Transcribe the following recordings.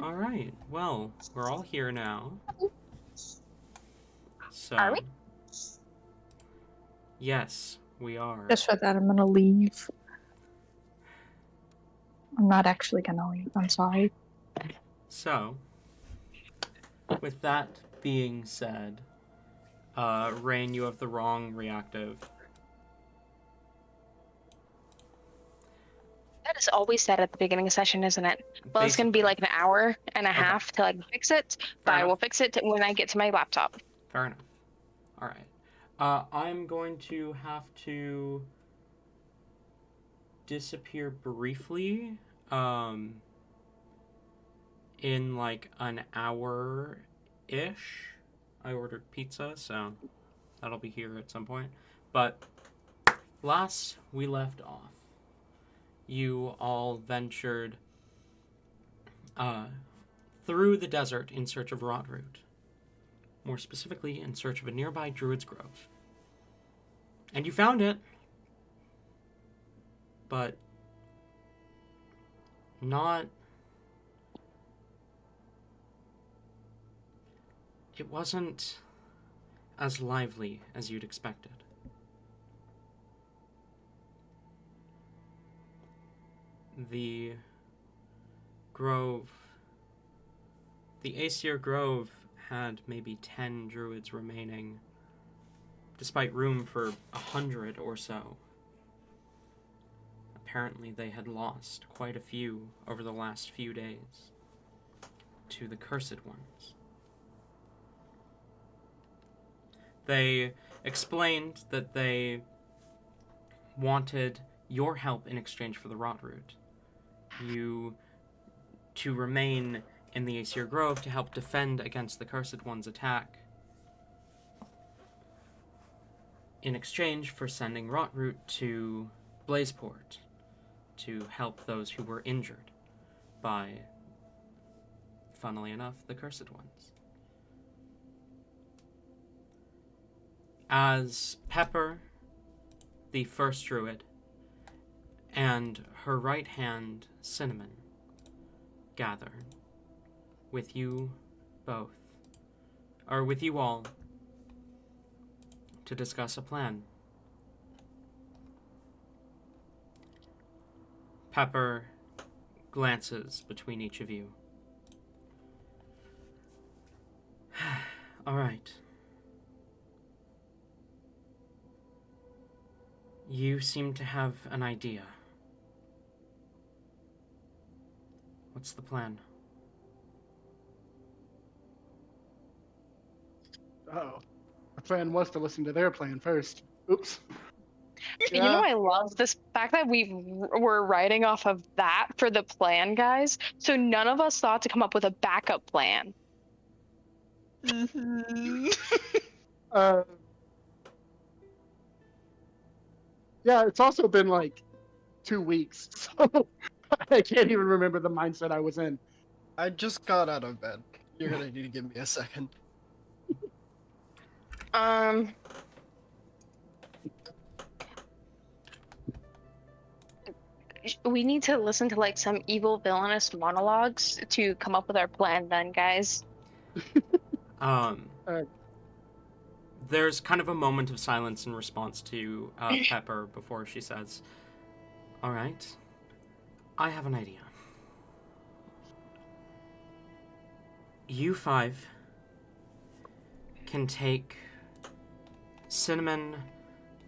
All right. Well, we're all here now. So. Are we? Yes, we are. Just for that, I'm gonna leave. I'm not actually gonna leave. I'm sorry. So, with that being said, Rain, you have the wrong reactive. That is always said at the beginning of session, isn't it? Well, it's going to be like an hour and a half till I can fix it, but I will fix it when I get to my laptop. Fair enough. All right. I'm going to have to disappear briefly in like an hour-ish. I ordered pizza, so that'll be here at some point. But last we left off, you all ventured through the desert in search of Rotroot. More specifically, in search of a nearby Druid's Grove. And you found it, but not... It wasn't as lively as you'd expected. The grove... The Asyr Grove had maybe 10 druids remaining, despite room for 100 or so. Apparently they had lost quite a few over the last few days to the Cursed Ones. They explained that they wanted your help in exchange for the Rotroot. you to remain in the Asyr Grove to help defend against the Cursed One's attack, in exchange for sending Rotroot to Blazeport to help those who were injured by, funnily enough, the Cursed Ones. As Pepper, the first druid, and her right hand, Cinnamon, gather with you both, or with you all, to discuss a plan. Pepper glances between each of you. All right. You seem to have an idea. What's the plan? Oh, the plan was to listen to their plan first. Oops. You know, I love this fact that we're writing off of that for the plan, guys. So none of us thought to come up with a backup plan. Uh, yeah, it's also been like 2 weeks, so I can't even remember the mindset I was in. I just got out of bed. You're gonna need to give me a second. We need to listen to like some evil villainous monologues to come up with our plan then, guys. There's kind of a moment of silence in response to Pepper before she says, all right, I have an idea. You 5 can take Cinnamon,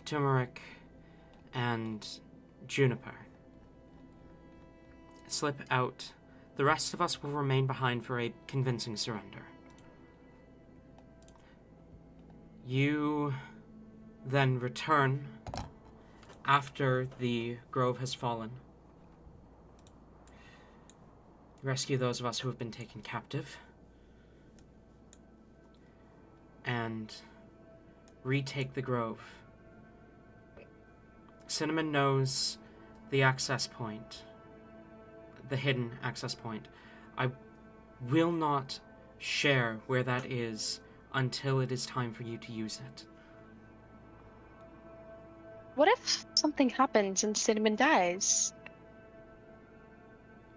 Turmeric, and Juniper. Slip out. The rest of us will remain behind for a convincing surrender. You then return after the grove has fallen. Rescue those of us who have been taken captive. And retake the grove. Cinnamon knows the access point, the hidden access point. I will not share where that is until it is time for you to use it. What if something happens and Cinnamon dies?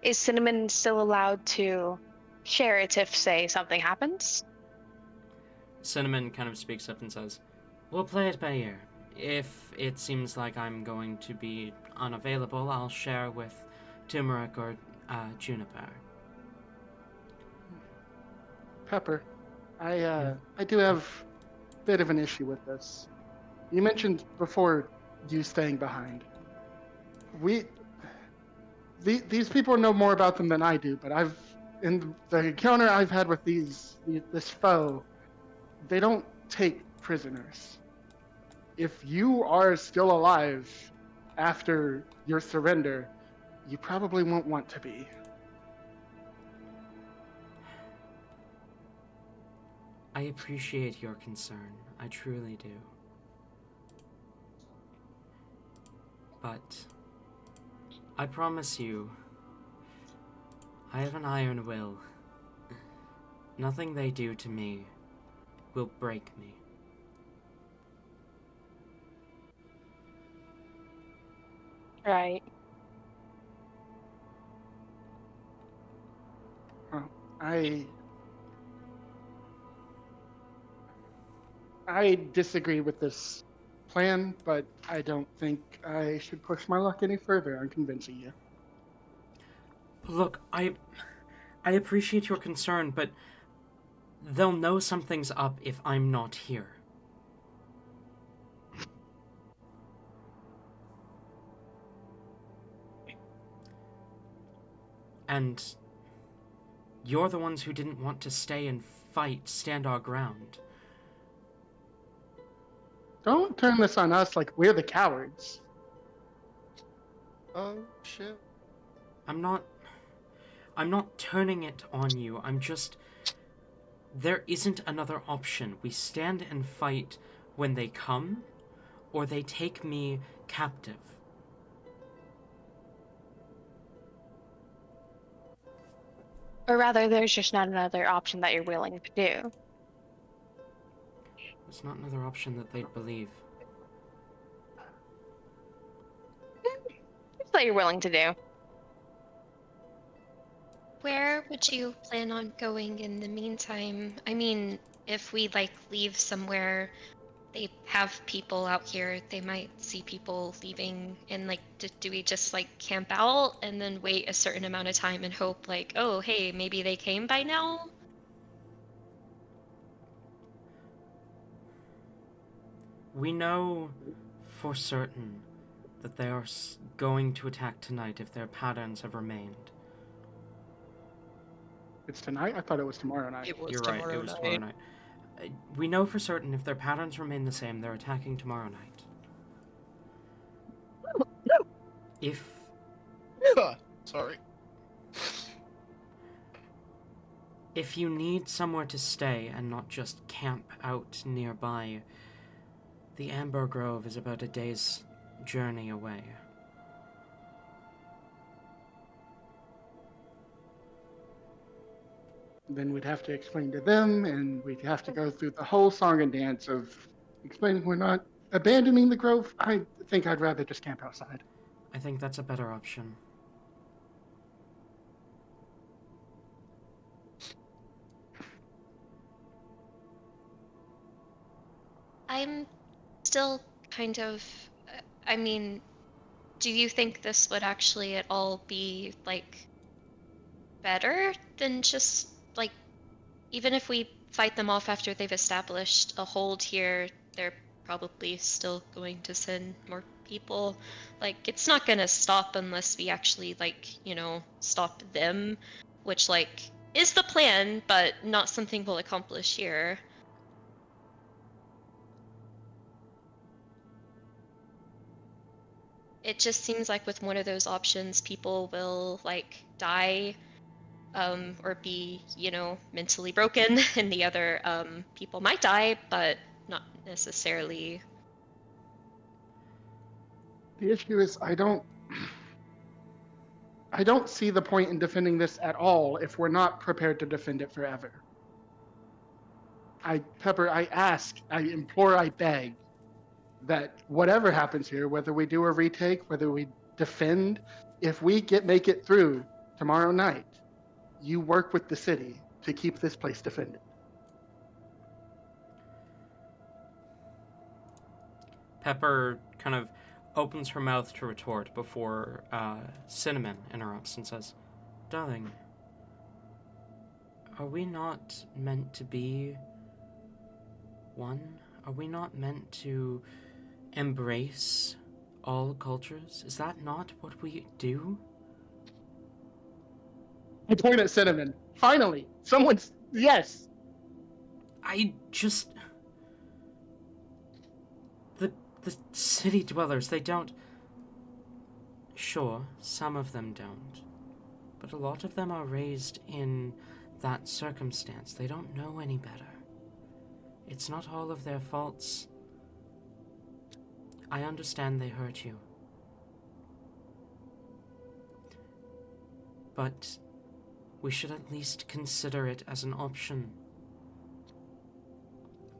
Is Cinnamon still allowed to share it if, say, something happens? Cinnamon kind of speaks up and says, we'll play it by ear. If it seems like I'm going to be unavailable, I'll share with Turmeric or Juniper. Pepper, I do have a bit of an issue with this. You mentioned before you staying behind. These people know more about them than I do, but in the encounter I've had with this foe, they don't take prisoners. If you are still alive after your surrender, you probably won't want to be. I appreciate your concern. I truly do. But I promise you, I have an iron will. Nothing they do to me will break me. Right. Well, I disagree with this plan, but I don't think I should push my luck any further on convincing you. Look, I appreciate your concern, but they'll know something's up if I'm not here. And you're the ones who didn't want to stay and fight, stand our ground. Don't turn this on us like we're the cowards. Oh, shit. I'm not turning it on you. I'm just... There isn't another option. We stand and fight when they come, or they take me captive. Or rather, there's just not another option that you're willing to do. There's not another option that they'd believe. It's that you're willing to do. Where would you plan on going in the meantime? I mean, if we like leave somewhere, they have people out here, they might see people leaving, and like, do we just like camp out and then wait a certain amount of time and hope, like, oh, hey, maybe they came by now? We know for certain that they are going to attack tonight if their patterns have remained. It's tonight? I thought it was tomorrow night. It was You're right, it was tomorrow night. We know for certain if their patterns remain the same, they're attacking tomorrow night. If... Sorry. If you need somewhere to stay and not just camp out nearby, the Amber Grove is about a day's journey away. Then we'd have to explain to them, and we'd have to go through the whole song and dance of explaining we're not abandoning the grove. I think I'd rather just camp outside. I think that's a better option. I'm still kind of. I mean, do you think this would actually at all be like better than just like, even if we fight them off after they've established a hold here, they're probably still going to send more people. Like, it's not gonna stop unless we actually, like, stop them, which, like, is the plan, but not something we'll accomplish here. It just seems like with one of those options, people will, like, die, or be, mentally broken, and the other, people might die, but not necessarily. The issue is I don't see the point in defending this at all if we're not prepared to defend it forever. Pepper, I ask, I implore, I beg that whatever happens here, whether we do a retake, whether we defend, if we make it through tomorrow night, you work with the city to keep this place defended. Pepper kind of opens her mouth to retort before Cinnamon interrupts and says, "Darling, are we not meant to be one? Are we not meant to embrace all cultures? Is that not what we do?" I point at Cinnamon. Finally, someone's... Yes! I just... The city dwellers, they don't... Sure, some of them don't. But a lot of them are raised in that circumstance. They don't know any better. It's not all of their faults. I understand they hurt you. But we should at least consider it as an option.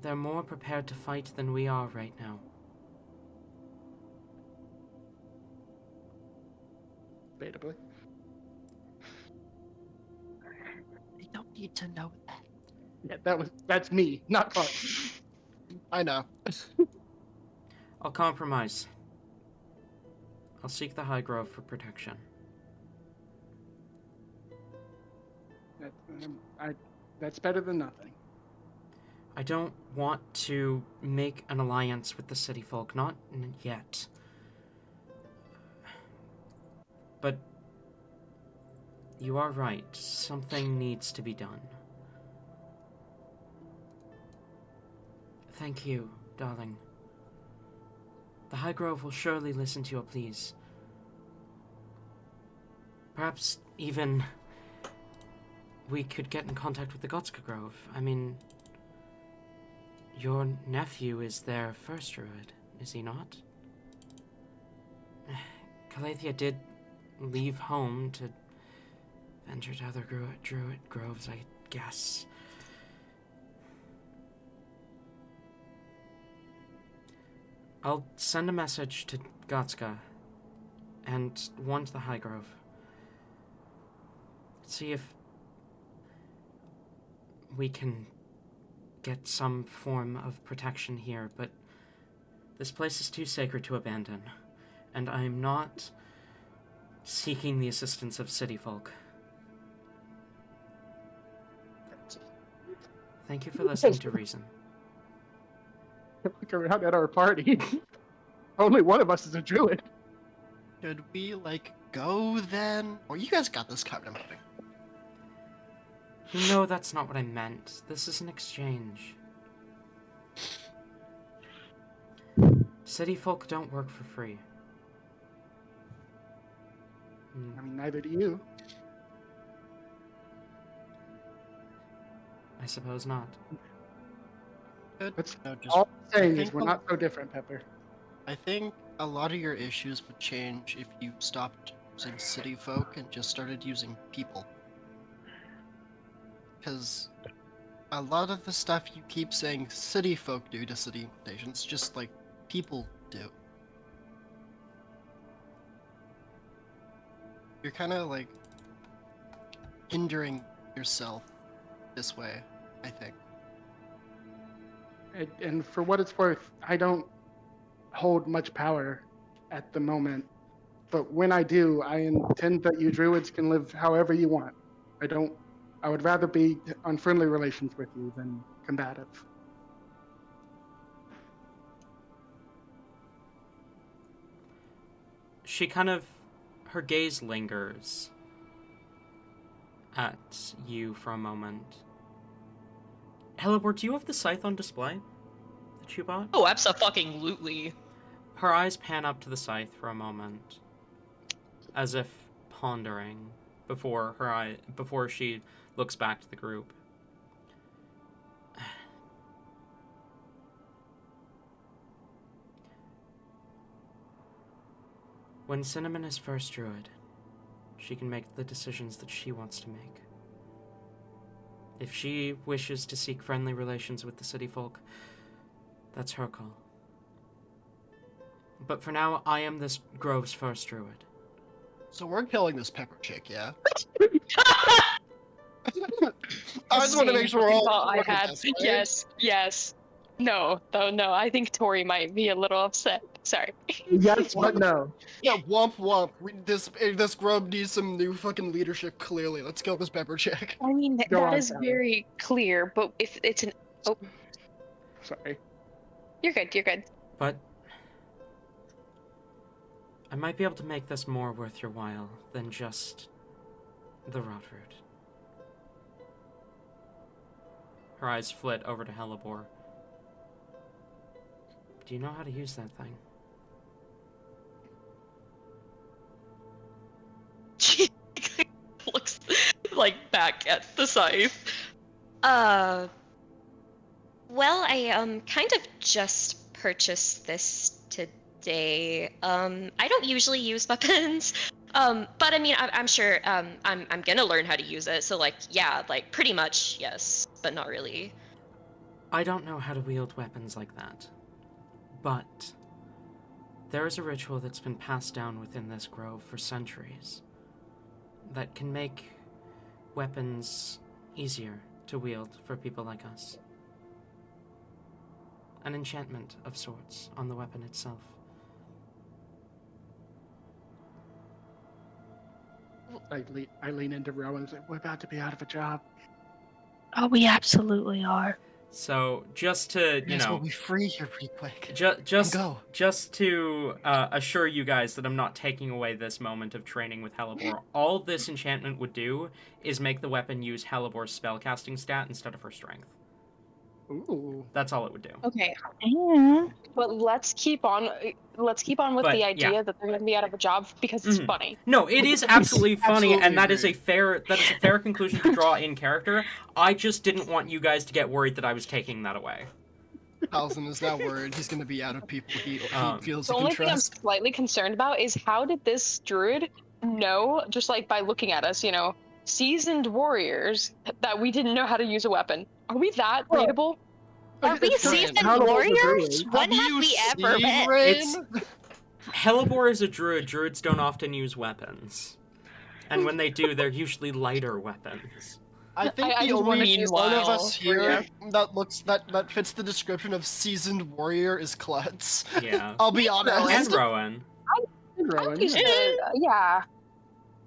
They're more prepared to fight than we are right now. Debatably. They don't need to know that. Yeah, that's me, not Clark. I know. I'll compromise. I'll seek the High Grove for protection. That's better than nothing. I don't want to make an alliance with the city folk, not yet. But you are right. Something needs to be done. Thank you, darling. The High Grove will surely listen to your pleas. Perhaps even we could get in contact with the Gotska Grove. I mean, your nephew is their first druid, is he not? Calathea did leave home to venture to other druid groves, I guess. I'll send a message to Gotska and one to the High Grove. See if we can get some form of protection here, but this place is too sacred to abandon, and I'm not seeking the assistance of city folk. Thank you for listening to reason. Look around at our party. Only one of us is a druid. Should we, like, go then? Or you guys got this covered, I'm hoping. You know that's not what I meant. This is an exchange. City folk don't work for free. I mean, neither do you. I suppose not. That's No, just, all I'm saying is think we're not so different, Pepper. I think a lot of your issues would change if you stopped using city folk and just started using people. Because a lot of the stuff you keep saying city folk do to city nations, just like people do. You're kind of like hindering yourself this way, I think. And for what it's worth, I don't hold much power at the moment. But when I do, I intend that you druids can live however you want. I would rather be on friendly relations with you than combative. She kind of, her gaze lingers at you for a moment. Helibor, do you have the scythe on display that you bought? Oh, abso-fucking-lutely. Her eyes pan up to the scythe for a moment, as if pondering before she looks back to the group. When Cinnamon is first druid, she can make the decisions that she wants to make. If she wishes to seek friendly relations with the city folk, that's her call. But for now, I am this grove's first druid. So we're killing this pepper chick, yeah? I just want to make sure we're all. Thought I recording had. this, right? Yes. No, no. I think Tori might be a little upset. Sorry. Yes, but no. Yeah, womp womp. This grub needs some new fucking leadership. Clearly, let's kill this pepper chick. I mean, Go that on, is Sally. very clear, but if it's an... Oh, Sorry. you're good. But I might be able to make this more worth your while than just the rot root. Her eyes flit over to Helibor. Do you know how to use that thing? She looks like back at the scythe. Well, I kind of just purchased this today. I don't usually use weapons. But I mean, I'm sure I'm gonna learn how to use it. So like, yeah, like pretty much yes, but not really. I don't know how to wield weapons like that. But there is a ritual that's been passed down within this grove for centuries that can make weapons easier to wield for people like us. An enchantment of sorts on the weapon itself. I lean into Rowan and say, we're about to be out of a job. Oh, we absolutely are. So just to, We'll be free here pretty quick. just Go. to assure you guys that I'm not taking away this moment of training with Helibor, all this enchantment would do is make the weapon use Helibor's spellcasting stat instead of her strength. Ooh. That's all it would do. Okay, And but let's keep on with But, the yeah. idea that they're gonna be out of a job because it's Mhm. funny. No, it is absolutely funny, Absolutely and that is a agree. fair conclusion to draw in character. I just didn't want you guys to get worried that I was taking that away. Halson is now worried he's gonna be out of people he feels The he can only thing I'm trust. slightly concerned about is how did this druid know, just like by looking at us, seasoned warriors, that we didn't know how to use a weapon? Are we that Well, readable? are we It's seasoned compatible with the warriors? druid. When have you we ever seen been? Rain? It's Hellebore is a druid. Druids don't often use weapons, and when they do, they're usually lighter weapons. I think I the just wanted only to use one of meanwhile us for here that fits the description of seasoned warrior is Klutz. Yeah. I'll be And honest. Rowan. Rowan, He's yeah. yeah.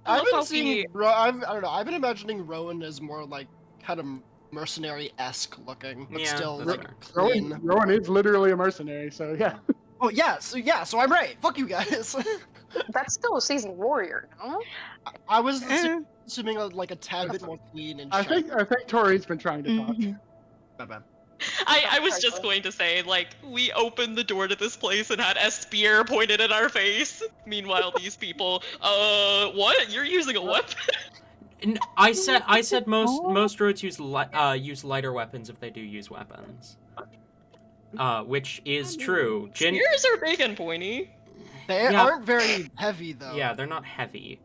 I've Look how been seeing. I don't know. I've been imagining Rowan as more like kind of mercenary-esque looking, but Yeah, still that's like fair. clean. Rowan is literally a mercenary, so yeah. Oh yeah, so I'm right. Fuck you guys. That's still a seasoned warrior, no? I was Mm. assuming like a tad bit more clean and I shiny. think Tori's been trying to talk. Mhm. My bad. I was just going to say, like, we opened the door to this place and had a spear pointed at our face. Meanwhile, these people, what? You're using a weapon? I said most druids use lighter weapons if they do use weapons. Which is true. Spears are big and pointy. They Yeah. aren't very heavy though. Yeah, they're not heavy.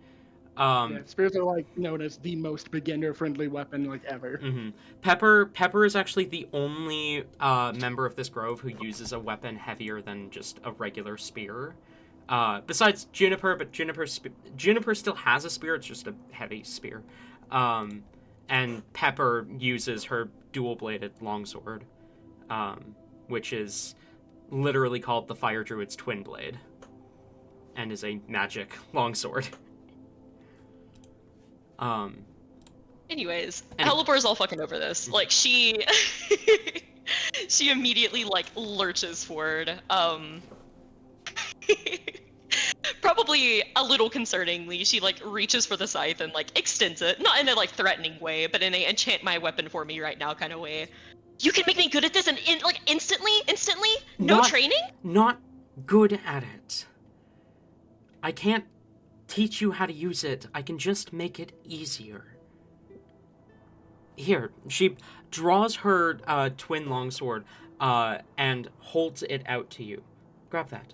Yeah, spears are like known as the most beginner-friendly weapon like ever. Mhm. Pepper is actually the only member of this grove who uses a weapon heavier than just a regular spear. Besides Juniper, but Juniper still has a spear. It's just a heavy spear. And Pepper uses her dual-bladed longsword, which is literally called the Fire Druid's Twin Blade, and is a magic longsword. Anyways, Anyway. Hellebore's all fucking over this. Like, she immediately, like, lurches forward. Probably a little concerningly, she, like, reaches for the scythe and, like, extends it. Not in a, like, threatening way, but in a enchant my weapon for me right now kind of way. You can make me good at this and, like, instantly? No training? Not good at it. I can't teach you how to use it. I can just make it easier. Here, she draws her twin longsword and holds it out to you. Grab that.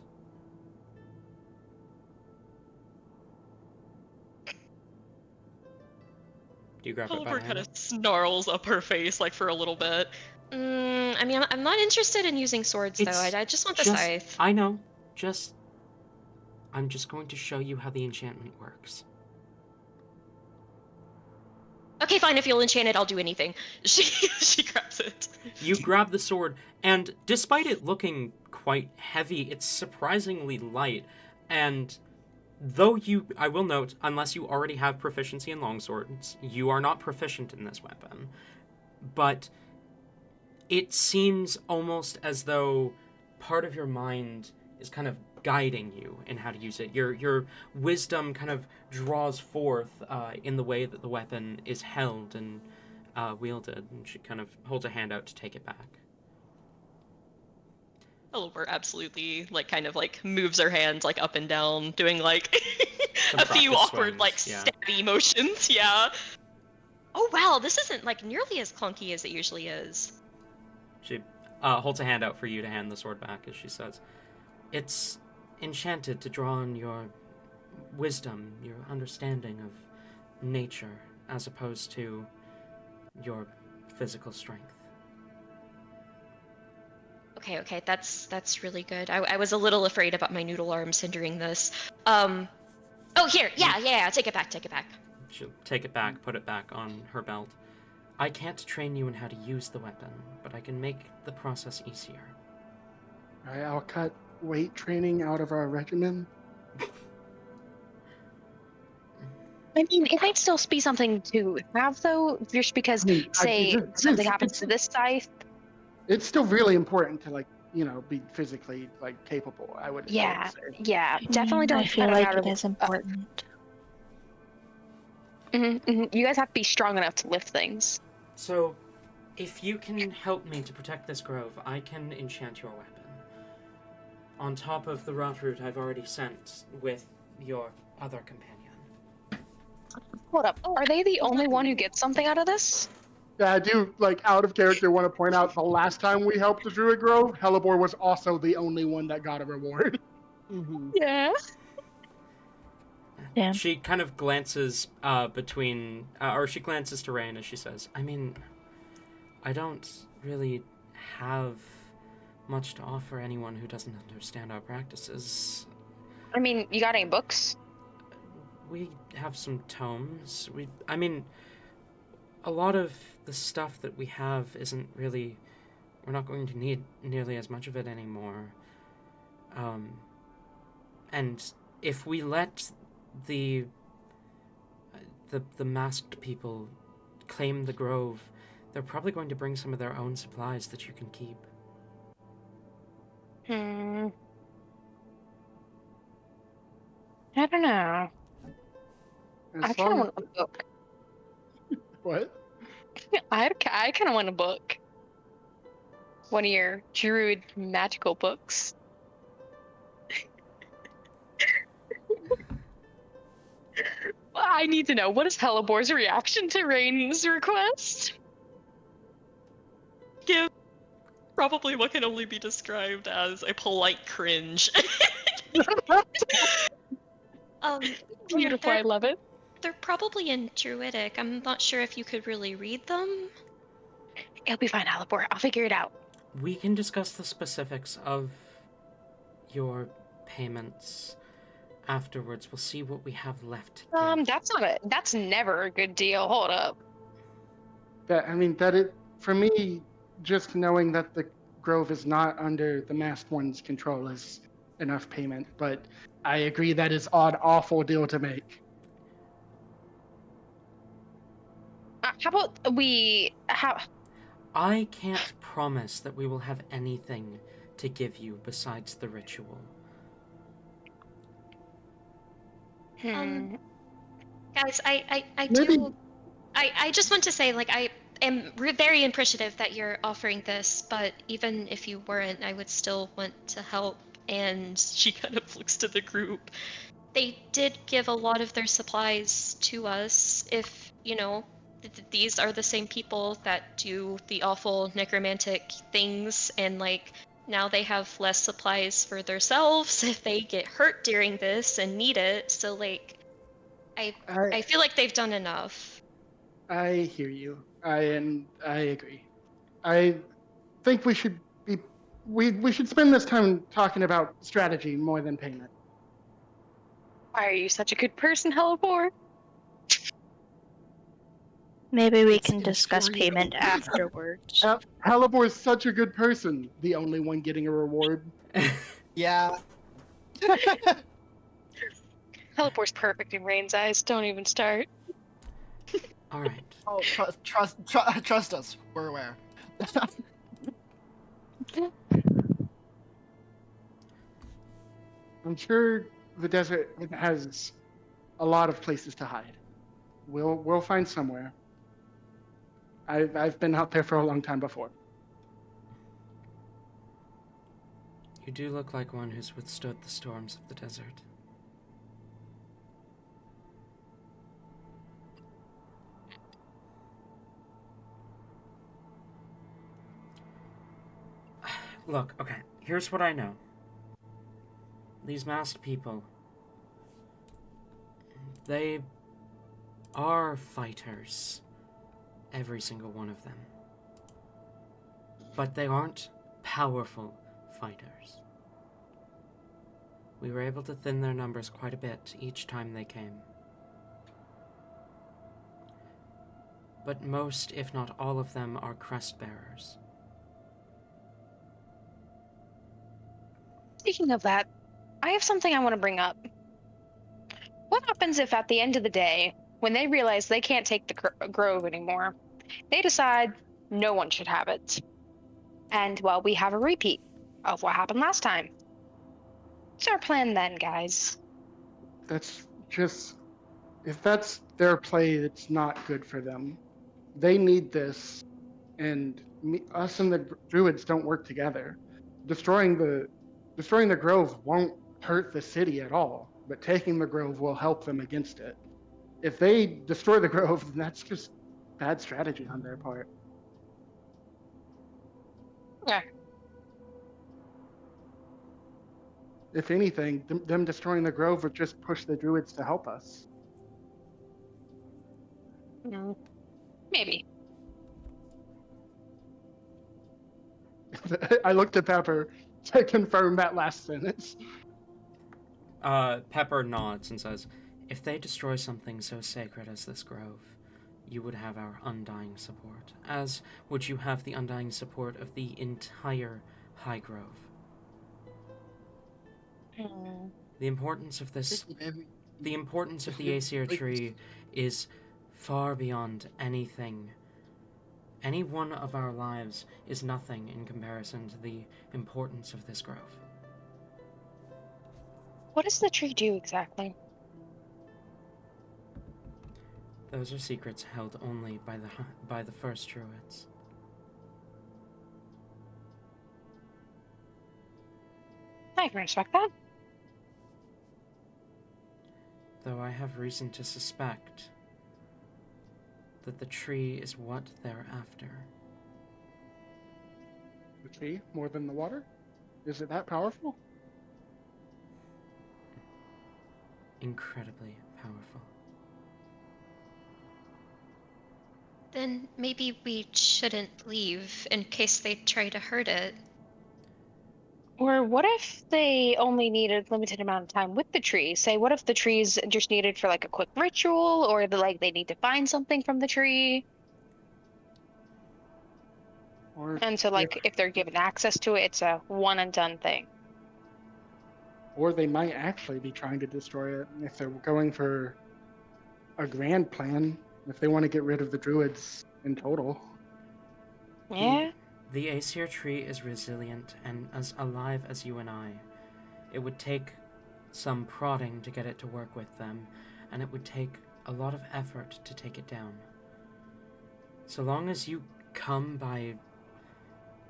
Do you grab it by Hellebore the kind handle? of snarls up her face, like, for a little bit. I mean, I'm not interested in using swords, though. I just want the scythe. I know. I'm just going to show you how the enchantment works. Okay, fine. If you'll enchant it, I'll do anything. She grabs it. You grab the sword, and despite it looking quite heavy, it's surprisingly light. And though I will note, unless you already have proficiency in longswords, you are not proficient in this weapon. But it seems almost as though part of your mind is kind of guiding you in how to use it. Your wisdom kind of draws forth in the way that the weapon is held and wielded, and she kind of holds a hand out to take it back. Hellebore absolutely, like, kind of, like, moves her hands, like, up and down, doing, like, Some a few practice awkward, swings, like, yeah. stabby motions, yeah. Oh wow, this isn't like nearly as clunky as it usually is. She holds a hand out for you to hand the sword back as she says, "It's enchanted to draw on your wisdom, your understanding of nature, as opposed to your physical strength." Okay, that's really good. I was a little afraid about my noodle arms hindering this. Oh here, yeah, take it back. She'll take it back, put it back on her belt. "I can't train you in how to use the weapon, but I can make the process easier." Alright, I'll cut weight training out of our regimen. I mean, it might still be something to have, though, just because, say, something happens to this scythe. It's still really important to, like, be physically, like, capable, I would say. Yeah, definitely don't I feel cut it like out it of is important. You guys have to be strong enough to lift things. So, If you can help me to protect this grove, I can enchant your weapon. On top of the rot root I've already sent with your other companion. Hold up. Are they the only one who gets something out of this? Yeah, I do, like, out of character, want to point out the last time we helped the Druid Grove, Hellebore was also the only one that got a reward. Mm-hmm. Yeah. Damn. She kind of glances she glances to Rain as she says, I mean, I don't really have much to offer anyone who doesn't understand our practices. I mean, you got any books? We have some tomes. A lot of the stuff that we have isn't really... We're not going to need nearly as much of it anymore. And if we let the masked people claim the grove, they're probably going to bring some of their own supplies that you can keep. I don't know. I kind of want a book. What? I kind of want a book. One of your druid magical books. I need to know, what is Hellebor's reaction to Rain's request? Give probably what can only be described as a polite cringe. Beautiful, I love it. They're probably in Druidic. I'm not sure if you could really read them. It'll be fine, Hellebor. I'll figure it out. We can discuss the specifics of your payments afterwards. We'll see what we have left to give. That's never a good deal. Hold up. For me, just knowing that the grove is not under the masked one's control is enough payment, but I agree that is an awful deal to make. How about I can't promise that we will have anything to give you besides the ritual. Guys, I Maybe- do. I just want to say, like, I am very appreciative that you're offering this, but even if you weren't, I would still want to help. And She kind of looks to the group. they did give a lot of their supplies to us. If, these are the same people that do the awful necromantic things, and, like, now they have less supplies for themselves if they get hurt during this and need it. So, like, I feel like they've done enough. I hear you. I agree. I think we should spend this time talking about strategy more than payment. why are you such a good person, Hellebor? Maybe we It's can discuss infuriating. payment afterwards. Hellebor is such a good person. The only one getting a reward. Yeah. Hellebor's perfect in Rain's eyes. Don't even start. All right. Oh, trust us. We're aware. I'm sure the desert has a lot of places to hide. We'll find somewhere. I've been out there for a long time before. You do look like one who's withstood the storms of the desert. Look, okay, here's what I know. These masked people, they are fighters. Every single one of them. But they aren't powerful fighters. We were able to thin their numbers quite a bit each time they came. But most, if not all of them, are crest bearers. Speaking of that, I have something I want to bring up. What happens if at the end of the day, when they realize they can't take the grove anymore, they decide no one should have it? And, well, we have a repeat of what happened last time. What's our plan then, guys? If that's their play, it's not good for them. They need this, and us and the druids don't work together. Destroying the grove won't hurt the city at all, but taking the grove will help them against it. If they destroy the grove, then that's just bad strategy on their part. Yeah. If anything, them destroying the grove would just push the druids to help us. Maybe. I looked at Pepper to confirm that last sentence. Pepper nods and says, "If they destroy something so sacred as this grove, you would have our undying support, as would you have the undying support of the entire High Grove. The importance of this, the importance of the Asyr tree is far beyond anything. Any one of our lives is nothing in comparison to the importance of this grove." What does the tree do exactly? Those are secrets held only by the first druids. I can respect that. Though I have reason to suspect that the tree is what they're after. The tree more than the water? Is it that powerful? Incredibly powerful. Then maybe we shouldn't leave in case they try to hurt it. Or what if they only needed a limited amount of time with the tree? Say, what if the tree's just needed for like a quick ritual, or they need to find something from the tree? Or And so, if they're given access to it, it's a one and done thing. or they might actually be trying to destroy it if they're going for a grand plan, if they want to get rid of the druids in total. Yeah. The Asyr tree is resilient and as alive as you and I. It would take some prodding to get it to work with them, and it would take a lot of effort to take it down. So long as you come by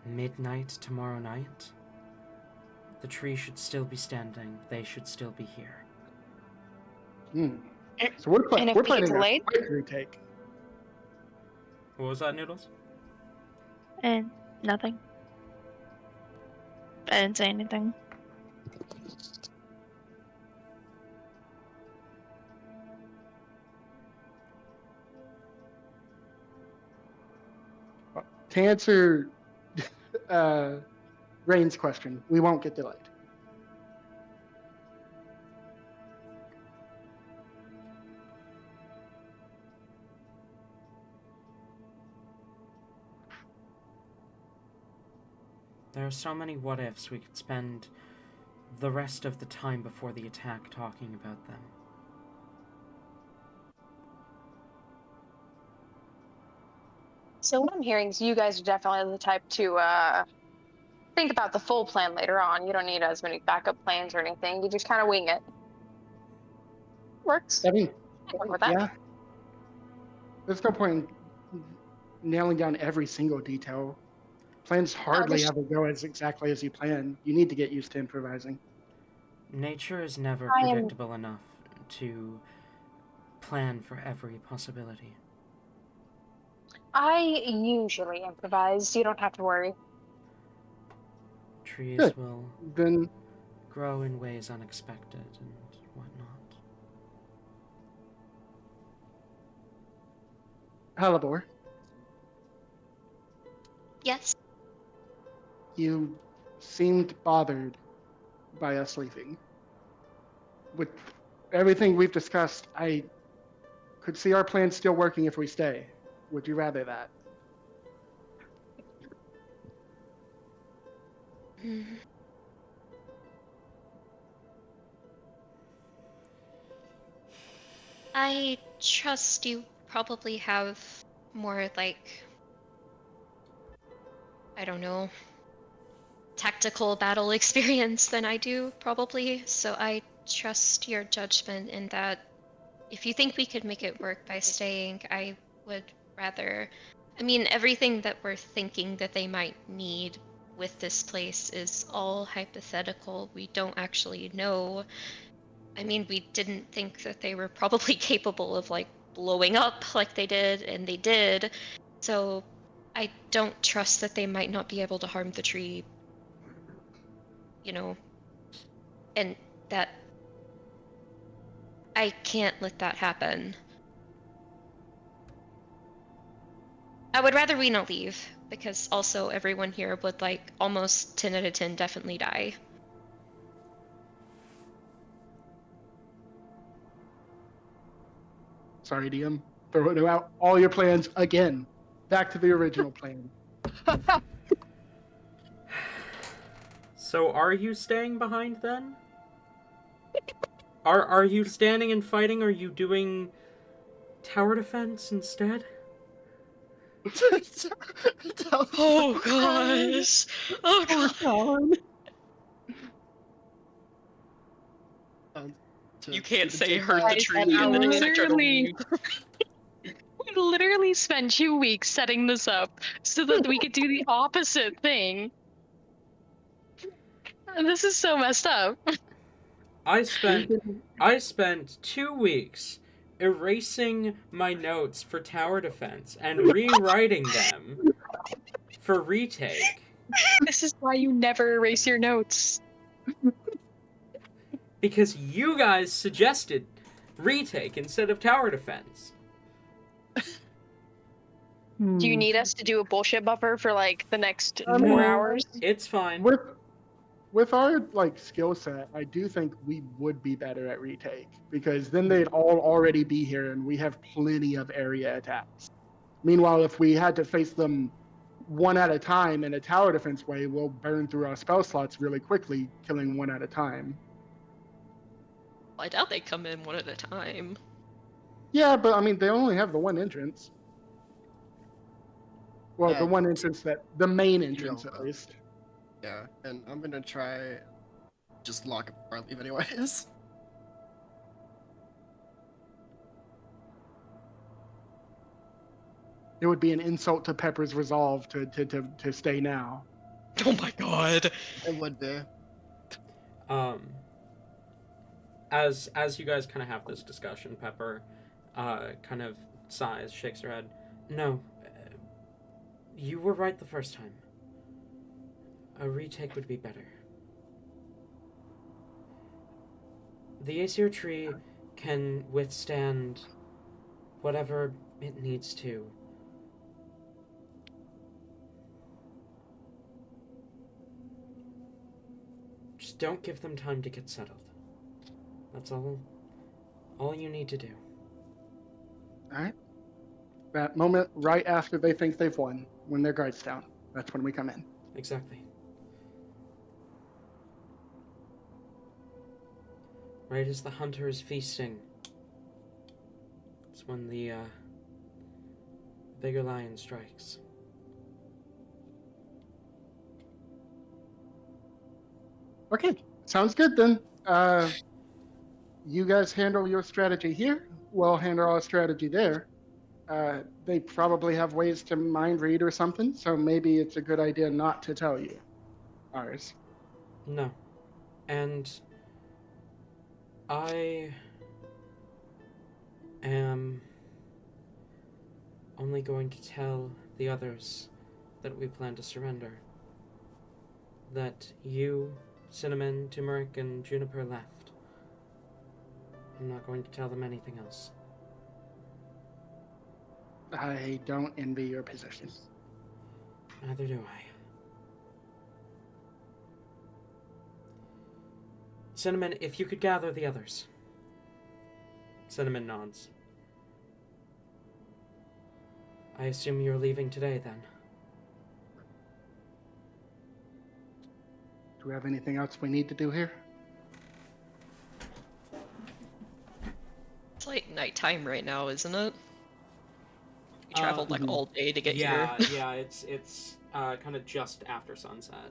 midnight tomorrow night, the tree should still be standing. They should still be here. So we're, And if we're we get planning a delayed? quick retake. What was that, Noodles? And nothing. I didn't say anything. To answer Rain's question, we won't get delayed. There are so many what ifs. We could spend the rest of the time before the attack talking about them. So what I'm hearing is you guys are definitely the type to think about the full plan later on. You don't need as many backup plans or anything. You just kind of wing it. Works. I mean, I work with that. yeah. There's no point in nailing down every single detail. Plans hardly just- ever go as exactly as you plan. You need to get used to improvising. Nature is never I am- predictable enough to plan for every possibility. I usually improvise. You don't have to worry. Trees Good. will Then grow in ways unexpected and whatnot. Halibor, Yes. you seemed bothered by us leaving. With everything we've discussed, I could see our plan still working if we stay. Would you rather that? I trust you probably have more, I don't know, tactical battle experience than I do, probably. So I trust your judgment in that if you think we could make it work by staying, I would rather. I mean, everything that we're thinking that they might need with this place is all hypothetical. We don't actually know. I mean, we didn't think that they were probably capable of like blowing up like they did, and they did. So I don't trust that they might not be able to harm the tree, you know, and that I can't let that happen. I would rather we not leave, because also everyone here would like almost 10 out of 10 definitely die. Sorry, DM. Throwing out all your plans again. Back to the original plan. So are you staying behind then? Are you standing and fighting? Are you doing tower defense instead? Oh gosh. Oh god. You can't say hurt the Guys, tree we and then expect her to literally- leave. We literally spent 2 weeks setting this up so that we could do the opposite thing. And this is so messed up. I spent 2 weeks erasing my notes for tower defense and rewriting them for retake This is why you never erase your notes. because you guys suggested retake instead of tower defense. Do you need us to do a bullshit buffer for like the next I 4 mean, hours? It's fine. With our like skill set, I do think we would be better at retake because then they'd all already be here and we have plenty of area attacks. Meanwhile, if we had to face them one at a time in a tower defense way, we'll burn through our spell slots really quickly, killing one at a time. I doubt they come in one at a time. Yeah, but I mean, they only have the one entrance. Well, Yeah, the one entrance the main entrance know, at least. Yeah, and I'm gonna try just lock it before I leave anyways. It would be an insult to Pepper's resolve to stay now. Oh my god. It would be. As you guys kind of have this discussion, Pepper kind of sighs, shakes her head. No, you were right the first time. A retake would be better. The Asyr tree can withstand whatever it needs to. Just don't give them time to get settled. That's all you need to do. All right. That moment right after they think they've won, when their guard's down, that's when we come in. Exactly. Right as the hunter is feasting, it's when the bigger lion strikes. Okay, sounds good then. You guys handle your strategy here. We'll handle our strategy there. They probably have ways to mind read or something, so maybe it's a good idea not to tell you ours. No. And I am only going to tell the others that we plan to surrender. That you, Cinnamon, Turmeric, and Juniper left. I'm not going to tell them anything else. I don't envy your position. Neither do I. Cinnamon, if you could gather the others. Cinnamon nods. I assume you're leaving today, then. Do we have anything else we need to do here? It's like nighttime right now, isn't it? We traveled like mhm. all day to get Yeah, here. yeah, it's kind of just after sunset.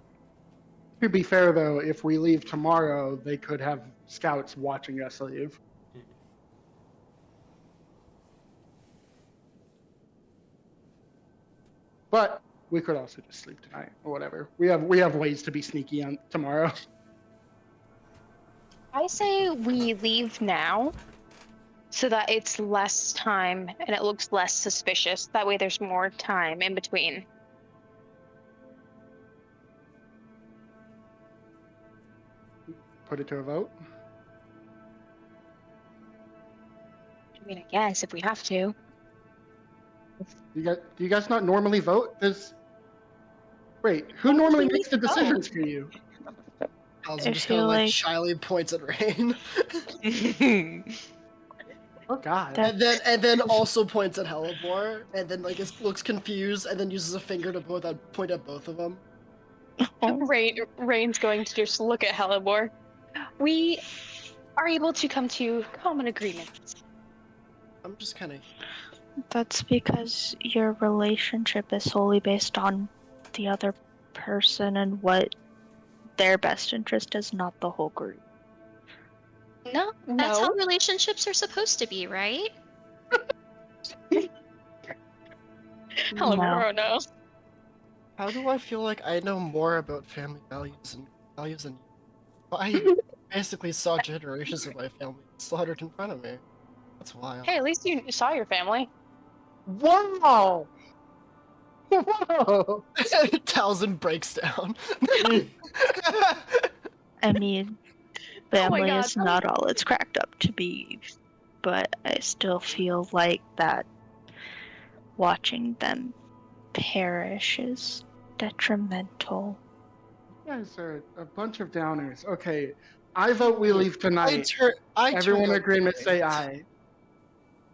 To be fair, though, if we leave tomorrow, they could have scouts watching us leave. But we could also just sleep tonight or whatever. We have ways to be sneaky on tomorrow. I say we leave now so that it's less time and it looks less suspicious. That way there's more time in between. Put it to a vote. I mean, I guess if we have to. Do you guys not normally vote? Wait, who Why would normally we makes the vote? decisions for you? Talzin I just kind of feel like like- shyly points at Rain. Oh God. That- and then also points at Hellebore, and then like looks confused, and then uses a finger to point at both of them. Rain's going to just look at Hellebore. We are able to come to common agreements. I'm just kind of. That's because your relationship is solely based on the other person and what their best interest is, not the whole group. No, That's how no. relationships are supposed to be, right? Hellebore, oh no. How do I feel like I know more about family values than you? I basically saw generations of my family slaughtered in front of me. That's wild. Hey, at least you saw your family. Wow. Whoa. Talzin breaks down. I mean, Oh my family God, is not all it's cracked up to be, but I still feel like that watching them perish is detrimental. You guys are a bunch of downers. Okay, I vote we leave tonight. Everyone in agreement say aye.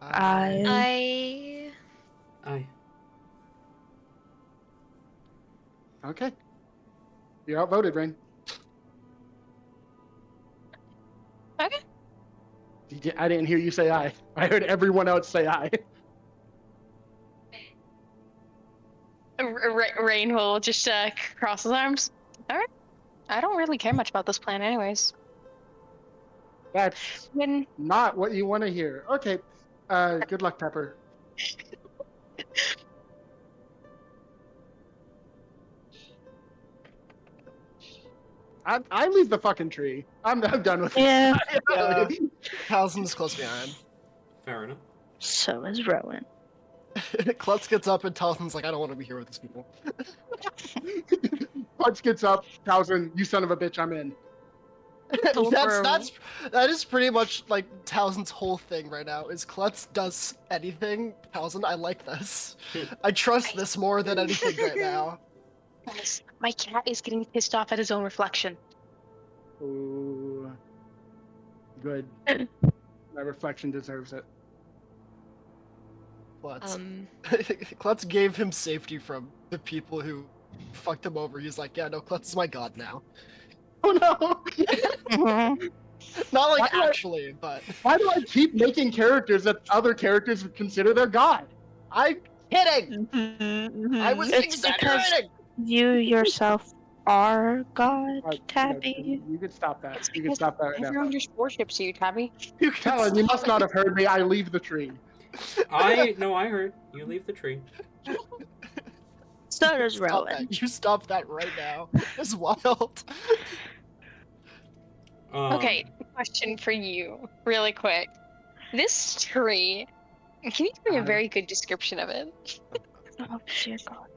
I Aye. Okay. You're outvoted, Rain. Okay. I didn't hear you say aye. I heard everyone else say aye. Rain will just cross his arms. All right. I don't really care much about this plan, anyways. That's When not what you want to hear. Okay. Good luck, Pepper. I leave the fucking tree. I'm done with it. Yeah, Yeah. Talzin is close behind. Fair enough. so is Rowan. Klutz gets up and Talzin's like, I don't want to be here with these people. Punch gets up. Towson, you son of a bitch, I'm in. That is pretty much like Talzin's whole thing right now. Is Klutz does anything? Talzin, I like this. I trust this more than anything right now. Guys, my cat is getting pissed off at his own reflection. Ooh. Good. My reflection deserves it. Klutz. Klutz gave him safety from the people who fucked him over. He's like, yeah, no, Klutz is my god now. Oh no! Not like Why do I- actually, but Why do I keep making characters that other characters would consider their god? I'm kidding. I was It's because exaggerating. you yourself are God, You Tabby. could stop that. It's You can because stop that right now. everyone just worships you, Tabby. You can Talon, you must not have heard me. I leave the tree. I heard. You leave the tree. So does stop Rowan. that. You stop that right now. It's wild. Okay, question for you, really quick. This tree, can you give me a very good description of it? Oh dear God.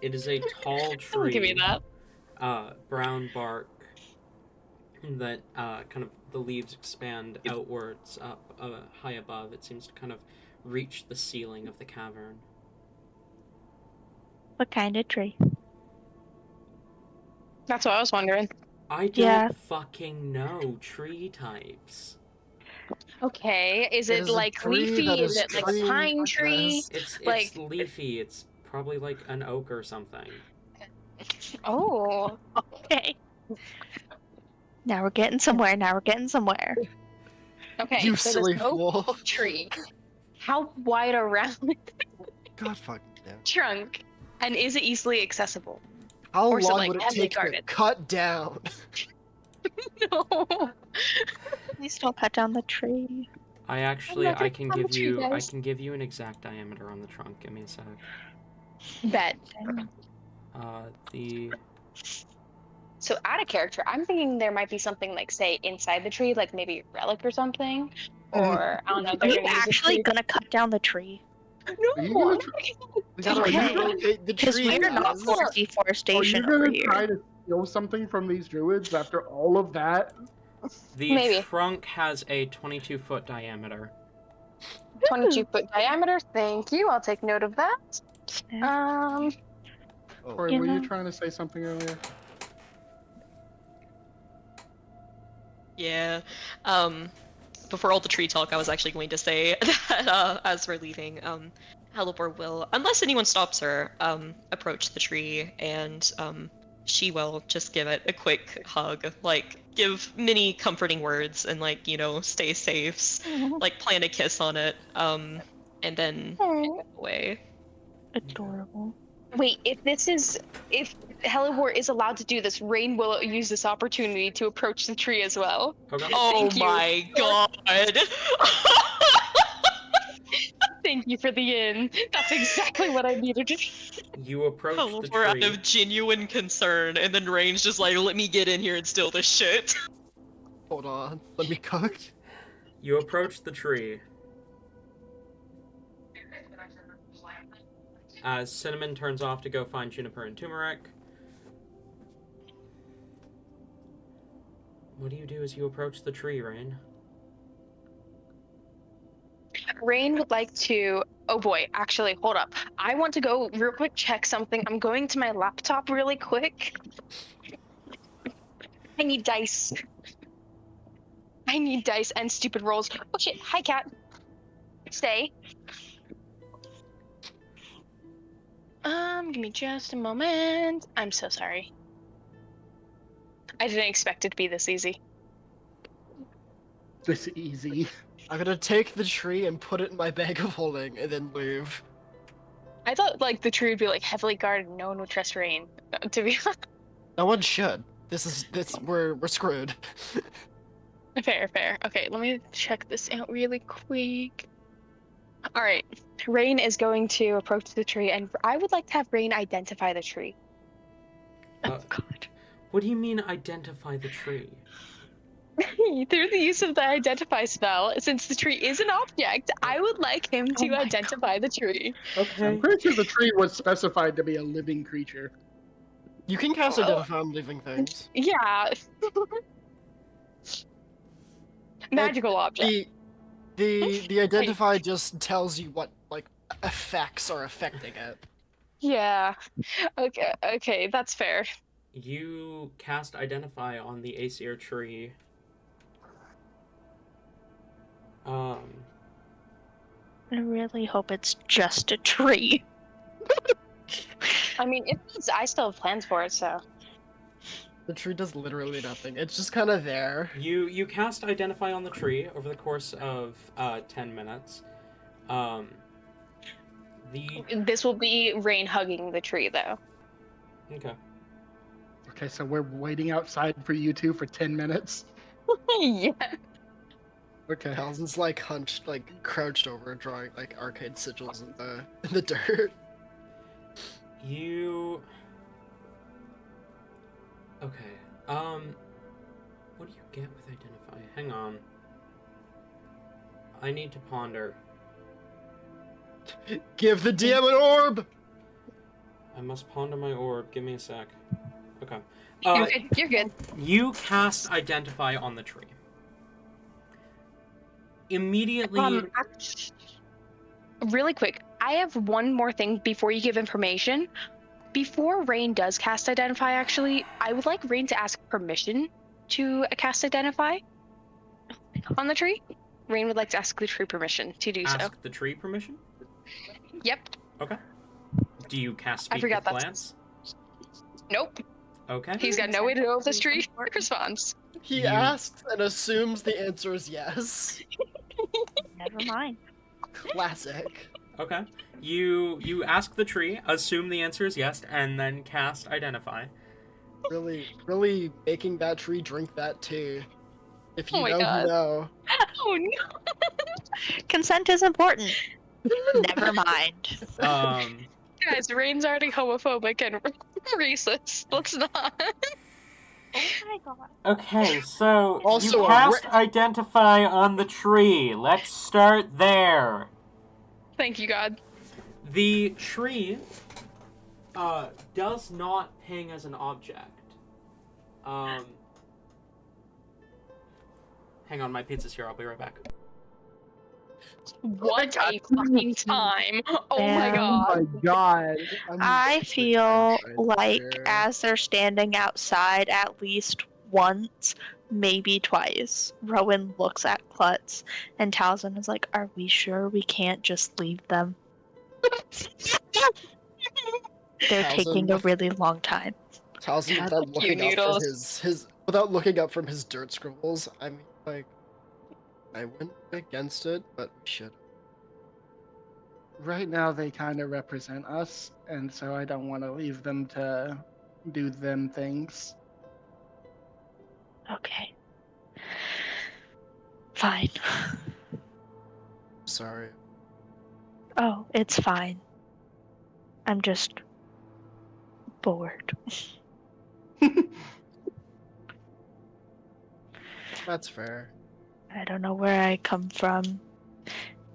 It is a tall Don't tree. give me that. Brown bark that kind of the leaves expand outwards up high above. It seems to kind of reach the ceiling of the cavern. What kind of tree? That's what I was wondering. I don't Yeah. fucking know tree types. Okay, is It it is a like tree leafy? that Is is it like a tree, pine I tree? guess. It's Like- leafy. It's probably like an oak or something. Oh, Okay. Now we're getting somewhere. okay. You so silly this oak fool. tree, how wide around the God fucking damn. trunk, and is it easily accessible? How Or is it, long like, would it heavily take to guarded? cut down? No. Please don't cut down the tree. I actually not I gonna can climb give the tree, you guys. an exact diameter on the trunk. Give me a sec. Bet. The So out of character, I'm thinking there might be something like, say, inside the tree, like maybe a relic or something. Or I don't know. Are They're you gonna use the actually tree. gonna cut down the tree? Are No, you I'm gonna not tr- We gotta Okay. relocate the Because tree, we're not guys. for Are deforestation you over gonna here. try to steal something from these druids after all of that? Maybe. trunk has a 22-foot diameter. 22-foot diameter. Thank you. I'll take note of that. Snap. Corey, You were you know. trying to say something earlier? Yeah. Before all the tree talk, I was actually going to say that as we're leaving, Halibor will, unless anyone stops her, approach the tree, and she will just give it a quick hug, like give many comforting words, and like, you know, stay safe, like plant a kiss on it, and then Oh. away. Adorable. Wait, if Helivore is allowed to do this, Rain will use this opportunity to approach the tree as well. Okay. Oh Thank you. my god! Thank you for the in. That's exactly what I needed. You approach the Halibor out tree. of genuine concern, and then Rain's just like, let me get in here and steal this shit. Hold on, let me cook. You approach the tree. As Cinnamon turns off to go find Juniper and Turmeric. What do you do as you approach the tree, Rain? Rain would like to. Oh boy, actually, hold up. I want to go real quick check something. I'm going to my laptop really quick. I need dice. I need dice and stupid rolls. Oh shit! Hi, cat. Stay. Give me just a moment. I'm so sorry. I didn't expect it to be this easy. This easy. I'm gonna take the tree and put it in my bag of holding, and then leave. I thought like the tree would be like heavily guarded. No one would trust Rain. To be No one should. We're screwed. fair. Okay, let me check this out really quick. All right, Rain is going to approach the tree, and I would like to have Rain identify the tree. Uh, God. What do you mean identify the tree? Through the use of the identify spell, since the tree is an object, I would like him Oh to my identify the tree. Okay. I'm pretty sure the tree was specified to be a living creature. You can cast Oh. identify on living things. Yeah. Magical object. The identify just tells you what like effects are affecting it. Yeah. Okay, that's fair. You cast identify on the Asyr tree. I really hope it's just a tree. I mean, I still have plans for it, so. The tree does literally nothing. It's just kind of there. You cast identify on the tree over the course of 10 minutes. This will be Rain hugging the tree, though. Okay. Okay, so we're waiting outside for you two for 10 minutes. Yeah. Okay. Talzin's like hunched, like crouched over, drawing like arcade sigils in the dirt. You. Okay. What do you get with identify? Hang on. I need to ponder. Give the DM an orb. I must ponder my orb. Give me a sec. Okay. You're good. You cast identify on the tree. Immediately. Really quick, I have one more thing before you give information. Before Rain does cast Identify, actually, I would like Rain to ask permission to cast Identify on the tree. Rain would like to ask the tree permission to do so. Ask the tree permission? Yep. Okay. Do you cast I speak forgot with that's- glance? Nope. Okay. He's got no way to know if this tree responds. He You- asks and assumes the answer is yes. Never mind. Classic. Okay. You ask the tree, assume the answer is yes, and then cast identify. Really making that tree drink that tea. If you Oh my know, God. you know. Oh no. Consent is important. Never mind. Guys, Rain's already homophobic and racist. Let's not. Oh my god. Okay, so Also you a cast ra- Identify on the tree. Let's start there. Thank you, God. The tree does not ping as an object. Hang on, my pizza's here. I'll be right back. What a fucking time. Oh my Man. Oh god. my god. I feel right like there. as they're standing outside at least once, maybe twice, Rowan looks at Klutz and Talzin is like, "Are we sure we can't just leave them? They're taking a really long time." Towson, God, without looking up from noodles. his without looking up from his dirt scribbles, I mean, like, I went against it, but we should. right now they kind of represent us, and so I don't want to leave them to do them things. Okay. Fine. Sorry. Oh, it's fine. I'm just bored. That's fair. I don't know where I come from.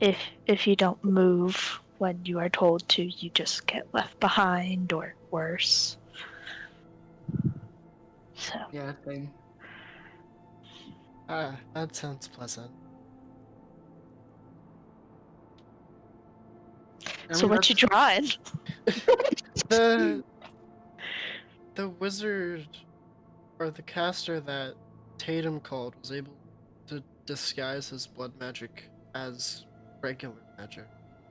If you don't move when you are told to, you just get left behind or worse. So Yeah, thing. Ah, that sounds pleasant. I so mean, what you that's drawing? The the wizard or the caster that Tatum called was able to disguise his blood magic as regular magic.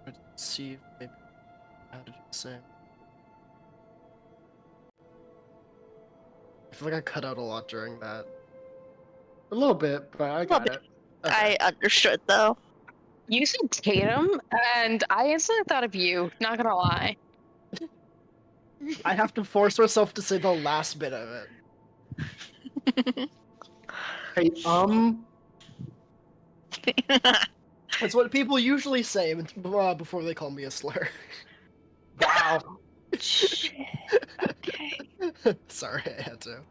Let's see if maybe how to do the same. I feel like I cut out a lot during that. a little bit, but I got bit. it. Okay. I understood though. You said Tatum, and I instantly thought of you, not gonna lie. I have to force myself to say the last bit of it. Hey, That's what people usually say before they call me a slur. wow. Shit. Okay. Sorry, I had to.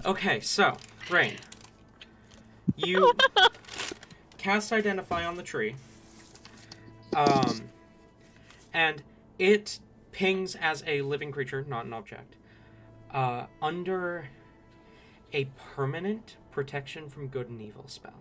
Okay, so, Rain. You cast Identify on the tree. And it pings as a living creature, not an object, under a permanent protection from good and evil spell.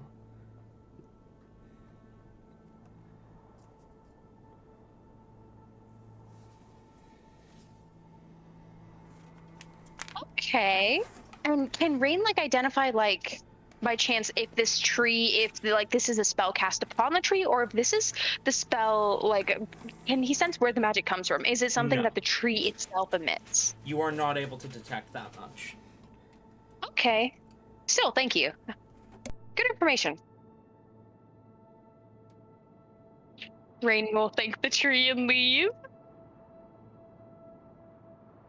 Okay. And can Rain like identify like by chance if this tree, if like this is a spell cast upon the tree, or if this is the spell like can he sense where the magic comes from? Is it something No. that the tree itself emits? You are not able to detect that much. Okay. Still, thank you. Good information. Rain will thank the tree and leave.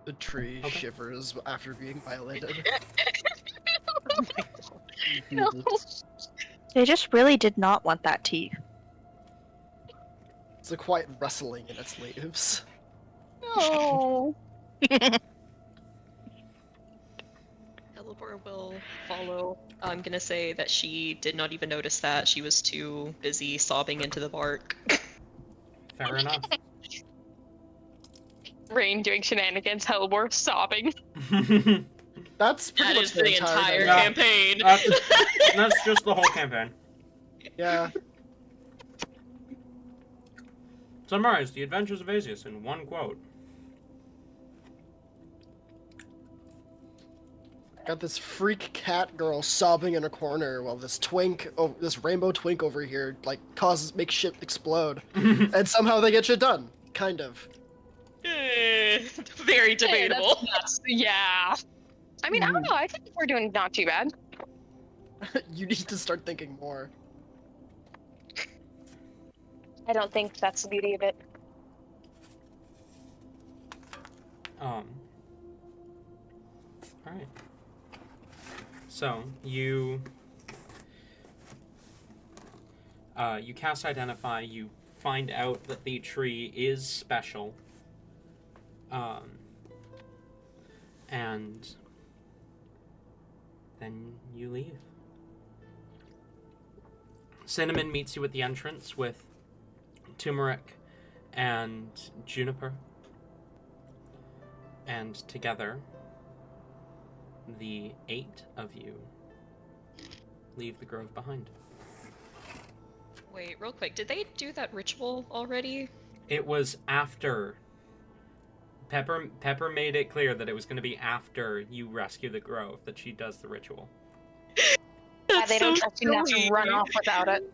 The tree Okay. shivers after being violated. No. They just really did not want that tea. It's a quiet rustling in its leaves. No. Elabor will follow. I'm gonna say that she did not even notice that. She was too busy sobbing into the bark. Fair enough. Rain doing shenanigans, Hellbor sobbing. That's pretty That much is the entire Yeah. campaign. That's just the whole campaign. Yeah. Summarize the adventures of Azius in one quote. Got this freak cat girl sobbing in a corner while this rainbow twink over here, like, makes shit explode. And somehow they get shit done. Kind of. Very debatable. Yeah. I mean, I don't know. I think we're doing not too bad. You need to start thinking more. I don't think that's the beauty of it. Alright. So, you cast Identify, you find out that the tree is special, And then you leave. Cinnamon meets you at the entrance with Turmeric and Juniper. And together, the 8 of you leave the grove behind. Wait, real quick. Did they do that ritual already? It was after. Pepper made it clear that it was going to be after you rescue the grove that she does the ritual. Yeah, they don't trust you not to run off without it.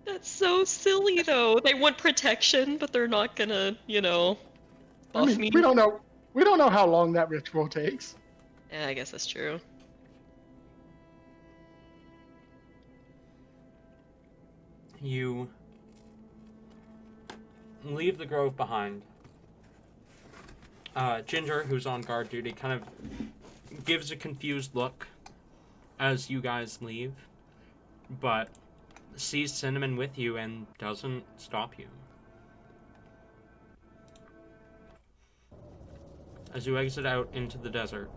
That's so silly, though. They want protection, but they're not gonna, I buff mean, me. we don't know. We don't know how long that ritual takes. Yeah, I guess that's true. You leave the grove behind. Ginger, who's on guard duty, kind of gives a confused look as you guys leave, but sees Cinnamon with you and doesn't stop you. As you exit out into the desert,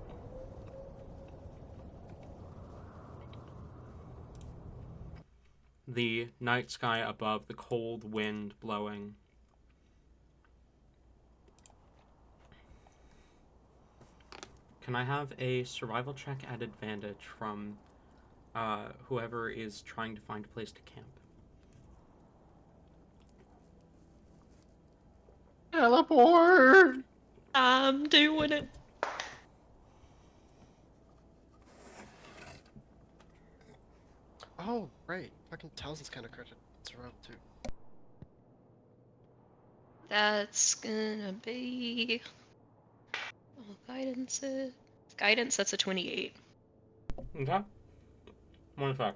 the night sky above, the cold wind blowing. Can I have a survival check at advantage from whoever is trying to find a place to camp? Teleport! I'm doing it. Oh, right. Fucking Tails is kind of credit. Survival too. That's gonna be... Oh, guidance. Guidance, that's a 28. Okay. 1 sec.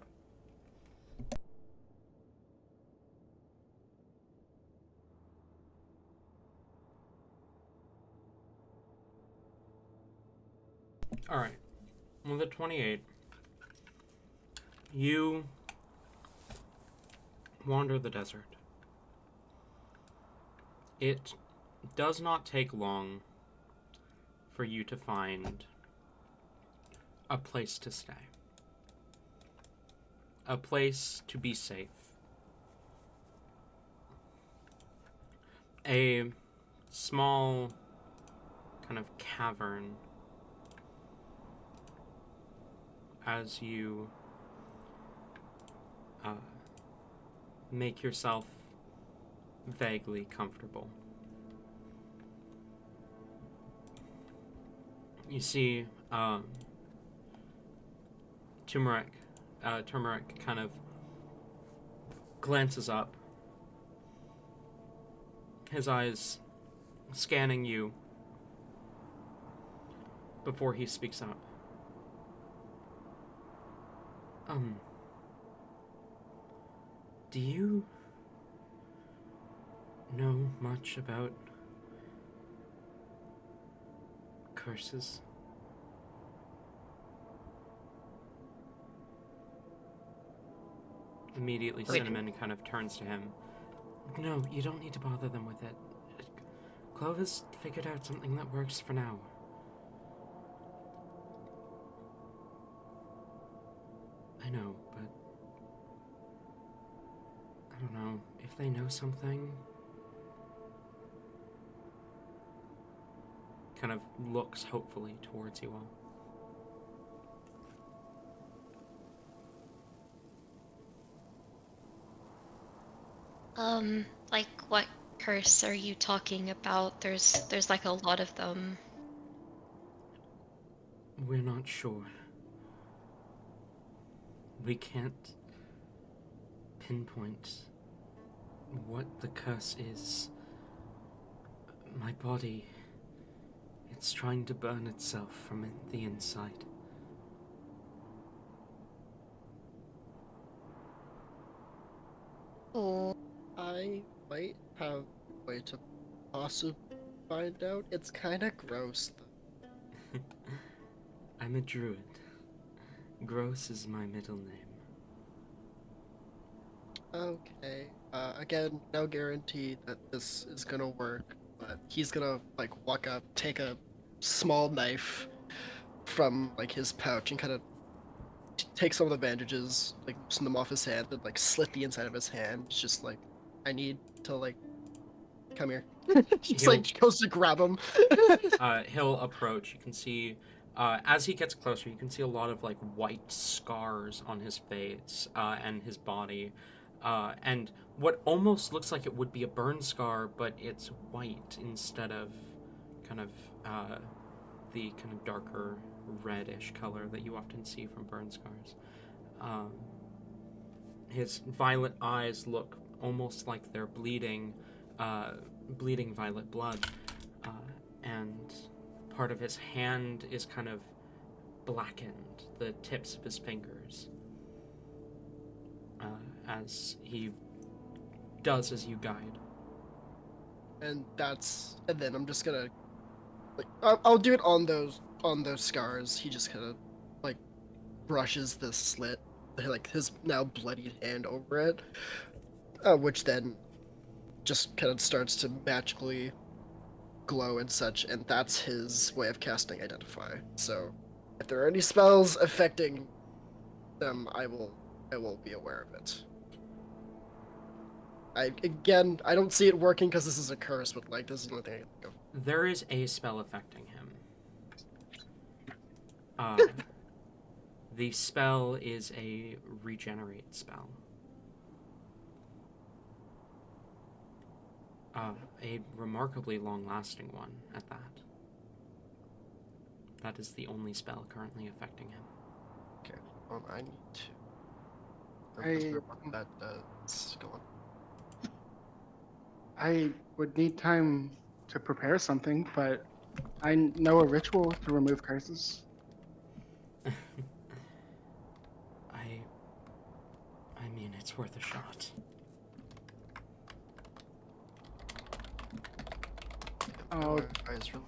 Alright. With a 28, you wander the desert. It does not take long for you to find a place to stay. A place to be safe. A small kind of cavern as you make yourself vaguely comfortable. You see Turmeric kind of glances up, his eyes scanning you before he speaks up. Do you know much about curses? Immediately, Wait. Cinnamon kind of turns to him. No, you don't need to bother them with it. Clover's figured out something that works for now. I know, but I don't know if they know something. Kind of looks hopefully towards you all. Like what curse are you talking about? There's like a lot of them. We're not sure. We can't pinpoint what the curse is. My body, it's trying to burn itself from the inside. Oh, I might have a way to possibly find out. It's kind of gross, though. I'm a druid. Gross is my middle name. Okay. Again, no guarantee that this is gonna work, but he's gonna like walk up, take a small knife from like his pouch and kind of take some of the bandages, like loosen them off his hand, and like slit the inside of his hand. It's just like, I need to like come here. Just like goes to grab him. He'll approach. You can see, as he gets closer, you can see a lot of like white scars on his face and his body, and what almost looks like it would be a burn scar, but it's white instead of kind of the kind of darker reddish color that you often see from burn scars. His violet eyes look almost like they're bleeding, bleeding violet blood, and part of his hand is kind of blackened, the tips of his fingers, as he does as you guide. And then I'm just gonna, like, I'll do it on those scars. He just kind of like brushes the slit, like his now bloodied hand over it, which then just kind of starts to magically glow and such, and that's his way of casting Identify. So if there are any spells affecting them, I will be aware of it. I don't see it working because this is a curse, but like this is the only thing I can think of. There is a spell affecting him. The spell is a regenerate spell. A remarkably long-lasting one at that. That is the only spell currently affecting him. Okay, well, I need to remember what that does. Go on. I would need time to prepare something, but I know a ritual to remove curses. I mean, it's worth a shot. Oh, It's really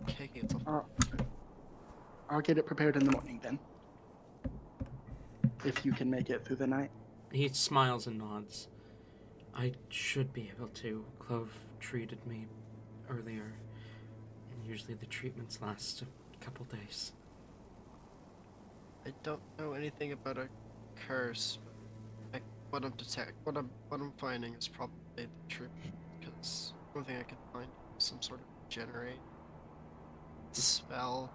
kicking itself. I'll get it prepared in the morning then. If you can make it through the night. He smiles and nods. I should be able to. Clove treated me earlier, and usually the treatments last a couple days. I don't know anything about a curse, but what I'm finding is probably the truth, because the only thing I can find is some sort of generate spell.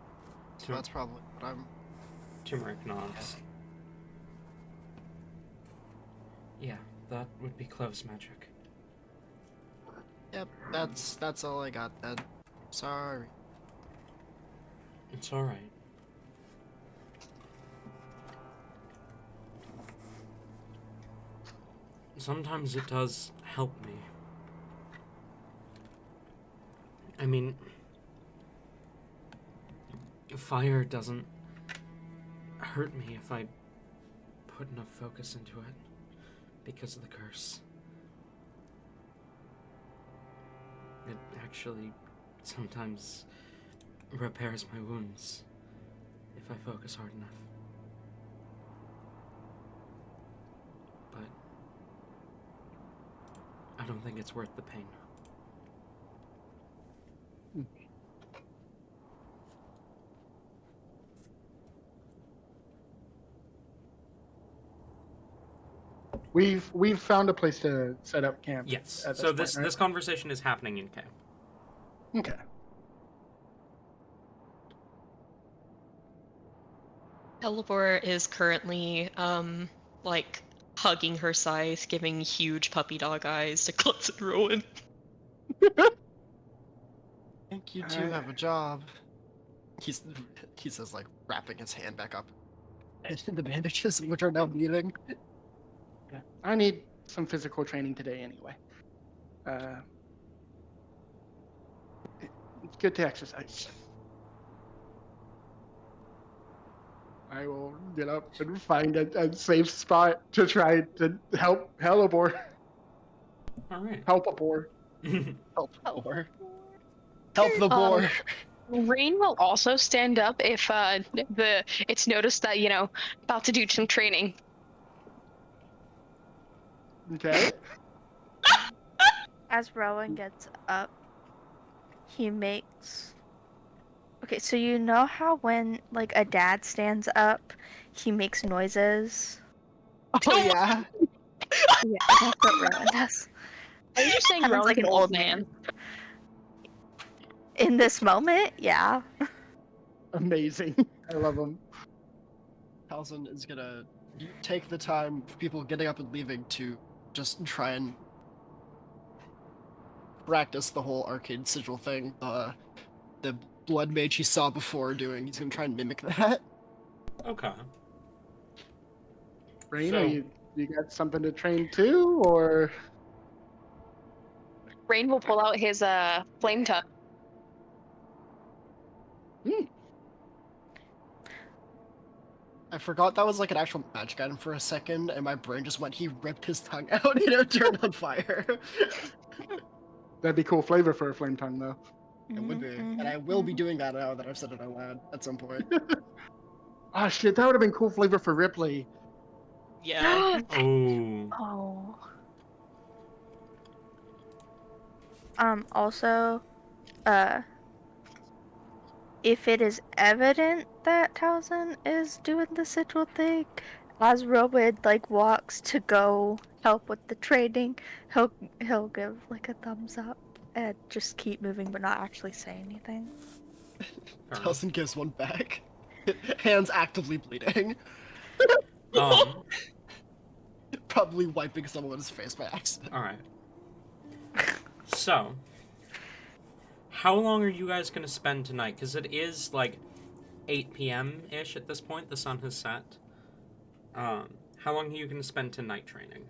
So that's probably what I'm. Turmeric nods. Yeah, that would be Clove's magic. Yep, that's all I got then. Sorry. It's alright. Sometimes it does help me. I mean, fire doesn't hurt me if I put enough focus into it because of the curse. It actually sometimes repairs my wounds if I focus hard enough. But I don't think it's worth the pain. We've found a place to set up camp. Yes. at So point, this right? this conversation is happening in camp. Okay. Elibor is currently like hugging her scythe, giving huge puppy dog eyes to Klutz and Rowan. I think you two have a job. He says, like, wrapping his hand back up in the bandages, which are now bleeding. Yeah. I need some physical training today anyway. It's good to exercise. I will get up and find a safe spot to try to help Helibor. All right. Help a boar. Help the boar. Help the boar. Rain will also stand up if it's noticed that, about to do some training. Okay. As Rowan gets up, he makes. Okay, so you know how when like a dad stands up, he makes noises. Oh yeah. Yeah, that's what Rowan does. Are you just saying Sounds Rowan's like an old man? In this moment, yeah. Amazing. I love him. Talzin is gonna take the time for people getting up and leaving to just try and practice the whole arcade sigil thing. The blood mage he saw before doing. He's gonna try and mimic that. Okay. Rain, So- are you got something to train too, or Rain will pull out his flame tongue. I forgot that was like an actual magic item for a second, and my brain just went, he ripped his tongue out and it turned on fire. that'd be cool flavor for a flame tongue though? It would be. Mhm, And I will be mhm. doing that now that I've said it out loud at some point. Oh shit, that would have been cool flavor for Ripley. Yeah. Oh. Oh. Also, if it is evident that Talzin is doing the sigil thing, as Rowan like walks to go help with the training, he'll give like a thumbs up and just keep moving but not actually say anything. Fair enough. Talzin gives one back. Hands actively bleeding. Probably wiping someone's face by accident. Alright. So, how long are you guys going to spend tonight? Because it is like 8 p.m.-ish at this point. The sun has set. How long are you going to spend tonight training?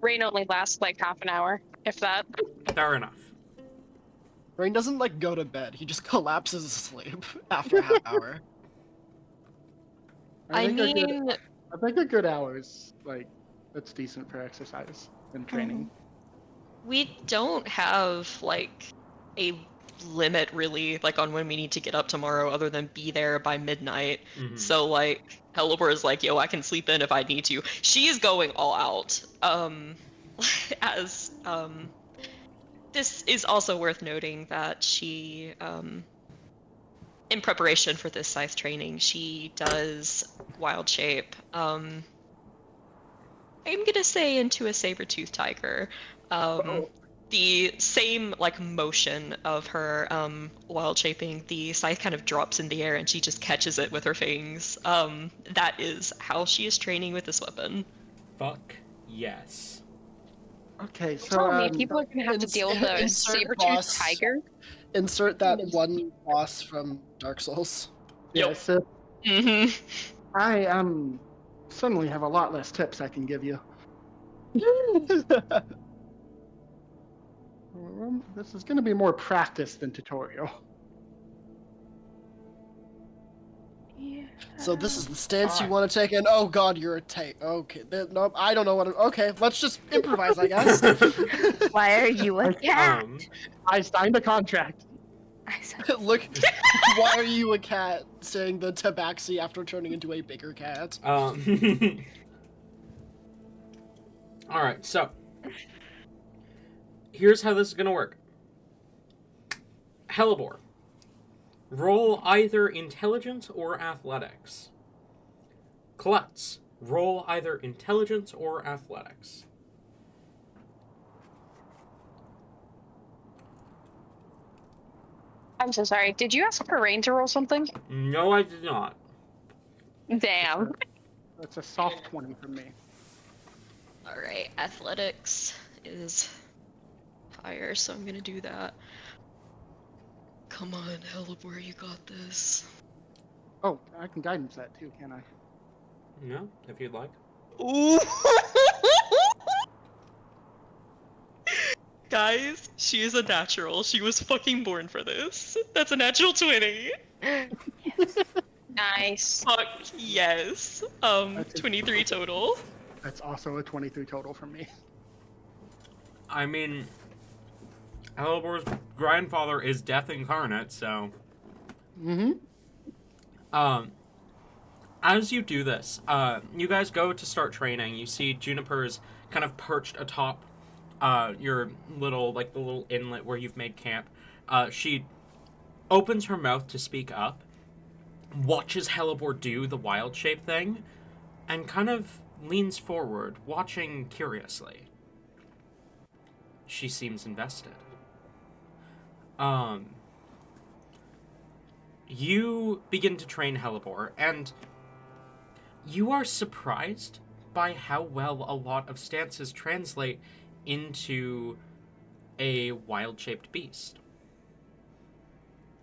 Rain only lasts like half an hour, if that. Fair enough. Rain doesn't like go to bed, he just collapses asleep after a half hour. I mean, I think a good hour is like that's decent for exercise and training. We don't have like a limit really like on when we need to get up tomorrow other than be there by midnight. Mhm. So like Helibor is like, yo, I can sleep in if I need to. She is going all out. As this is also worth noting that she in preparation for this scythe training, she does wild shape. I'm gonna say into a saber-toothed tiger. The same like motion of her wild shaping, the scythe kind of drops in the air and she just catches it with her fangs. That is how she is training with this weapon. Fuck yes. Okay, so tell me, people are gonna have to deal with a insert saber-toothed boss. tiger. Insert that one boss from Dark Souls. yeah, Yep. so Mm-hmm. I suddenly have a lot less tips I can give you. This is going to be more practice than tutorial. Yeah. So this is the stance you want to take, and oh god, you're a tank. Okay, nope, I don't know what. Okay, let's just improvise, I guess. Why are you a cat? I signed a contract. I said, Look, why are you a cat? Saying the tabaxi after turning into a bigger cat. Alright, so here's how this is gonna work. Helibor, roll either intelligence or athletics. Klutz, roll either intelligence or athletics. I'm so sorry. Did you ask for Rain to roll something? No, I did not. Damn. That's a soft 20 from me. All right, athletics is higher, so I'm gonna do that. Come on, Helibor, you got this. Oh, I can guidance that too, can I? No, if you'd like. Ooh. Guys, she is a natural. She was fucking born for this. That's a natural 20. Nice. Fuck yes. 23 total. That's also a 23 total from me. I mean, Helibor's grandfather is death incarnate, so... Mm-hmm. As you do this, you guys go to start training. You see Juniper's kind of perched atop your little, like the little inlet where you've made camp. She opens her mouth to speak up, watches Hellebore do the wild shape thing, and kind of leans forward, watching curiously. She seems invested. You begin to train Hellebore, and you are surprised by how well a lot of stances translate into a wild-shaped beast.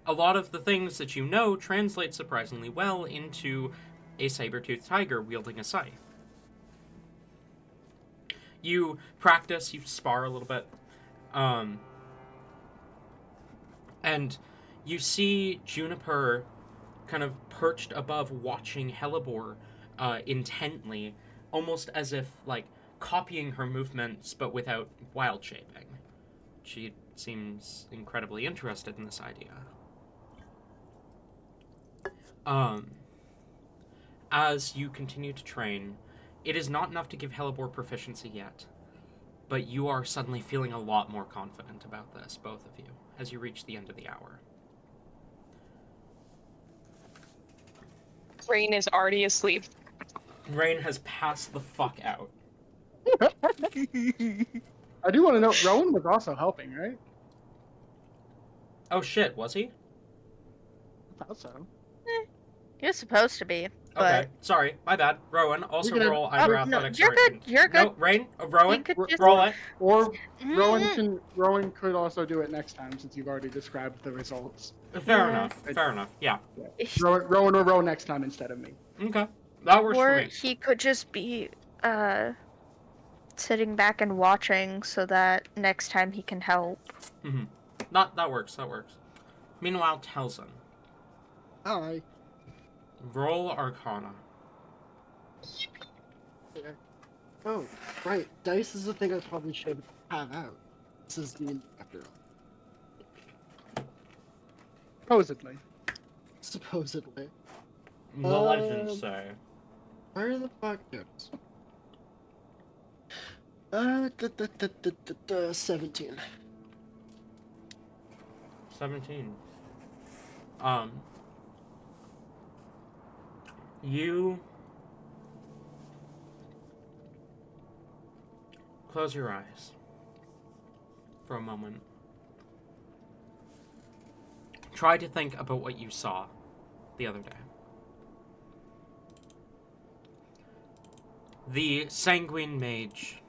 A lot of the things that you know translate surprisingly well into a saber-toothed tiger wielding a scythe. You practice, you spar a little bit, and you see Juniper kind of perched above watching Hellebore intently, almost as if, like, copying her movements but without wild shaping. She seems incredibly interested in this idea. As you continue to train, it is not enough to give Hellebore proficiency yet, but you are suddenly feeling a lot more confident about this, both of you, as you reach the end of the hour. Rain is already asleep. Rain has passed the fuck out. I do want to know, Rowan was also helping, right? Oh shit, was he? I thought so. You're supposed to be, but Okay, sorry, my bad. Rowan, also You're gonna- roll either Oh, no, athletics you're or... good, you're good. No, Rain, Rowan, You could just- roll it. Or Mm. Rowan could also do it next time since you've already described the results. Fair Yeah. enough, yeah. Rowan will roll next time instead of me. Okay, that works for Or me. he could just be sitting back and watching so that next time he can help. Mm-hmm. That works. Meanwhile, Telson, Hi. roll Arcana. Oh, right. Dice is the thing I probably should have out. This is D&D after all. Supposedly. Supposedly. The legends say. Where the fuck goes? 17. 17. You close your eyes for a moment. Try to think about what you saw the other day. The sanguine mage,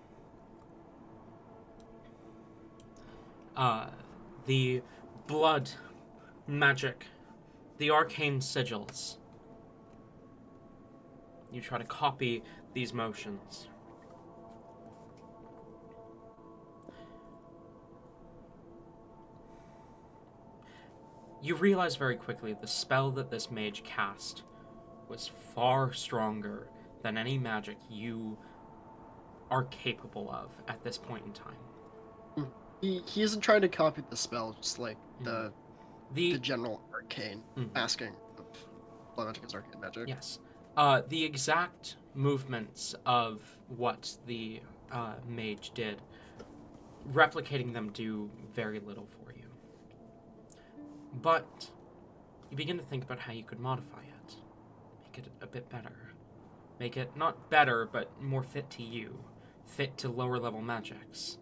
the blood magic, the arcane sigils. You try to copy these motions. You realize very quickly the spell that this mage cast was far stronger than any magic you are capable of at this point in time. He isn't trying to copy the spell, just like the The general arcane masking of blood magic is arcane magic. yes, the exact movements of what the mage did, replicating them do very little for you. But you begin to think about how you could modify it, make it a bit better. Make it not better, but more fit to you, fit to lower level magics.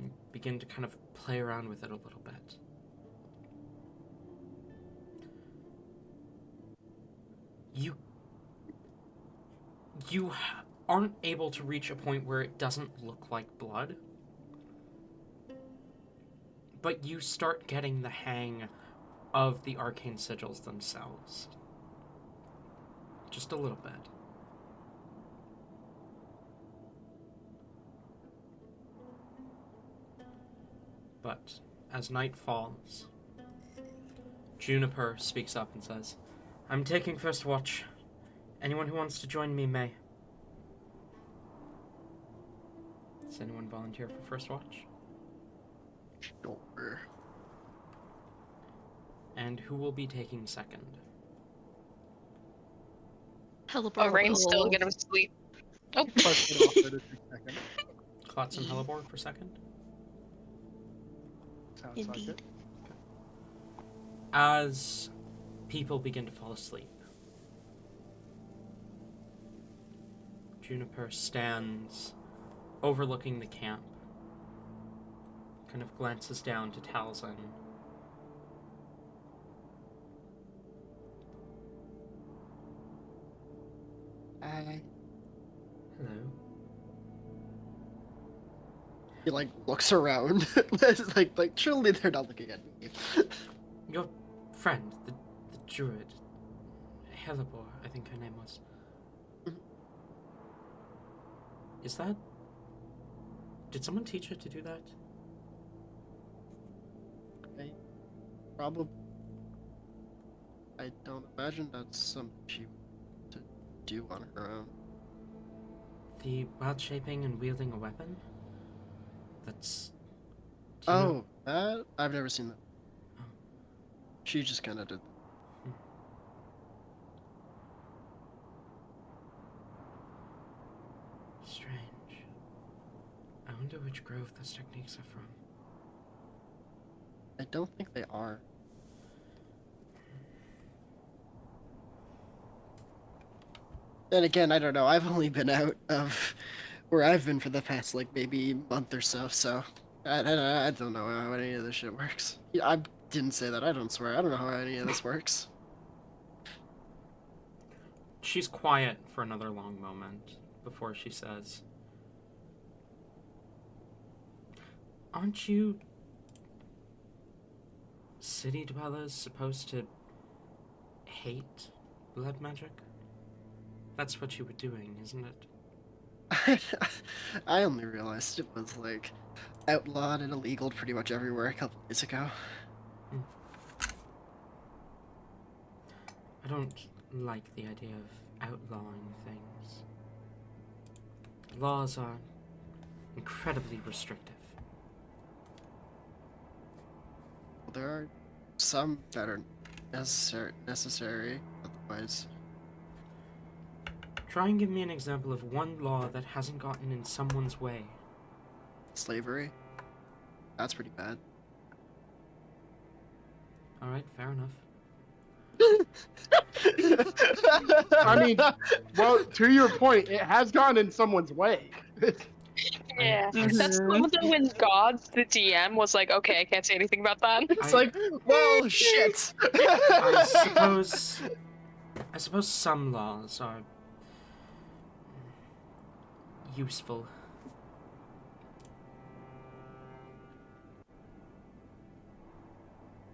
You begin to kind of play around with it a little bit. You aren't able to reach a point where it doesn't look like blood, but you start getting the hang of the arcane sigils themselves. Just a little bit. But as night falls, Juniper speaks up and says, "I'm taking first watch. Anyone who wants to join me may." Does anyone volunteer for first watch? Sure. And who will be taking second? Hellebore Oh, Rain's will- still gonna sleep. Oh, Plus it off for just a second. Klotz and Hellebore for second? Sounds like it. Indeed. As people begin to fall asleep, Juniper stands overlooking the camp, kind of glances down to Talzin. Hello. He like looks around. It's like surely they're not looking at me. Your friend, the druid, Helibor, I think her name was. Mhm. Is that... Did someone teach her to do that? Probably. I don't imagine that's something she would to do on her own. The wild shaping and wielding a weapon? That's... do you know- Oh, that? I've never seen that. Oh. She just kind of did. Strange. I wonder which grove those techniques are from. I don't think they are. Then again, I don't know. I've only been out of where I've been for the past like maybe month or so I don't know how any of this shit works. Yeah, I didn't say that. I don't swear. I don't know how any of this works. She's quiet for another long moment before she says, aren't you city dwellers supposed to hate blood magic? That's what you were doing, isn't it? I only realized it was like outlawed and illegal pretty much everywhere a couple days ago. I don't like the idea of outlawing things. Laws are incredibly restrictive. Well, there are some that are necessary otherwise. Try and give me an example of one law that hasn't gotten in someone's way. Slavery. That's pretty bad. Alright, fair enough. I mean, well, to your point, it has gone in someone's way. Yeah, I- that's when Gods, the DM, was like, okay, I can't say anything about that. It's I- like, well, shit. I suppose some laws are useful.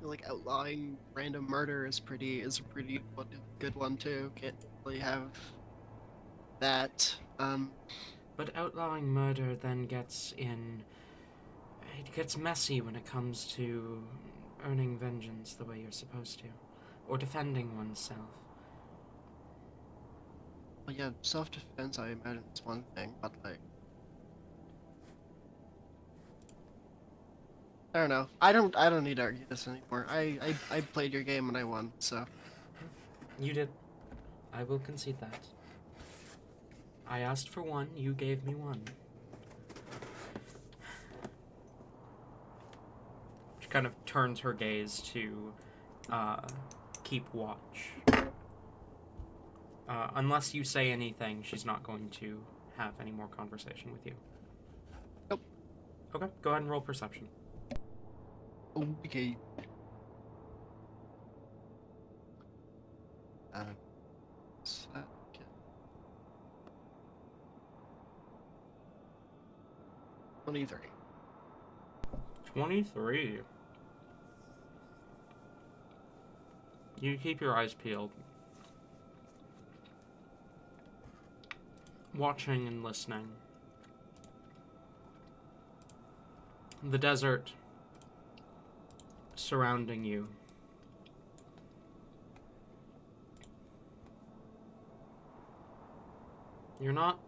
Like outlawing random murder is a pretty good one too. Can't really have that. But outlawing murder then gets in... It gets messy when it comes to earning vengeance the way you're supposed to. Or defending oneself. Well, yeah, self-defense. I imagine is one thing, but like, I don't know. I don't need to argue this anymore. I played your game and I won. So You did. I will concede that. I asked for one, you gave me one. She kind of turns her gaze to keep watch. Unless you say anything, she's not going to have any more conversation with you. Nope. Okay, go ahead and roll perception. okay. What's that? Okay. 23. 23. You keep your eyes peeled. Watching and listening. The desert surrounding you. You're not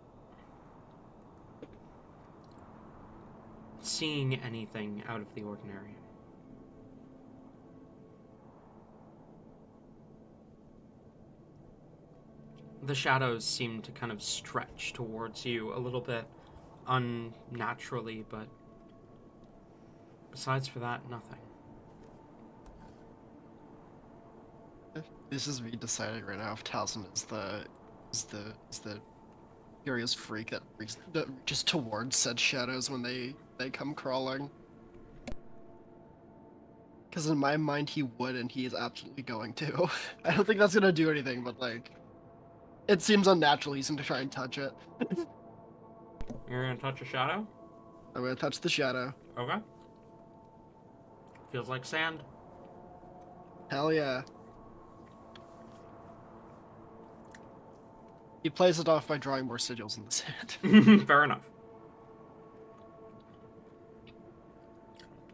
seeing anything out of the ordinary. The shadows seem to kind of stretch towards you a little bit unnaturally, but Besides for that, nothing. This is me deciding right now if Talzin is the curious freak that reaches towards said shadows when they come crawling. Because in my mind he would, and he is absolutely going to. I don't think that's gonna do anything, but like, it seems unnatural. He's gonna try and touch it. You're gonna touch a shadow? I'm gonna touch the shadow. Okay. Feels like sand. Hell yeah. He plays it off by drawing more sigils in the sand. Fair enough.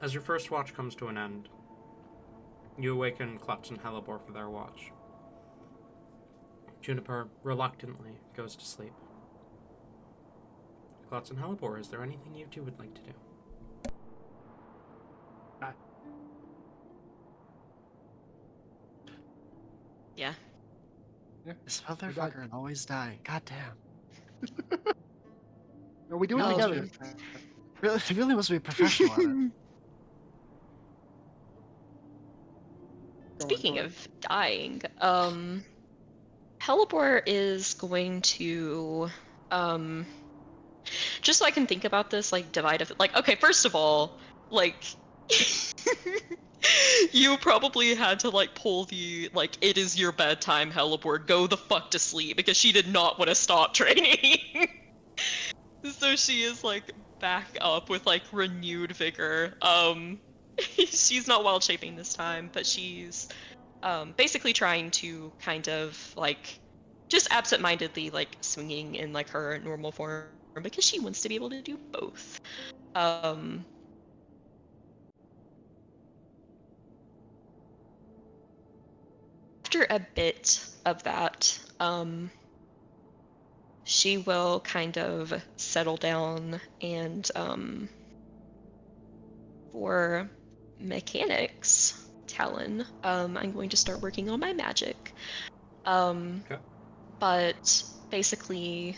As your first watch comes to an end, you awaken Klutz and Hellebore for their watch. Juniper reluctantly goes to sleep. Klutz and Hellebore, is there anything you two would like to do? Yeah. This motherfucker is always dying. God damn. No, we do it No, together. He really must be a professional at it. Speaking of dying, Hellebore is going to, just so I can think about this, like, like, okay, first of all, like, you probably had to, like, pull the, like, it is your bedtime, Hellebore, go the fuck to sleep, because she did not want to stop training. So she is, like, back up with, like, renewed vigor. She's not wild shaping this time, but she's basically trying to kind of like just absent-mindedly like swinging in like her normal form because she wants to be able to do both. After a bit of that, she will kind of settle down and for mechanics, Talon, I'm going to start working on my magic. Okay. But basically,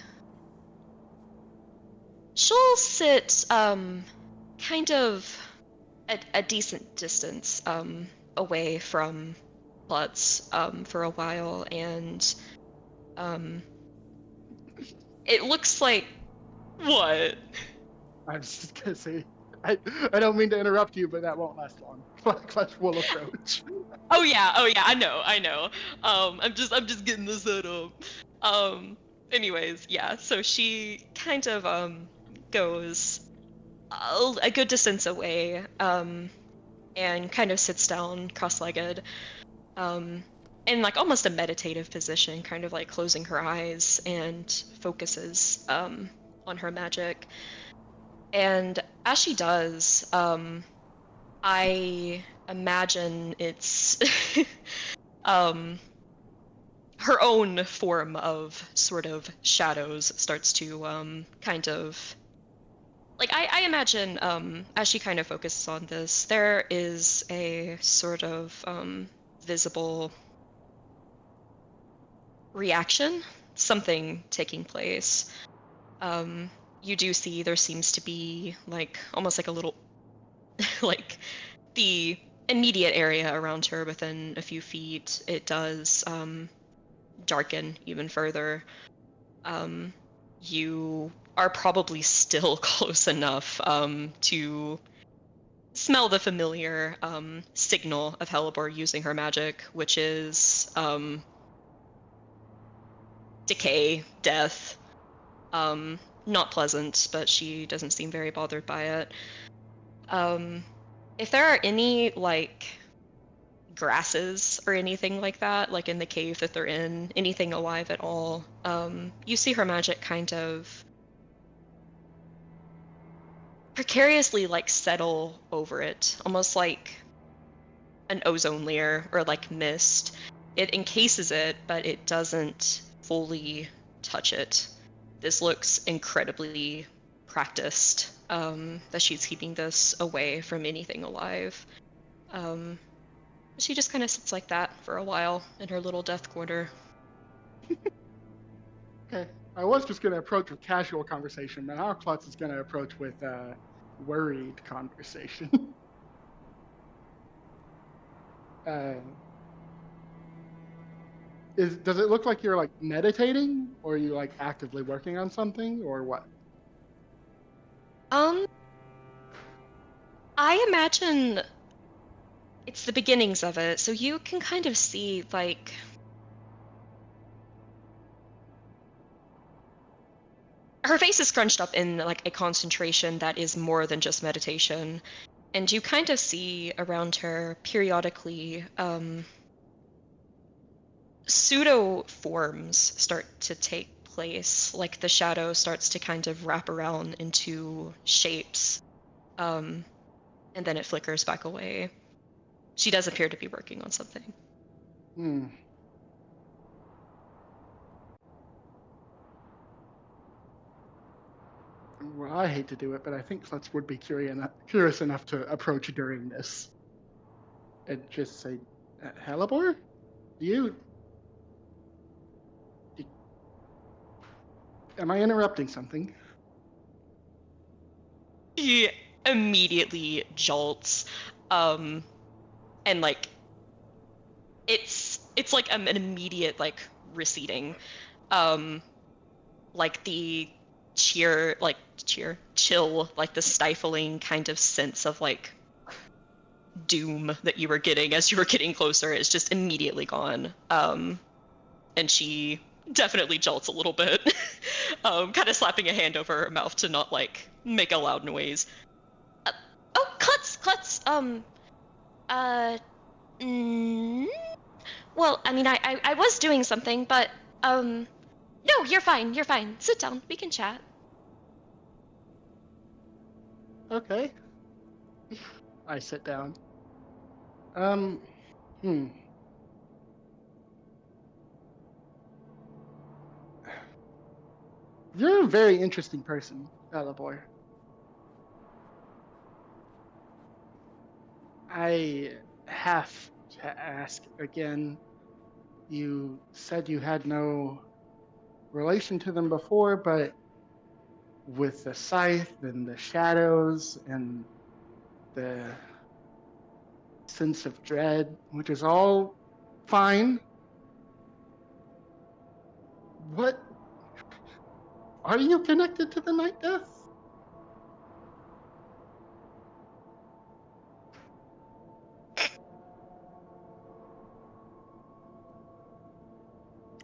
she'll sit kind of at a decent distance away from Klutz for a while, and it looks like what? I was just gonna say, I don't mean to interrupt you, but that won't last long. Clutch will approach. Oh yeah, I know. I'm just getting this set up. Anyways, yeah. So she kind of goes a good distance away, and kind of sits down cross-legged, in like almost a meditative position, kind of like closing her eyes and focuses on her magic. And as she does, I imagine it's her own form of sort of shadows starts to kind of like I imagine as she kind of focuses on this, there is a sort of visible reaction, something taking place. You do see there seems to be like almost like a little like the immediate area around her within a few feet. It does darken even further. You are probably still close enough to smell the familiar signal of Hellebore using her magic, which is decay, death. Not pleasant, but she doesn't seem very bothered by it. If there are any like grasses or anything like that, like in the cave that they're in, anything alive at all, you see her magic kind of precariously like settle over it, almost like an ozone layer or like mist. It encases it, but it doesn't fully touch it. This looks incredibly practiced, that she's keeping this away from anything alive. She just kind of sits like that for a while in her little death quarter. Okay. I was just gonna approach with casual conversation, but now Klutz is gonna approach with worried conversation. Uh, does it look like you're like meditating, or are you like actively working on something, or what? Um, I imagine it's the beginnings of it, so you can kind of see like her face is scrunched up in like a concentration that is more than just meditation, and you kind of see around her periodically pseudo forms start to take place, like the shadow starts to kind of wrap around into shapes, and then it flickers back away. She does appear to be working on something. Hmm. Well, I hate to do it, but I think Klutz would be curious enough to approach during this and just say, Hellebore, you, d- am I interrupting something? He immediately jolts, and like it's like an immediate like receding, um, like the chill, like the stifling kind of sense of like doom that you were getting as you were getting closer is just immediately gone. And she definitely jolts a little bit, kind of slapping a hand over her mouth to not like make a loud noise. Oh, Klutz, uh, mm, well, I mean, I was doing something, but, no, you're fine. Sit down, we can chat. Okay. I sit down. Um, hmm. You're a very interesting person, Hellebore. I have to ask again. You said you had no relation to them before, but with the scythe and the shadows and the sense of dread, which is all fine, what are you connected to the Night Death?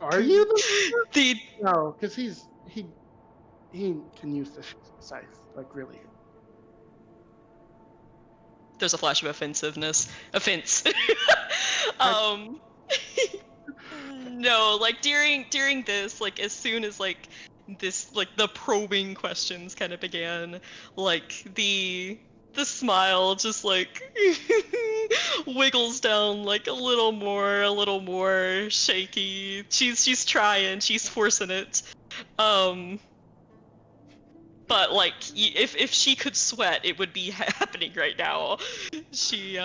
Are you the The no? Because he can use the scythe like really. There's a flash of offense. I, um, no, like during this, like as soon as like this like the probing questions kind of began, like the smile just like wiggles down like a little more shaky. She's trying, she's forcing it. Um, but like if she could sweat, it would be happening right now. She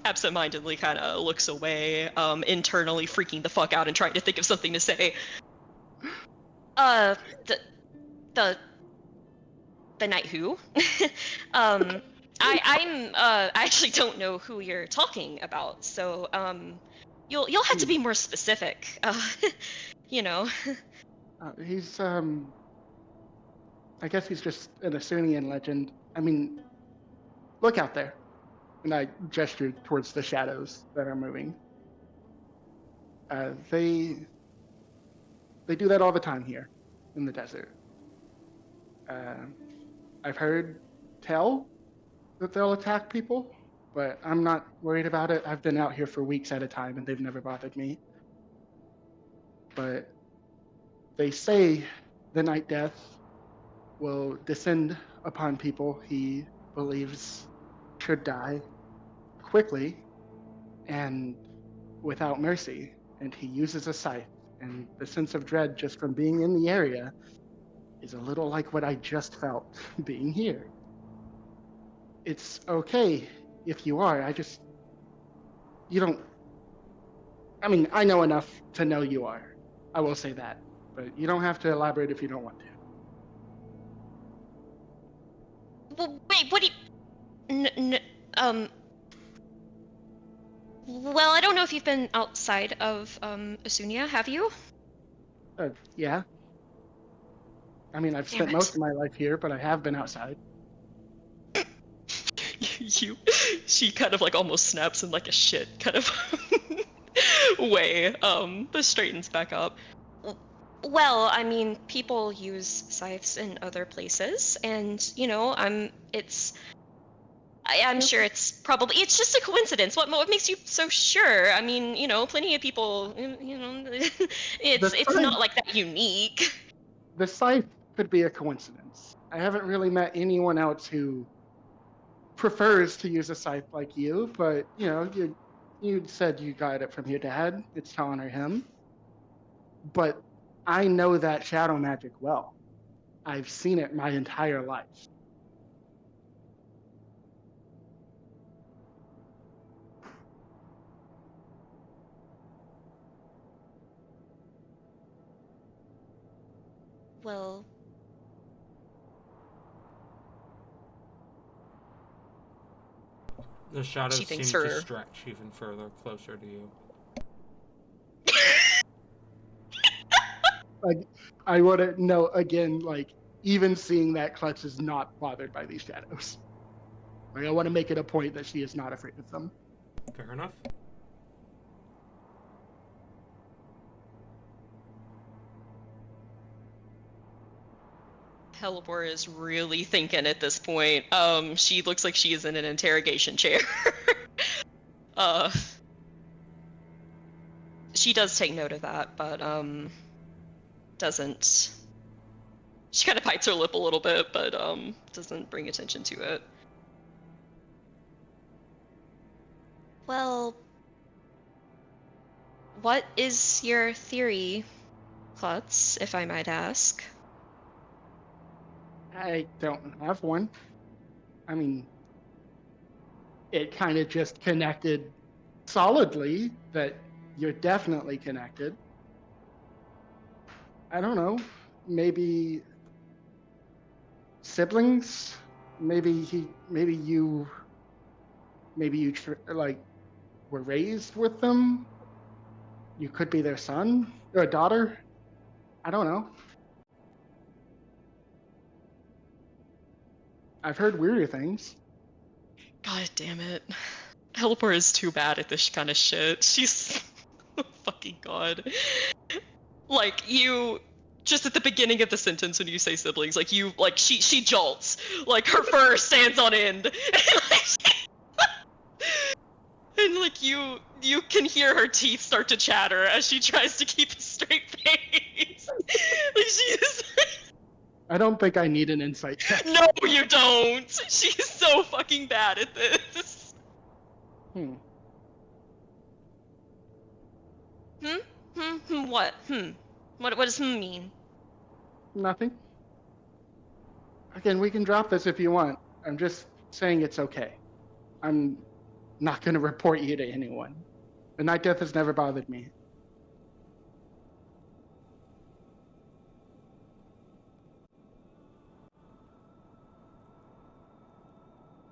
absentmindedly kind of looks away, internally freaking the fuck out and trying to think of something to say. Uh, the the the night who? um, I actually don't know who you're talking about, so you'll have to be more specific. You know. he's I guess he's just an Asyrian legend. I mean, look out there. And I gestured towards the shadows that are moving. They do that all the time here in the desert. Uh, I've heard tell that they'll attack people, but I'm not worried about it. I've been out here for weeks at a time and they've never bothered me. But they say the Night Death will descend upon people he believes should die quickly and without mercy. And he uses a scythe. And the sense of dread just from being in the area is a little like what I just felt being here. It's okay if you are. You don't, I mean, I know enough to know you are. I will say that. But you don't have to elaborate if you don't want to. Well, wait, what do you? Um, Well, I don't know if you've been outside of Asunia, have you? Yeah. I mean, I've Damn spent it. most of my life here, but I have been outside. She kind of like almost snaps in like a shit kind of way, but straightens back up. Well, I mean, people use scythes in other places, and I'm sure it's probably it's just a coincidence. What makes you so sure? I mean, plenty of people, The it's scythe, not like that unique. the scythe could be a coincidence. I haven't really met anyone else who prefers to use a scythe like you, but you said you got it from your dad. It's to honor him. But I know that shadow magic well. I've seen it my entire life. Well, The shadows She thinks seem to her- stretch even further closer to you. Like, I want to know again, like, even seeing that Clutch is not bothered by these shadows. Like, I want to make it a point that she is not afraid of them. Fair enough. Helipor is really thinking at this point. She looks like she is in an interrogation chair. uh, she does take note of that, but doesn't. She kind of bites her lip a little bit, but doesn't bring attention to it. well, what is your theory, Klutz, if I might ask? I don't have one. I mean, it kind of just connected solidly that you're definitely connected. I don't know. Maybe siblings. Maybe you like were raised with them. You could be their son or a daughter. I don't know. I've heard weirder things. God damn it. Helipor is too bad at this kind of shit. She's fucking god. Like you just at the beginning of the sentence when you say siblings, like she jolts. Like her fur stands on end. And like you can hear her teeth start to chatter as she tries to keep a straight face. Like she is I don't think I need an insight check. No, you don't. She's so fucking bad at this. Hmm. What? What does mean? Nothing. Again, we can drop this if you want. I'm just saying it's okay. I'm not going to report you to anyone. The Night Death has never bothered me.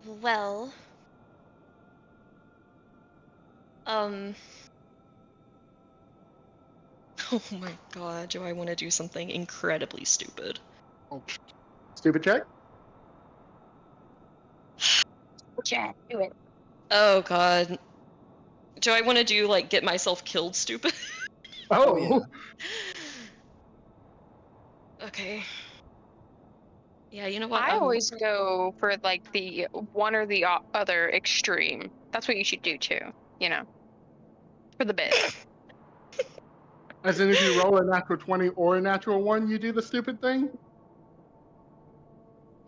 Well, Oh my god, do I want to do something incredibly stupid? Oh. Stupid check? Yeah, do it. Oh god. Do I want to do like get myself killed stupid? Oh, yeah. Okay. Yeah, you know what? I always go for like the one or the other extreme. That's what you should do too, for the bit. as in if you roll a natural 20 or a natural 1, you do the stupid thing?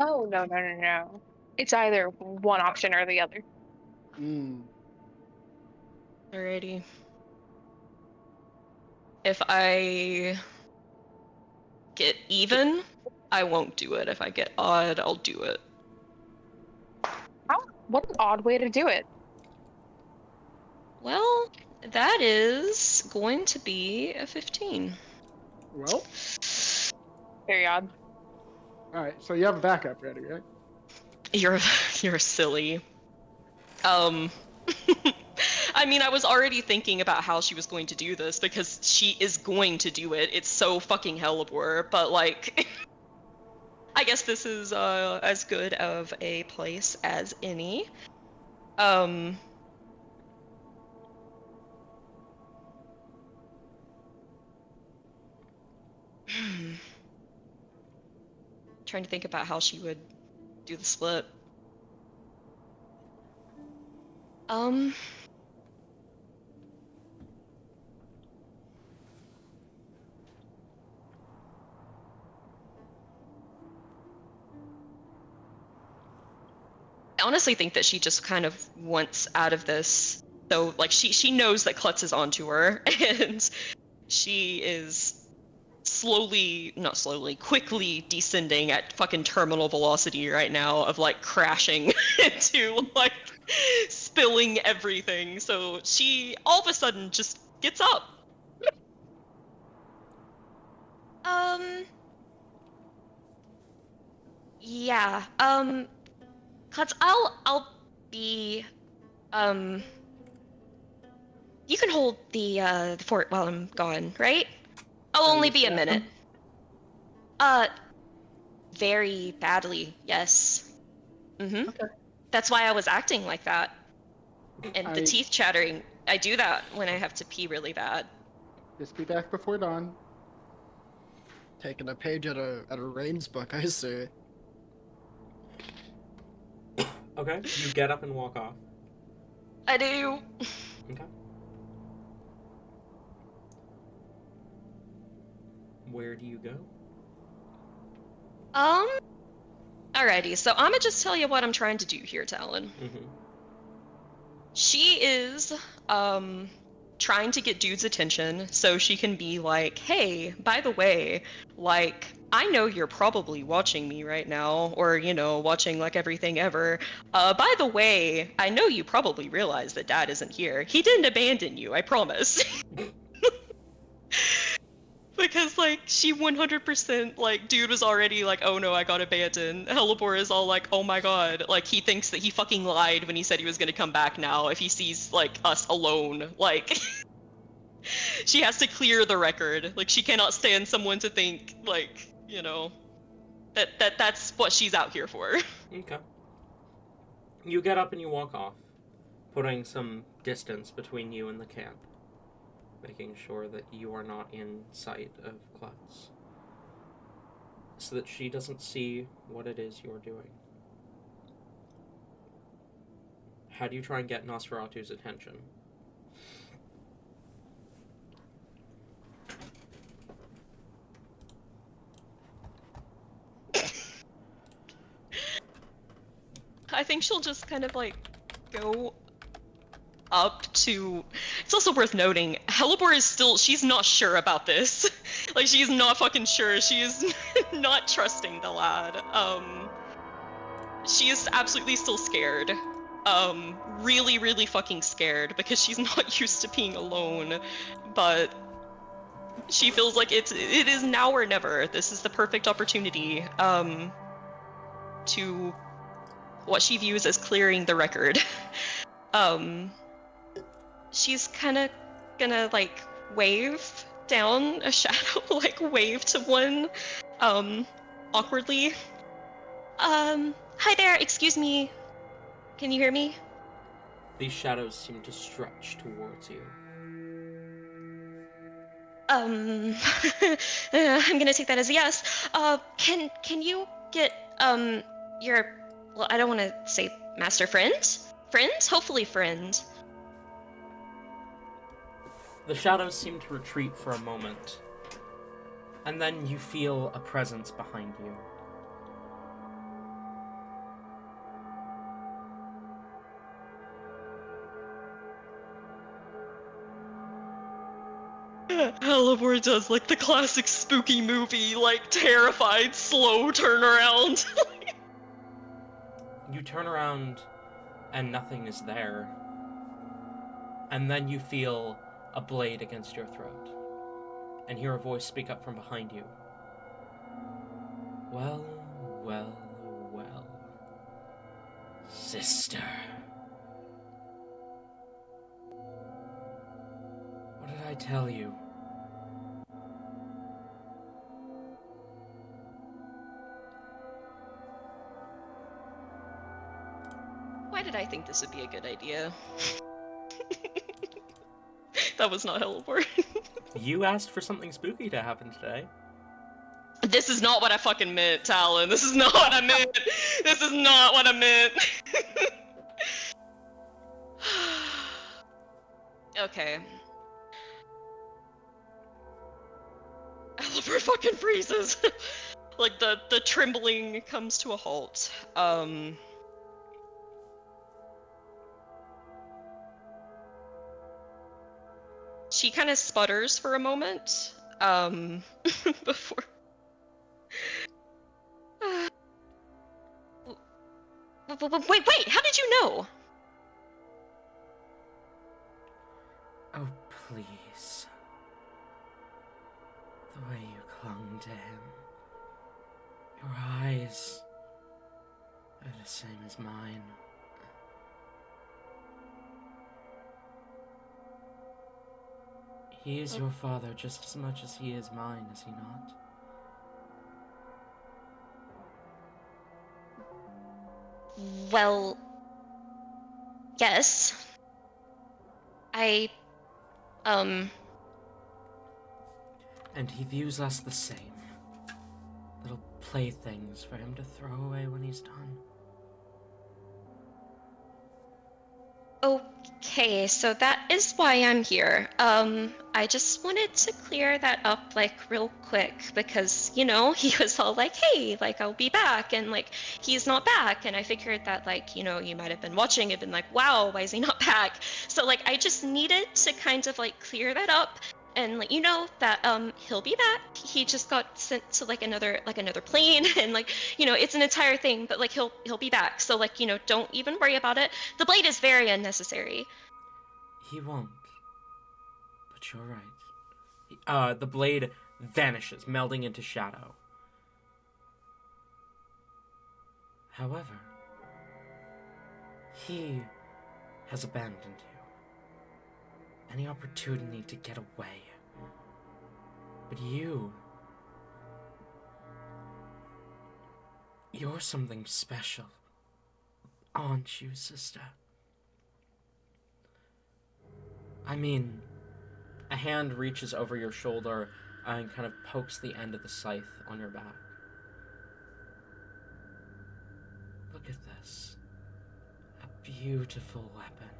Oh, no. It's either one option or the other. Hmm. Alrighty. If I get even, I won't do it. If I get odd, I'll do it. What an odd way to do it. Well, that is going to be a 15. Well, Very odd. all right. So you have a backup ready, right? You're silly. I mean, I was already thinking about how she was going to do this because she is going to do it. It's so fucking Hellebore, but like, I guess this is as good of a place as any. Um, trying to think about how she would do the split. Um, I honestly think that she just kind of wants out of this. So like she knows that Klutz is onto her, and she is not slowly, quickly descending at fucking terminal velocity right now of like crashing into like spilling everything. So she all of a sudden just gets up. Yeah. Klutz, I'll be you can hold the fort while I'm gone, right? I'll Are only you be a stabbing? minute. Very badly, yes. Mm-hmm. Okay. That's why I was acting like that. And the I teeth chattering, I do that when I have to pee really bad. just be back before dawn. Taking a page out of Rain's book, I see. Okay, you get up and walk off. I do. Okay. Where do you go? Alrighty, so I'm gonna just tell you what I'm trying to do here, Talon. Mm-hmm. She is, trying to get Dude's attention so she can be like, hey, by the way, like, I know you're probably watching me right now, or, you know, watching like everything ever. By the way, I know you probably realize that Dad isn't here. He didn't abandon you, I promise. Because, like, she 100%, like, Dude was already like, oh no, I got abandoned. Hellebore is all like, oh my god. Like, he thinks that he fucking lied when he said he was gonna come back now if he sees, like, us alone. Like, she has to clear the record. Like, she cannot stand someone to think, like, you know, that's what she's out here for. Okay. You get up and you walk off, putting some distance between you and the camp, making sure that you are not in sight of Klutz, so that she doesn't see what it is you're doing. How do you try and get Nosferatu's attention? I think she'll just kind of, like, go up to... It's also worth noting, Hellebore is still... She's not sure about this. Like, she's not fucking sure. She is not trusting the lad. She is absolutely still scared. Really, really fucking scared because she's not used to being alone. But she feels like it is now or never. This is the perfect opportunity, to what she views as clearing the record. She's kind of gonna, like, wave down a shadow, like, wave to one, awkwardly. Hi there, excuse me. Can you hear me? These shadows seem to stretch towards you. I'm gonna take that as a yes. Can you get, your, well, I don't want to say master friend? Friend? Hopefully friend. The shadows seem to retreat for a moment, and then you feel a presence behind you. Hellebore does, like, the classic spooky movie, like, terrified, slow turnaround. You turn around, and nothing is there. And then you feel a blade against your throat, and hear a voice speak up from behind you. Well, well, well. Sister. I tell you? Why did I think this would be a good idea? That was not Hellebore. You asked for something spooky to happen today. This is not what I fucking meant, Talon. This is not what I meant. This is not what I meant. Okay. Hellebore fucking freezes. Like the trembling comes to a halt. She kind of sputters for a moment. Before. Wait, how did you know? Oh, please. The way you clung to him. Your eyes are the same as mine. He is your father just as much as he is mine, is he not? Well, yes. And he views us the same. Little playthings for him to throw away when he's done. Okay, so that is why I'm here. I just wanted to clear that up, like, real quick, because, you know, he was all like, hey, like, I'll be back, and, like, he's not back, and I figured that, like, you know, you might have been watching and been like, wow, why is he not back? So, like, I just needed to kind of, like, clear that up and let you know that, he'll be back. He just got sent to, like, another plane, and, like, you know, it's an entire thing, but, like, he'll be back. So, like, you know, don't even worry about it. The blade is very unnecessary. He won't. But you're right. The blade vanishes, melding into shadow. However, he has abandoned you. Any opportunity to get away. But you're something special. Aren't you, sister? I mean, a hand reaches over your shoulder and kind of pokes the end of the scythe on your back. Look at this. A beautiful weapon.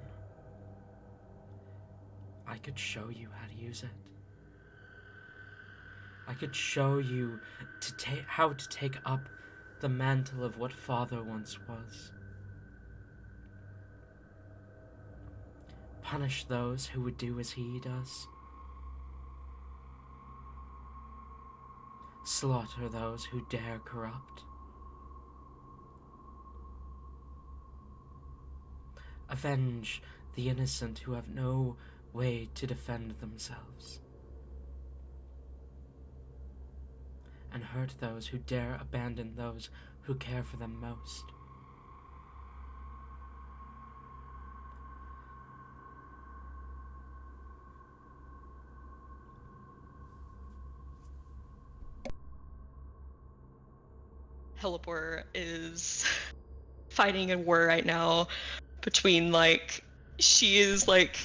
I could show you how to use it. I could show you how to take up the mantle of what father once was. Punish those who would do as he does. Slaughter those who dare corrupt. Avenge the innocent who have no way to defend themselves. And hurt those who dare abandon those who care for them most. Hellebore is fighting in war right now between, like, she is, like,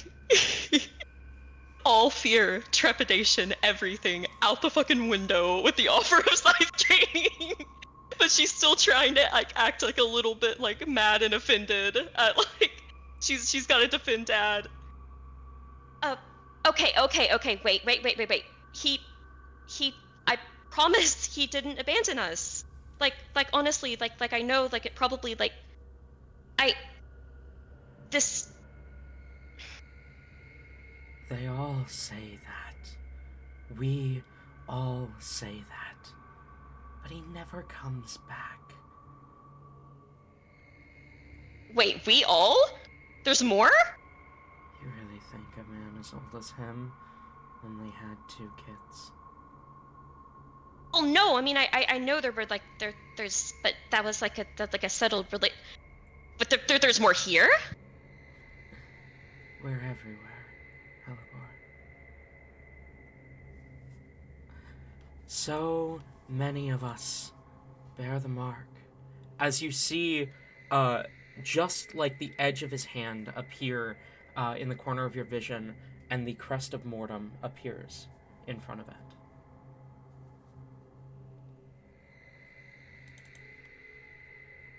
all fear, trepidation, everything out the fucking window with the offer of scythe training. But she's still trying to, like, act, like, a little bit, like, mad and offended at, like, she's gotta defend Dad. Okay, wait. I promise he didn't abandon us. Like, honestly, like, I know, like, it probably, like, this... They all say that. We all say that. But he never comes back. Wait, we all? There's more? You really think a man as old as him only had 2 kids? Oh no, I mean, I know there were, like, there's, but that was like a settled But there's more here? We're everywhere, Hellebore. So many of us bear the mark. As you see, just like the edge of his hand appear in the corner of your vision, and the crest of Mortem appears in front of it.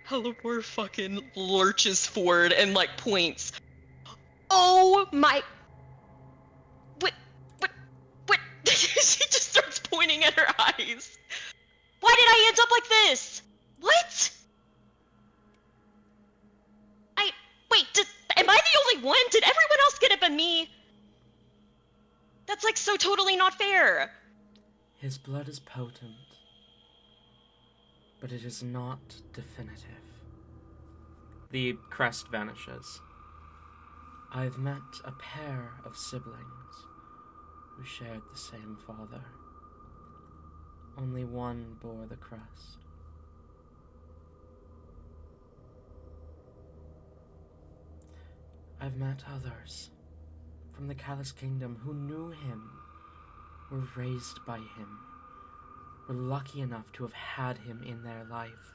Halibor fucking lurches forward and like points. Oh my! What? She just starts pointing at her eyes. Why did I end up like this? What? Wait, am I the only one? Did everyone else get it but me? That's like so totally not fair. His blood is potent, but it is not definitive. The crest vanishes. I've met a pair of siblings who shared the same father. Only one bore the crest. I've met others from the Callous Kingdom who knew him, were raised by him, were lucky enough to have had him in their life,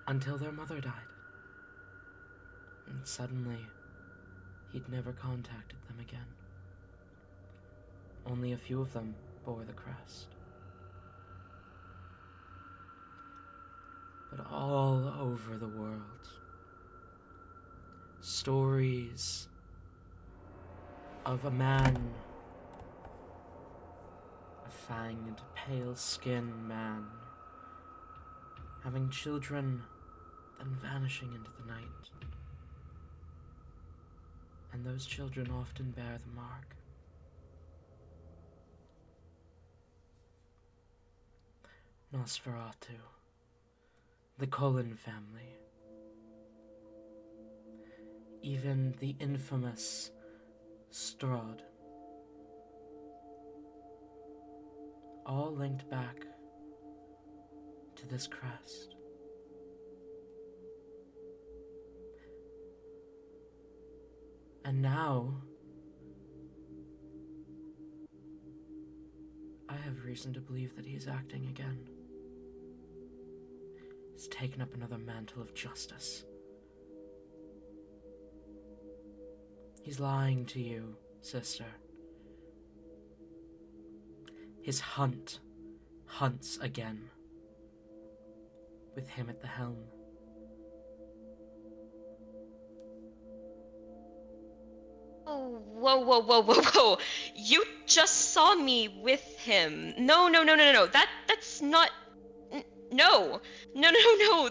until their mother died. And suddenly, he'd never contacted them again. Only a few of them bore the crest. But all over the world, stories of a man, a fanged, pale-skinned man, having children, then vanishing into the night. And those children often bear the mark. Nosferatu, the Cullen family, even the infamous Strahd, all linked back to this crest. And now, I have reason to believe that he is acting again. He's taken up another mantle of justice. He's lying to you, sister. His hunt hunts again, with him at the helm. Oh, whoa. You just saw me with him. No. That's not... No.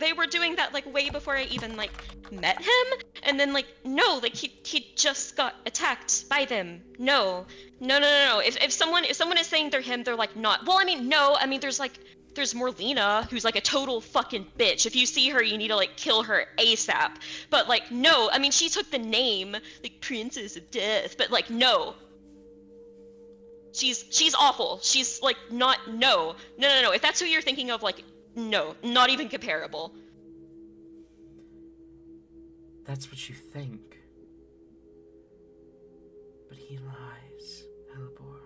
They were doing that, like, way before I even, like, met him. And then, like, no, like, he just got attacked by them. No. If someone is saying they're him, they're, like, not. Well, I mean, no. I mean, there's Morlina, who's, like, a total fucking bitch. If you see her, you need to, like, kill her ASAP. But, like, no. I mean, she took the name, like, Princess of Death. But, like, no. She's awful. She's, like, not... No. If that's who you're thinking of, like... No, not even comparable. That's what you think. But he lies, Helibor.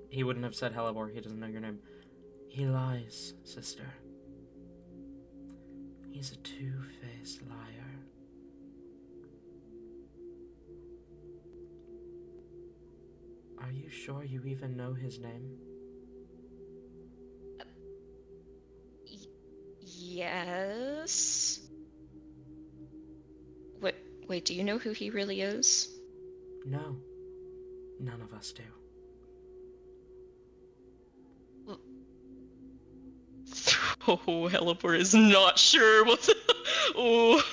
He wouldn't have said Helibor, he doesn't know your name. He lies, sister. He's a two-faced liar. Are you sure you even know his name? Yes. Wait, do you know who he really is? No. None of us do. Oh, Helipor is not sure what the... Oh.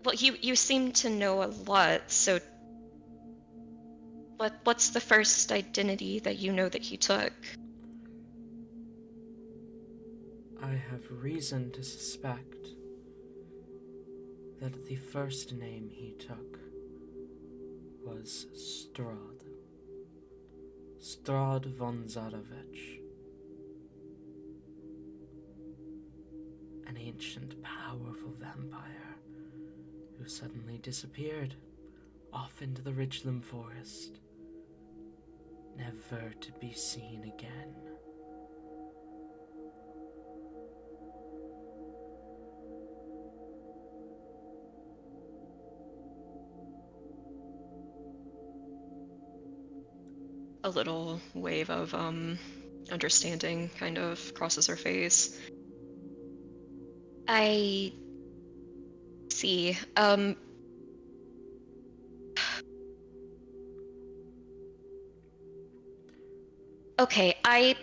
Well, you seem to know a lot, so... What's the first identity that you know that he took? I have reason to suspect that the first name he took was Strahd. Strahd von Zadovich. An ancient, powerful vampire who suddenly disappeared off into the Ridgeland Forest, never to be seen again. A little wave of understanding kind of crosses her face. I see. Okay, I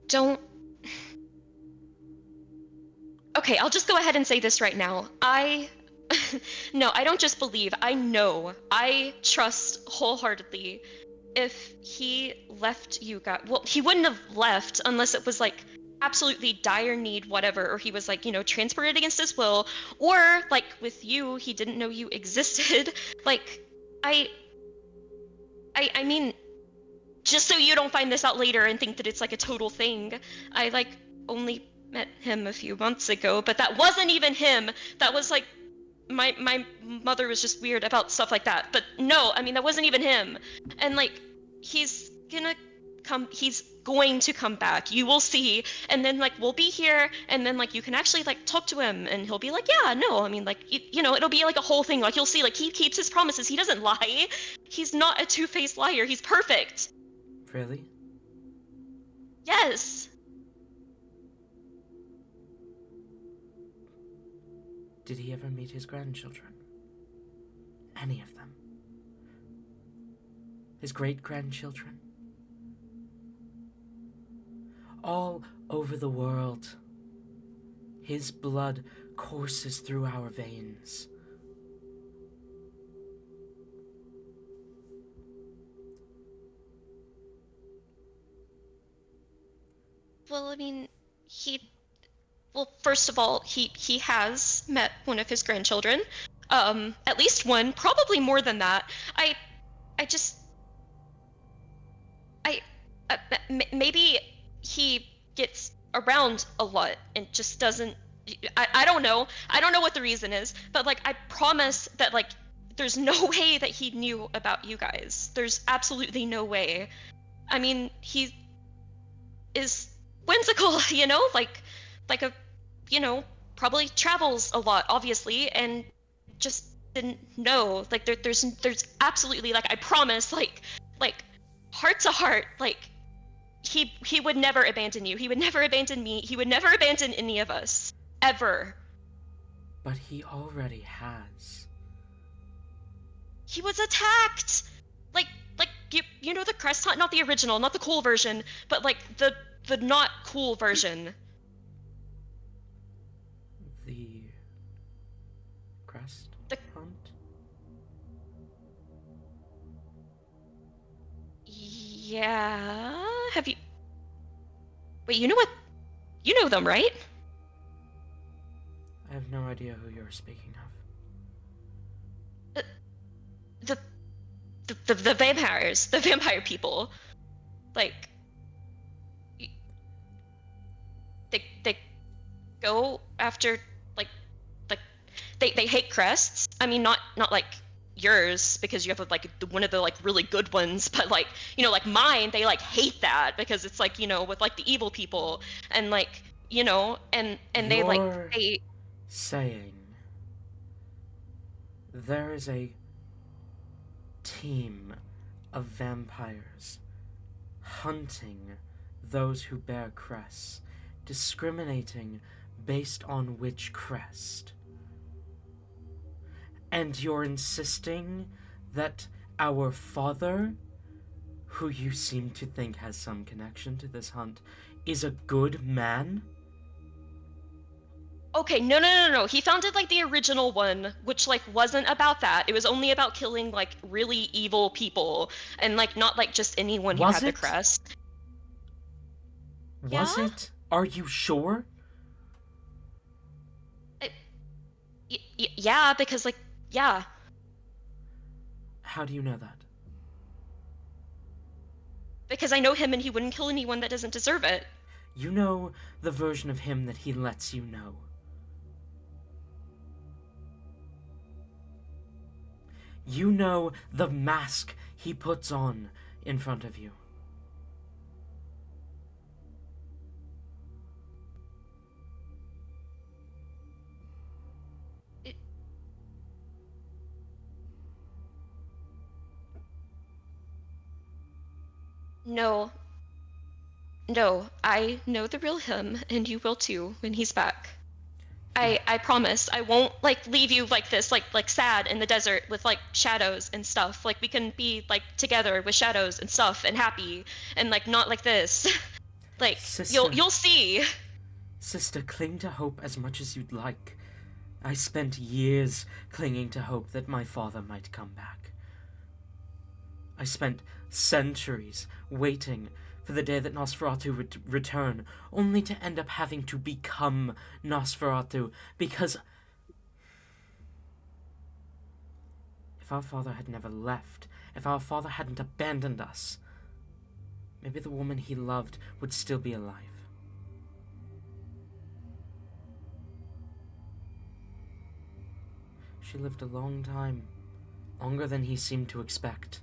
don't. Okay, I'll just go ahead and say this right now. No, I don't just believe. I know. I trust wholeheartedly. If he left you guys, well, he wouldn't have left unless it was like absolutely dire need, whatever, or he was like, transported against his will, or like with you, he didn't know you existed. Like, I, I mean, just so you don't find this out later and think that it's like a total thing, I like only met him a few months ago, but that wasn't even him. That was like my mother was just weird about stuff like that. But no, I mean that wasn't even him. And like he's going to come back. You will see. And then like we'll be here and then like you can actually like talk to him and he'll be like, "Yeah, no, I mean like it'll be like a whole thing. Like you'll see like he keeps his promises. He doesn't lie. He's not a two-faced liar. He's perfect." Really? Yes. Did he ever meet his grandchildren? Any of them? His great-grandchildren? All over the world, his blood courses through our veins. Well, I mean, well, first of all, he has met one of his grandchildren. At least one, probably more than that. I just maybe he gets around a lot and just doesn't. I don't know. I don't know what the reason is, but like I promise that like there's no way that he knew about you guys. There's absolutely no way. I mean, he is whimsical, like a, probably travels a lot, obviously, and just didn't know. Like there's absolutely, like, I promise, like heart to heart, like he would never abandon you. He would never abandon me. He would never abandon any of us ever. But he already has. He was attacked. Like you know the crest hunt, not the original, not the cool version, but like the not cool version. The crest hunt? Yeah. Have you? Wait, you know what? You know them, right? I have no idea who you're speaking of. The vampires, the vampire people, like they go after like they hate crests. I mean, not like yours, because you have like one of the like really good ones, but like like mine, they like hate that because it's like with like the evil people and like and they like they saying there is a team of vampires hunting those who bear crests, discriminating based on which crest. And you're insisting that our father, who you seem to think has some connection to this hunt, is a good man? Okay, no. He founded like the original one, which like wasn't about that. It was only about killing like really evil people and like not like just anyone who had the crest. Was it? Are you sure? Yeah, because like yeah. How do you know that? Because I know him and he wouldn't kill anyone that doesn't deserve it. You know the version of him that he lets you know. You know the mask he puts on in front of you. No. No, I know the real him, and you will too when he's back. I promise I won't like leave you like this, like sad in the desert with like shadows and stuff. Like we can be like together with shadows and stuff and happy and like not like this. Like Sister, you'll see. sister, cling to hope as much as you'd like. I spent years clinging to hope that my father might come back. I spent centuries waiting for the day that Nosferatu would return, only to end up having to become Nosferatu, because if our father had never left, if our father hadn't abandoned us, maybe the woman he loved would still be alive. She lived a long time, longer than he seemed to expect.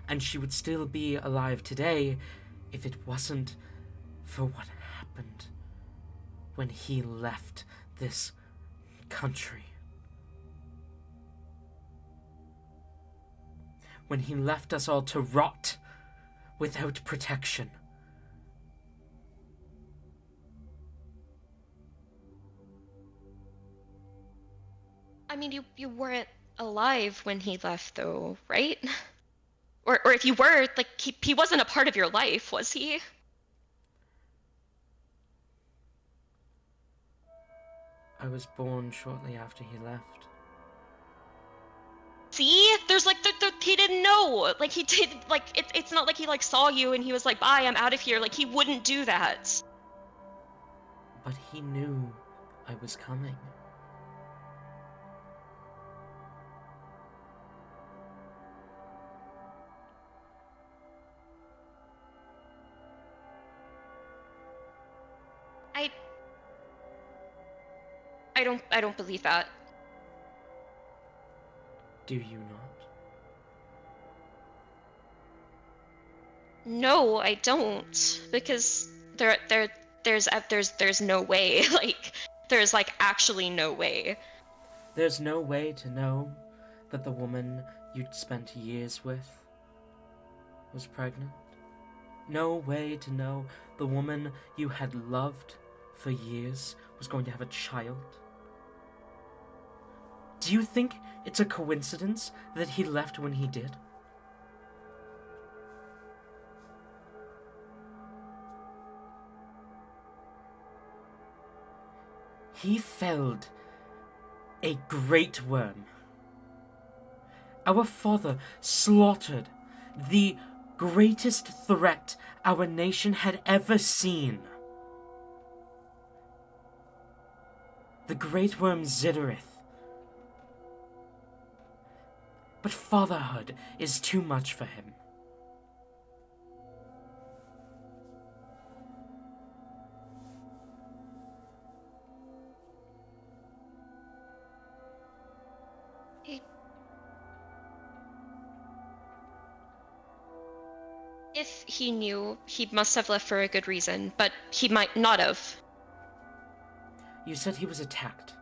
And she would still be alive today if it wasn't for what happened when he left this country. When he left us all to rot without protection. I mean, you weren't alive when he left, though, right? Or if you were, like he wasn't a part of your life, was he? I was born shortly after he left. See, there's like he didn't know. Like he did. Like it's not like he like saw you and he was like, "Bye, I'm out of here." Like he wouldn't do that. But he knew I was coming. I I don't believe that. Do you not? No, I don't. Because there's no way. Like there's like actually no way. There's no way to know that the woman you'd spent years with was pregnant. No way to know the woman you had loved for years was going to have a child. Do you think it's a coincidence that he left when he did? He felled a great worm. Our father slaughtered the greatest threat our nation had ever seen. The great worm Zitterith. But fatherhood is too much for him. If he knew, he must have left for a good reason, but he might not have. You said he was attacked.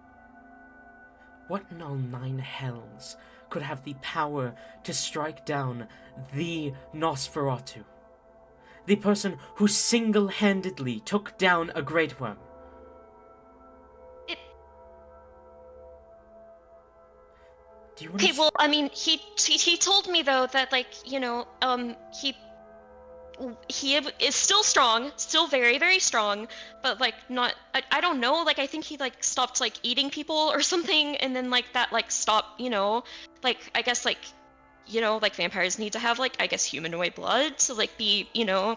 What in all nine hells could have the power to strike down the Nosferatu? The person who single-handedly took down a great worm? Do you Okay, understand? well, I mean, he told me though that like he is still strong, still very very strong, but like not. I don't know. Like I think he like stopped like eating people or something, and then like that like stopped. Like I guess like like vampires need to have like I guess humanoid blood to like be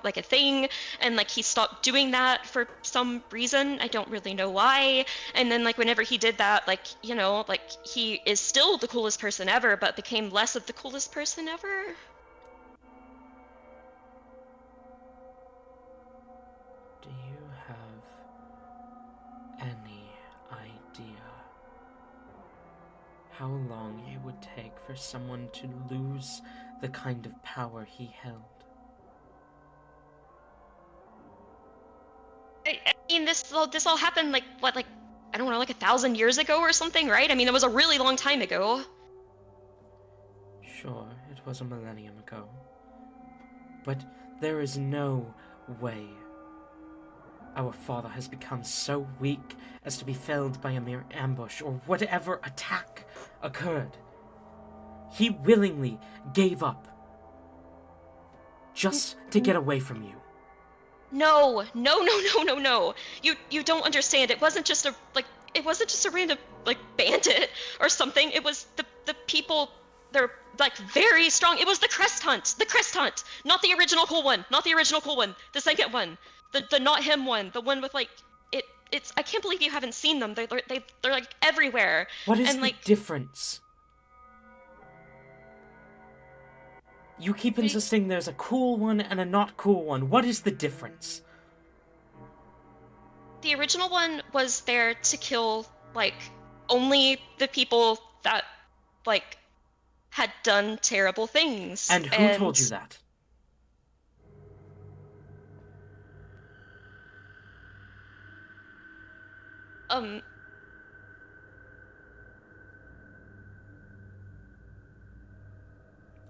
like a thing, and like he stopped doing that for some reason. I don't really know why. And then like whenever he did that, like like he is still the coolest person ever, but became less of the coolest person ever. Do you have any idea how long it would take for someone to lose the kind of power he held. I mean, this all happened like what, like I don't know, like 1,000 years ago or something, right? I mean, it was a really long time ago. Sure, it was a millennium ago. But there is no way our father has become so weak as to be felled by a mere ambush or whatever attack occurred. He willingly gave up just to get away from you. No. You don't understand. It wasn't just a random like bandit or something. It was the people. They're like very strong. It was the crest hunt. The crest hunt, not the original cool one. Not the original cool one. The second one. The not him one. The one with like it. It's I can't believe you haven't seen them. They're like everywhere. What is and the like difference? You keep insisting there's a cool one and a not cool one. What is the difference? the original one was there to kill like only the people that like had done terrible things. And who told you that? Um,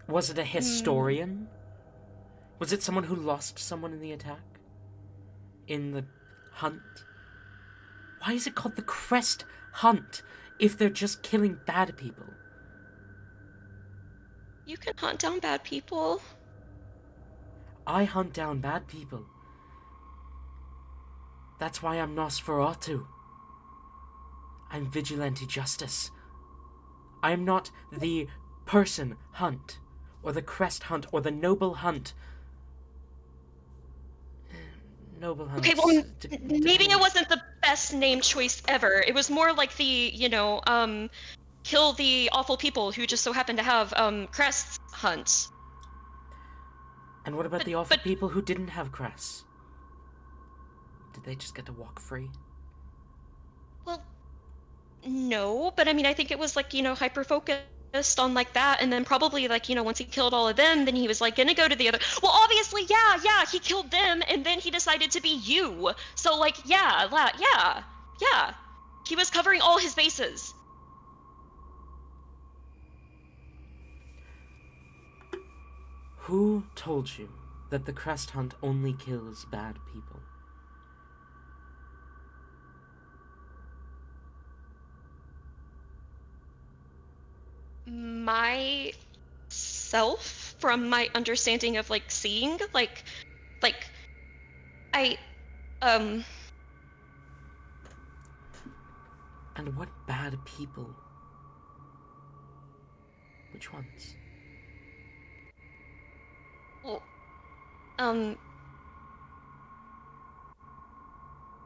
Was it a historian? Was it someone who lost someone in the attack? In the hunt? Why is it called the Crest Hunt if they're just killing bad people? you can hunt down bad people. I hunt down bad people. That's why I'm Nosferatu. I'm Vigilante Justice. I'm not the Person Hunt, or the Crest Hunt, or the Noble Hunt. Noble Hunt. Okay, well, maybe it wasn't the best name choice ever. It was more like the, kill the awful people who just so happen to have, crests hunt. And what about the awful people who didn't have crests? Did they just get to walk free? Well, no, but I mean, I think it was like, hyper-focused on like that, and then probably like, once he killed all of them, then he was like gonna go to the other. Well, obviously, yeah, he killed them, and then he decided to be you. So like, yeah. He was covering all his bases. Who told you that the Crest Hunt only kills bad people? Myself, from my understanding of like seeing, like I And what bad people? Which ones? well,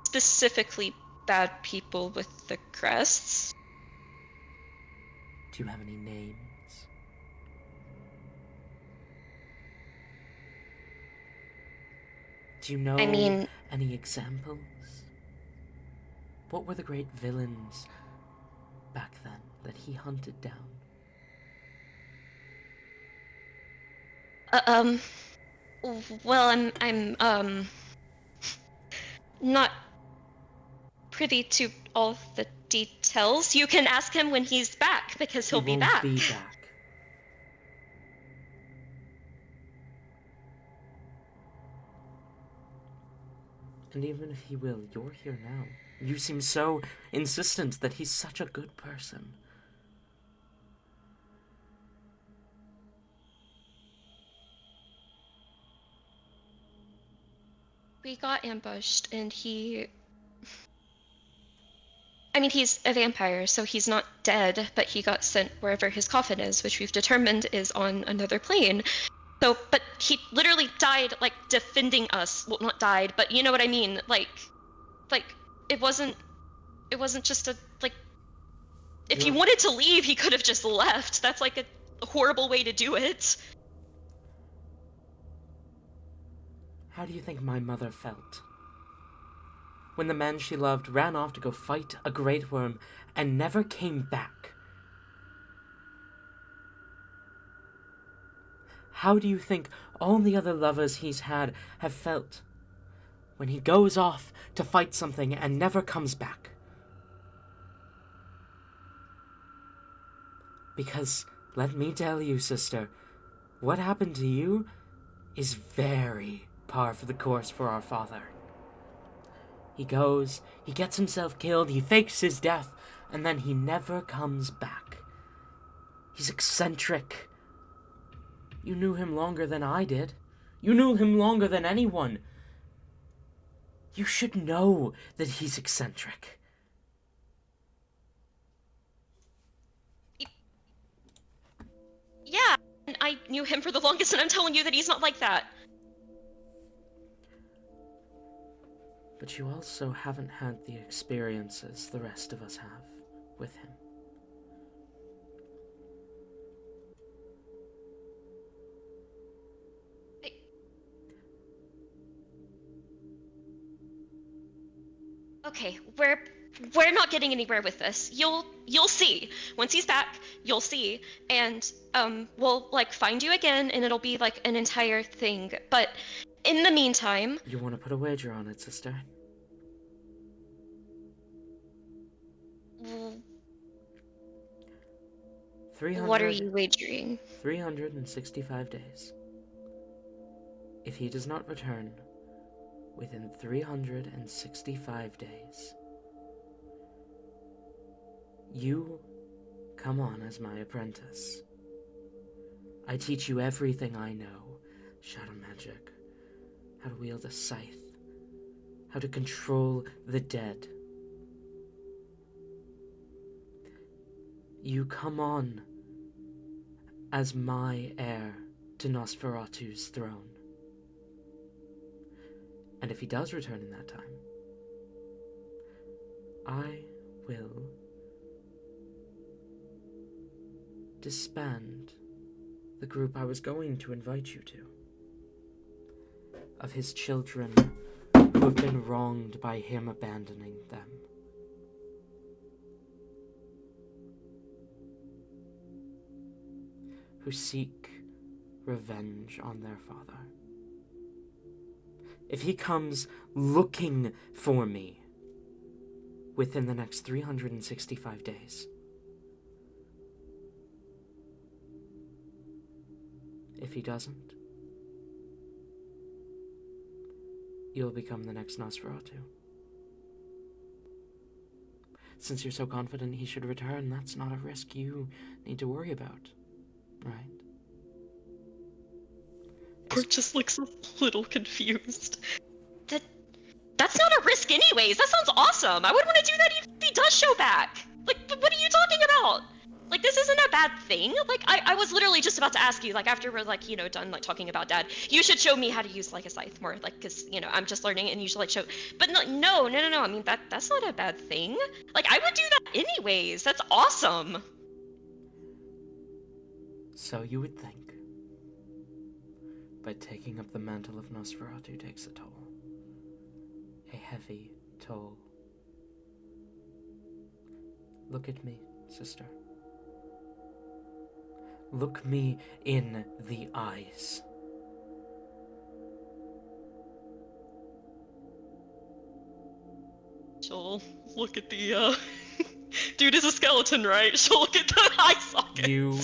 specifically bad people with the crests. Do you have any names? Do you know I mean, any examples? What were the great villains back then that he hunted down? well, I'm not privy to all the details. You can ask him when he's back, because he'll be back. He won't be back. And even if he will, you're here now. You seem so insistent that he's such a good person. We got ambushed, and I mean, he's a vampire, so he's not dead, but he got sent wherever his coffin is, which we've determined is on another plane. So, but he literally died, like, defending us. Well, not died, but you know what I mean? Like, it wasn't just a, like, if he wanted to leave, he could have just left. That's, like, a horrible way to do it. How do you think my mother felt when the man she loved ran off to go fight a great worm and never came back? How do you think all the other lovers he's had have felt when he goes off to fight something and never comes back? Because, let me tell you, sister, what happened to you is very par for the course for our father. He goes, he gets himself killed, he fakes his death, and then he never comes back. He's eccentric. You knew him longer than I did. You knew him longer than anyone. You should know that he's eccentric. Yeah, and I knew him for the longest, and I'm telling you that he's not like that. But you also haven't had the experiences the rest of us have with him. Okay, we're not getting anywhere with this. You'll see. Once he's back, you'll see. And we'll like find you again and it'll be like an entire thing. But in the meantime, You want to put a wager on it, sister? w- 300, what are you wagering? 365 days. If he does not return within 365 days, you come on as my apprentice. I teach you everything I know. Shadow magic, how to wield a scythe, how to control the dead. You come on as my heir to Nosferatu's throne. And if he does return in that time, I will disband the group I was going to invite you to, of his children who have been wronged by him abandoning them. Who seek revenge on their father. If he comes looking for me within the next 365 days, if he doesn't, you'll become the next Nosferatu. Since you're so confident he should return, that's not a risk you need to worry about, right? Bert just looks a little confused. That's not a risk anyways. That sounds awesome. I would want to do that if he does show back. Like, what are you talking about? Like, this isn't a bad thing. Like, I was literally just about to ask you, like, after we're, like, you know, done, like, talking about Dad, you should show me how to use, like, a scythe more, like, because, you know, I'm just learning and you should, like, show... But no. I mean, that's not a bad thing. Like, I would do that anyways. That's awesome. So you would think. But taking up the mantle of Nosferatu takes a toll. A heavy toll. Look at me, sister. Look me in the eyes. She'll look at the, Dude is a skeleton, right? She'll look at the eye socket. You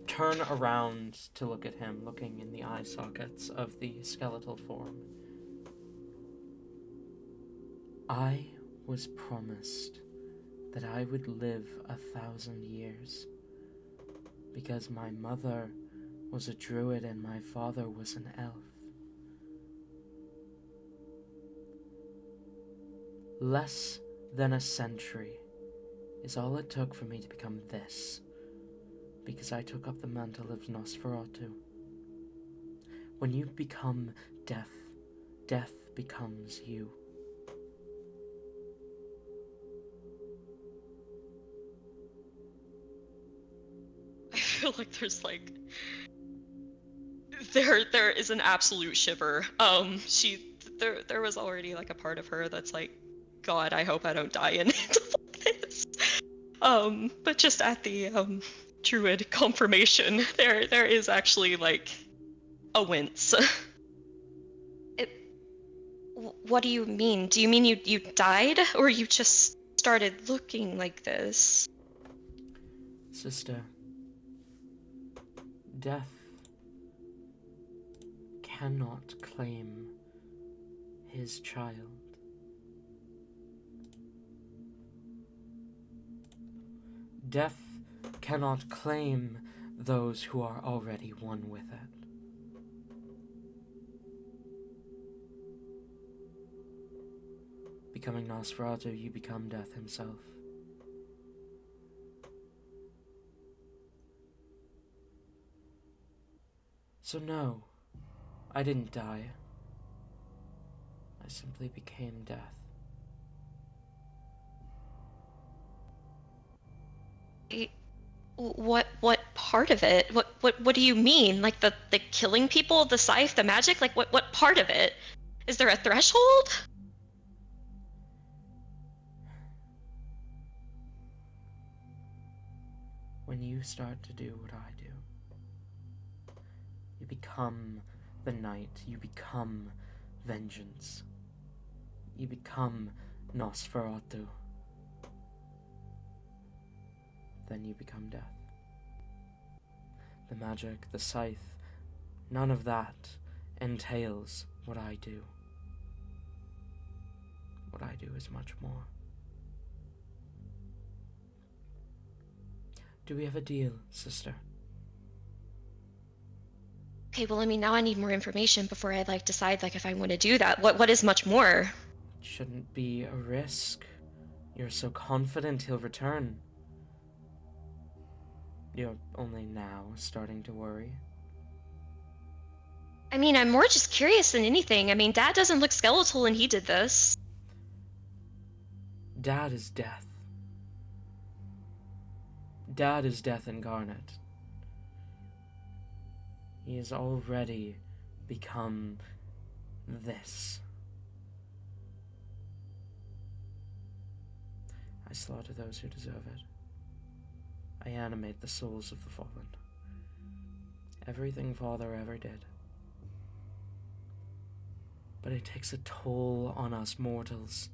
turn around to look at him, looking in the eye sockets of the skeletal form. I was promised that I would live 1,000 years because my mother was a druid and my father was an elf. Less than a century is all it took for me to become this, because I took up the mantle of Nosferatu. When you become death, death becomes you. I feel like there's like there is an absolute shiver. There was already like a part of her that's like, God, I hope I don't die in like this. But just at the druid confirmation, there is actually like a wince. What do you mean? Do you mean you died, or you just started looking like this? Sister, death cannot claim his child. Death cannot claim those who are already one with it. Becoming Nosferatu, you become death himself. So no, I didn't die. I simply became death. What part of it? What do you mean? Like the killing people, the scythe, the magic? Like what part of it? Is there a threshold? When you start to do what I do, you become the night, you become vengeance, you become Nosferatu. Then you become death. The magic, the scythe, none of that entails what I do. What I do is much more. Do we have a deal, sister? Okay, well, I mean, now I need more information before I decide if I want to do that. What is much more? It shouldn't be a risk. You're so confident he'll return. You're only now starting to worry. I mean, I'm more just curious than anything. I mean, Dad doesn't look skeletal and he did this. Dad is death. Dad is death incarnate. He has already become this. I slaughter those who deserve it. I animate the souls of the fallen. Everything Father ever did. But it takes a toll on us mortals.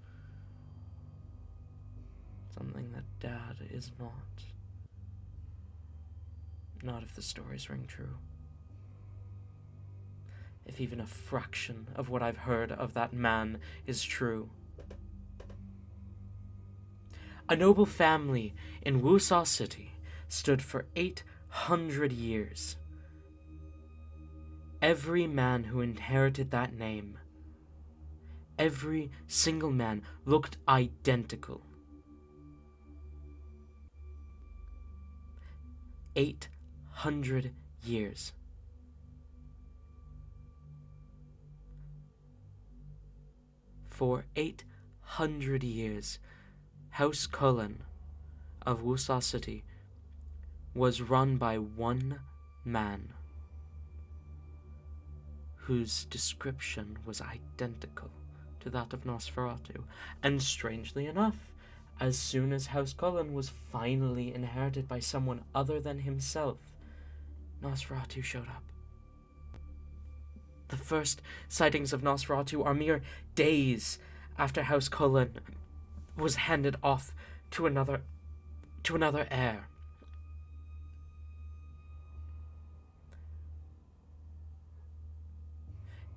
Something that Dad is not. Not if the stories ring true. If even a fraction of what I've heard of that man is true. A noble family in Wusa City stood for 800 years. Every man who inherited that name, every single man, looked identical. 800 years. For 800 years, House Cullen of Wusa City was run by one man whose description was identical to that of Nosferatu. And strangely enough, as soon as House Cullen was finally inherited by someone other than himself, Nosferatu showed up. The first sightings of Nosferatu are mere days after House Cullen was handed off to another heir.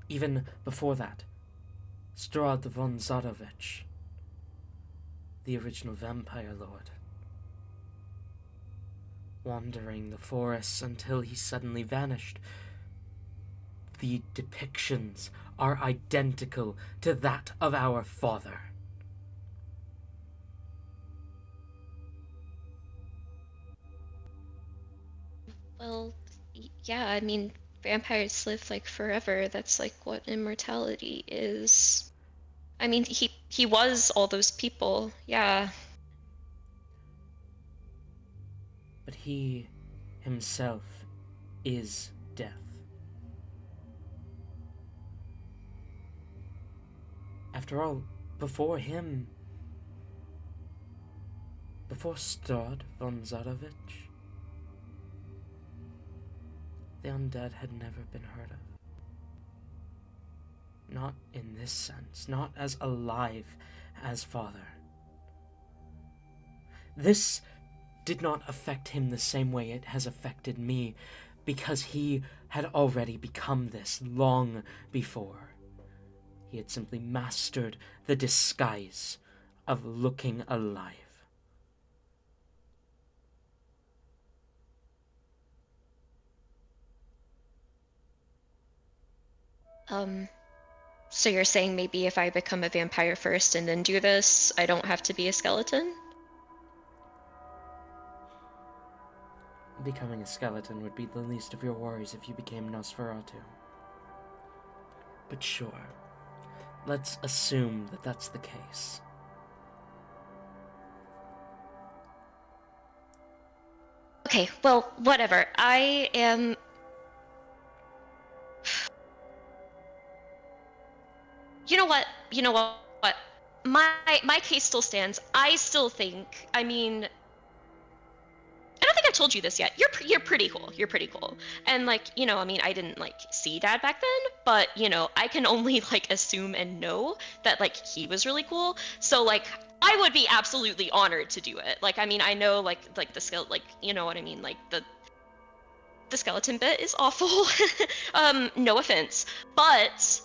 Even before that, Strahd von Zadovich, the original vampire lord, wandering the forests until he suddenly vanished. The depictions are identical to that of our father. Well, yeah, I mean, vampires live forever. That's what immortality is. I mean, he was all those people. Yeah. But he himself is death. After all, before him, before Strahd von Zadovich, the undead had never been heard of. Not in this sense. Not as alive as Father. This did not affect him the same way it has affected me, because he had already become this long before. He had simply mastered the disguise of looking alive. So you're saying maybe if I become a vampire first and then do this, I don't have to be a skeleton? Becoming a skeleton would be the least of your worries if you became Nosferatu. But sure, let's assume that that's the case. Okay, well, whatever. I am... You know what? You know what? My case still stands. I still think, I mean, I don't think I've told you this yet. You're pretty cool. You're pretty cool. And like, you know, I mean, I didn't like see Dad back then, but you know, I can only like assume and know that like he was really cool. So like I would be absolutely honored to do it. Like I mean, I know like the skill like, you know what I mean, like the skeleton bit is awful. No offense. But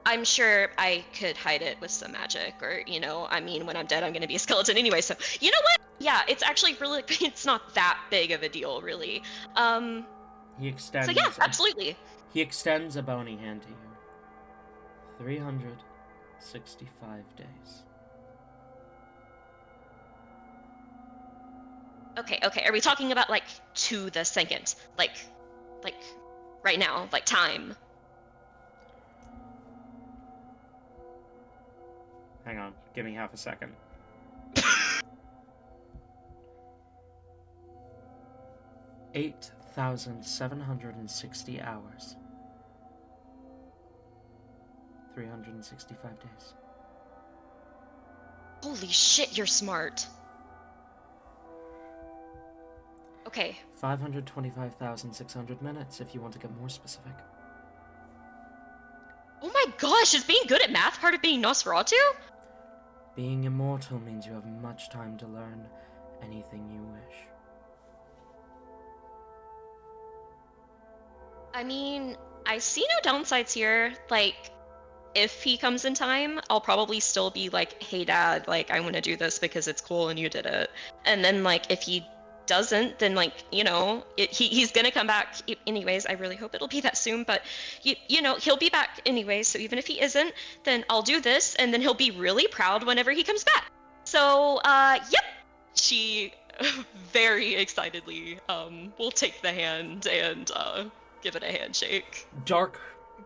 I'm sure I could hide it with some magic, or you know, I mean, when I'm dead, I'm gonna be a skeleton anyway. So you know what? Yeah, it's actually really, it's not that big of a deal, really. He extends. So yeah, absolutely. He extends a bony hand to you. 365 days. Okay. Are we talking about like to the second, like right now, like time? Hang on, give me half a second. 8,760 hours. 365 days. Holy shit, you're smart. Okay. 525,600 minutes, if you want to get more specific. Oh my gosh, is being good at math part of being Nosferatu? Being immortal means you have much time to learn anything you wish. I mean, I see no downsides here. Like, if he comes in time, I'll probably still be like, hey dad, like, I want to do this because it's cool and you did it. And then, like, if he doesn't, then, like, you know, he's gonna come back anyways. I really hope it'll be that soon, but, you know, he'll be back anyways. So even if he isn't, then I'll do this, and then he'll be really proud whenever he comes back. So, yep. She very excitedly will take the hand and give it a handshake. Dark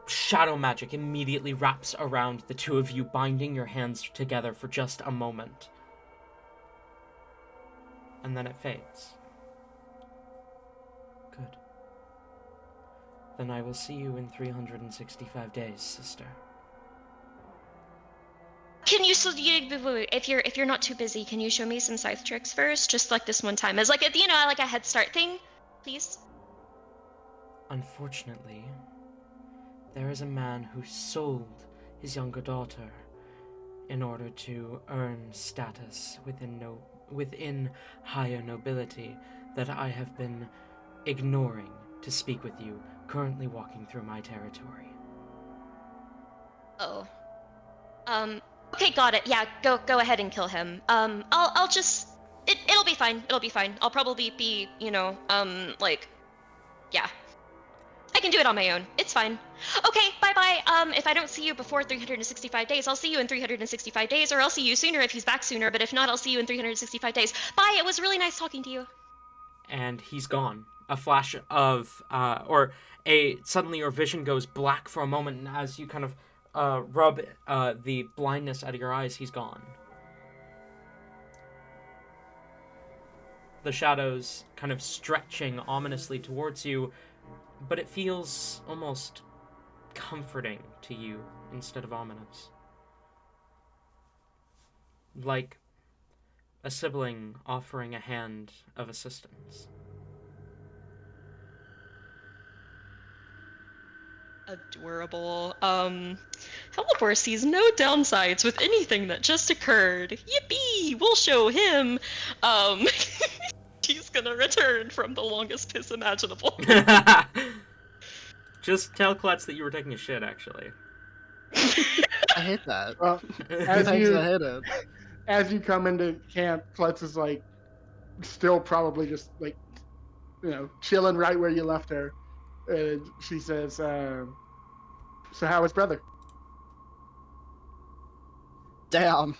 shadow magic immediately wraps around the two of you, binding your hands together for just a moment. And then it fades. Good. Then I will see you in 365 days, sister. Can you wait, if you're not too busy, can you show me some scythe tricks first, just like this one time, as like a, you know, like a head start thing, please? Unfortunately, there is a man who sold his younger daughter in order to earn status within higher nobility that I have been ignoring to speak with you, currently walking through my territory. Oh. Okay, got it. Yeah, go ahead and kill him. I'll just it'll be fine. It'll be fine. I'll probably be, you know, like, yeah. I can do it on my own. It's fine. Okay, bye-bye. If I don't see you before 365 days, I'll see you in 365 days, or I'll see you sooner if he's back sooner, but if not, I'll see you in 365 days. Bye, it was really nice talking to you. And he's gone. A flash of, suddenly your vision goes black for a moment, and as you kind of rub the blindness out of your eyes, he's gone. The shadows kind of stretching ominously towards you, but it feels almost comforting to you instead of ominous. Like a sibling offering a hand of assistance. Adorable. Helipor sees no downsides with anything that just occurred. Yippee! We'll show him. Um, he's gonna return from the longest piss imaginable. Just tell Klutz that you were taking a shit, actually. I hate that. Well, as Thanks, you I hate it. as you come into camp, Klutz is like still probably just like chilling right where you left her. And she says, "So how is brother?" Damn.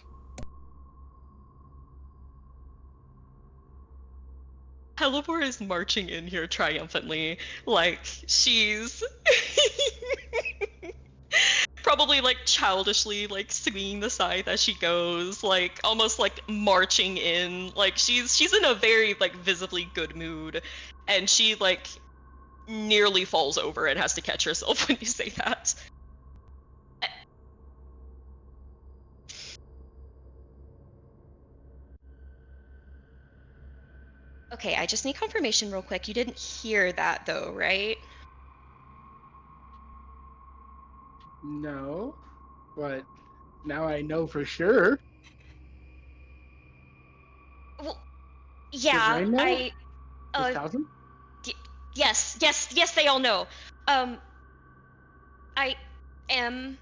Helipor is marching in here triumphantly, like she's probably like childishly like swinging the scythe as she goes, like almost like marching in, like she's in a very like visibly good mood, and she like nearly falls over and has to catch herself when you say that. Okay, I just need confirmation real quick. You didn't hear that though, right? No, but now I know for sure. Well, Does yeah, Rain know? I Does uh Towson? yes, they all know. Um I am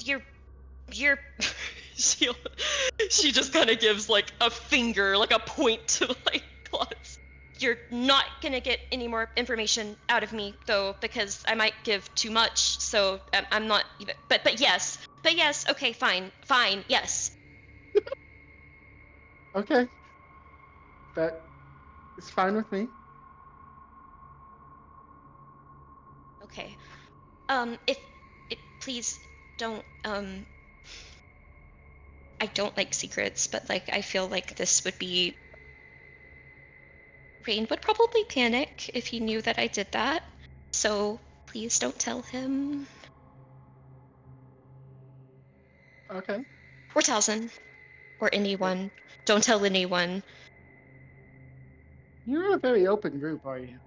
you're she she just kind of gives like a finger, like a point to like Klutz. You're not gonna get any more information out of me though, because I might give too much. So I'm not even. But yes. Okay, fine. Yes. Okay, that is fine with me. Okay. If please don't. I don't like secrets, but like I feel like this would be. Rain would probably panic if he knew that I did that. So please don't tell him. Okay. Or Talzin. Or anyone. Don't tell anyone. You're a very open group, are you?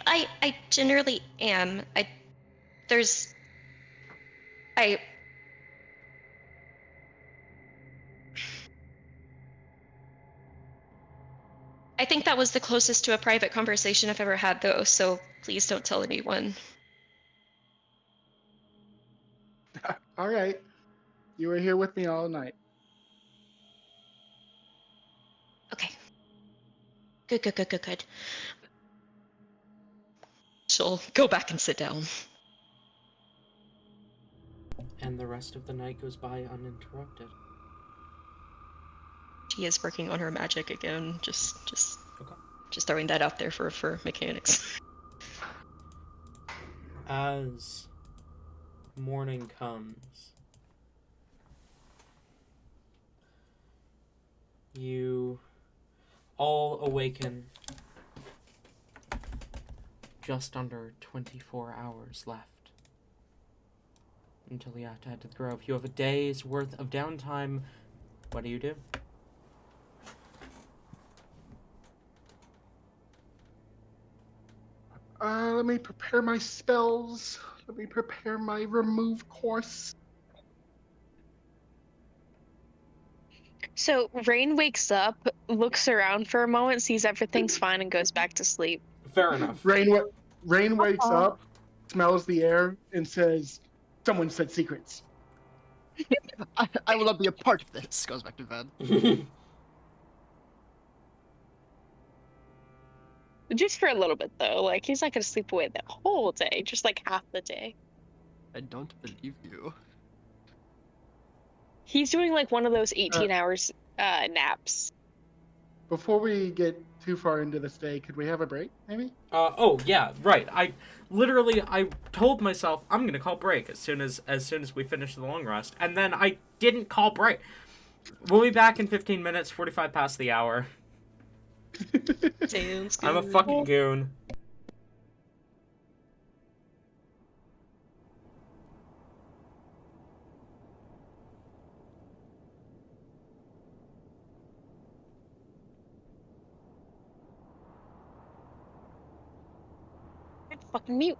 I generally am. There's I I think that was the closest to a private conversation I've ever had though, so please don't tell anyone. All right. You were here with me all night. Okay. Good. She'll go back and sit down. And the rest of the night goes by uninterrupted. She is working on her magic again. Okay. Just throwing that out there for mechanics. As morning comes, you all awaken just under 24 hours left until you have to head to the Grove. You have a day's worth of downtime. What do you do? Let me prepare my spells. Let me prepare my remove course. So Rain wakes up, looks around for a moment, sees everything's fine, and goes back to sleep. Fair enough. Rain wakes Aw. up, smells the air, and says, "Someone said secrets." I will not be a part of this. Goes back to bed. Just for a little bit though. Like he's not gonna sleep away the whole day, just like half the day. I don't believe you. He's doing like one of those Uh, 18 hours naps. Before we get too far into this day, could we have a break, maybe? Oh yeah, right. I told myself I'm gonna call break as soon as we finish the long rest, and then I didn't call break. We'll be back in 15 minutes, 45 past the hour. Sounds good. I'm a fucking goon. fucking mute.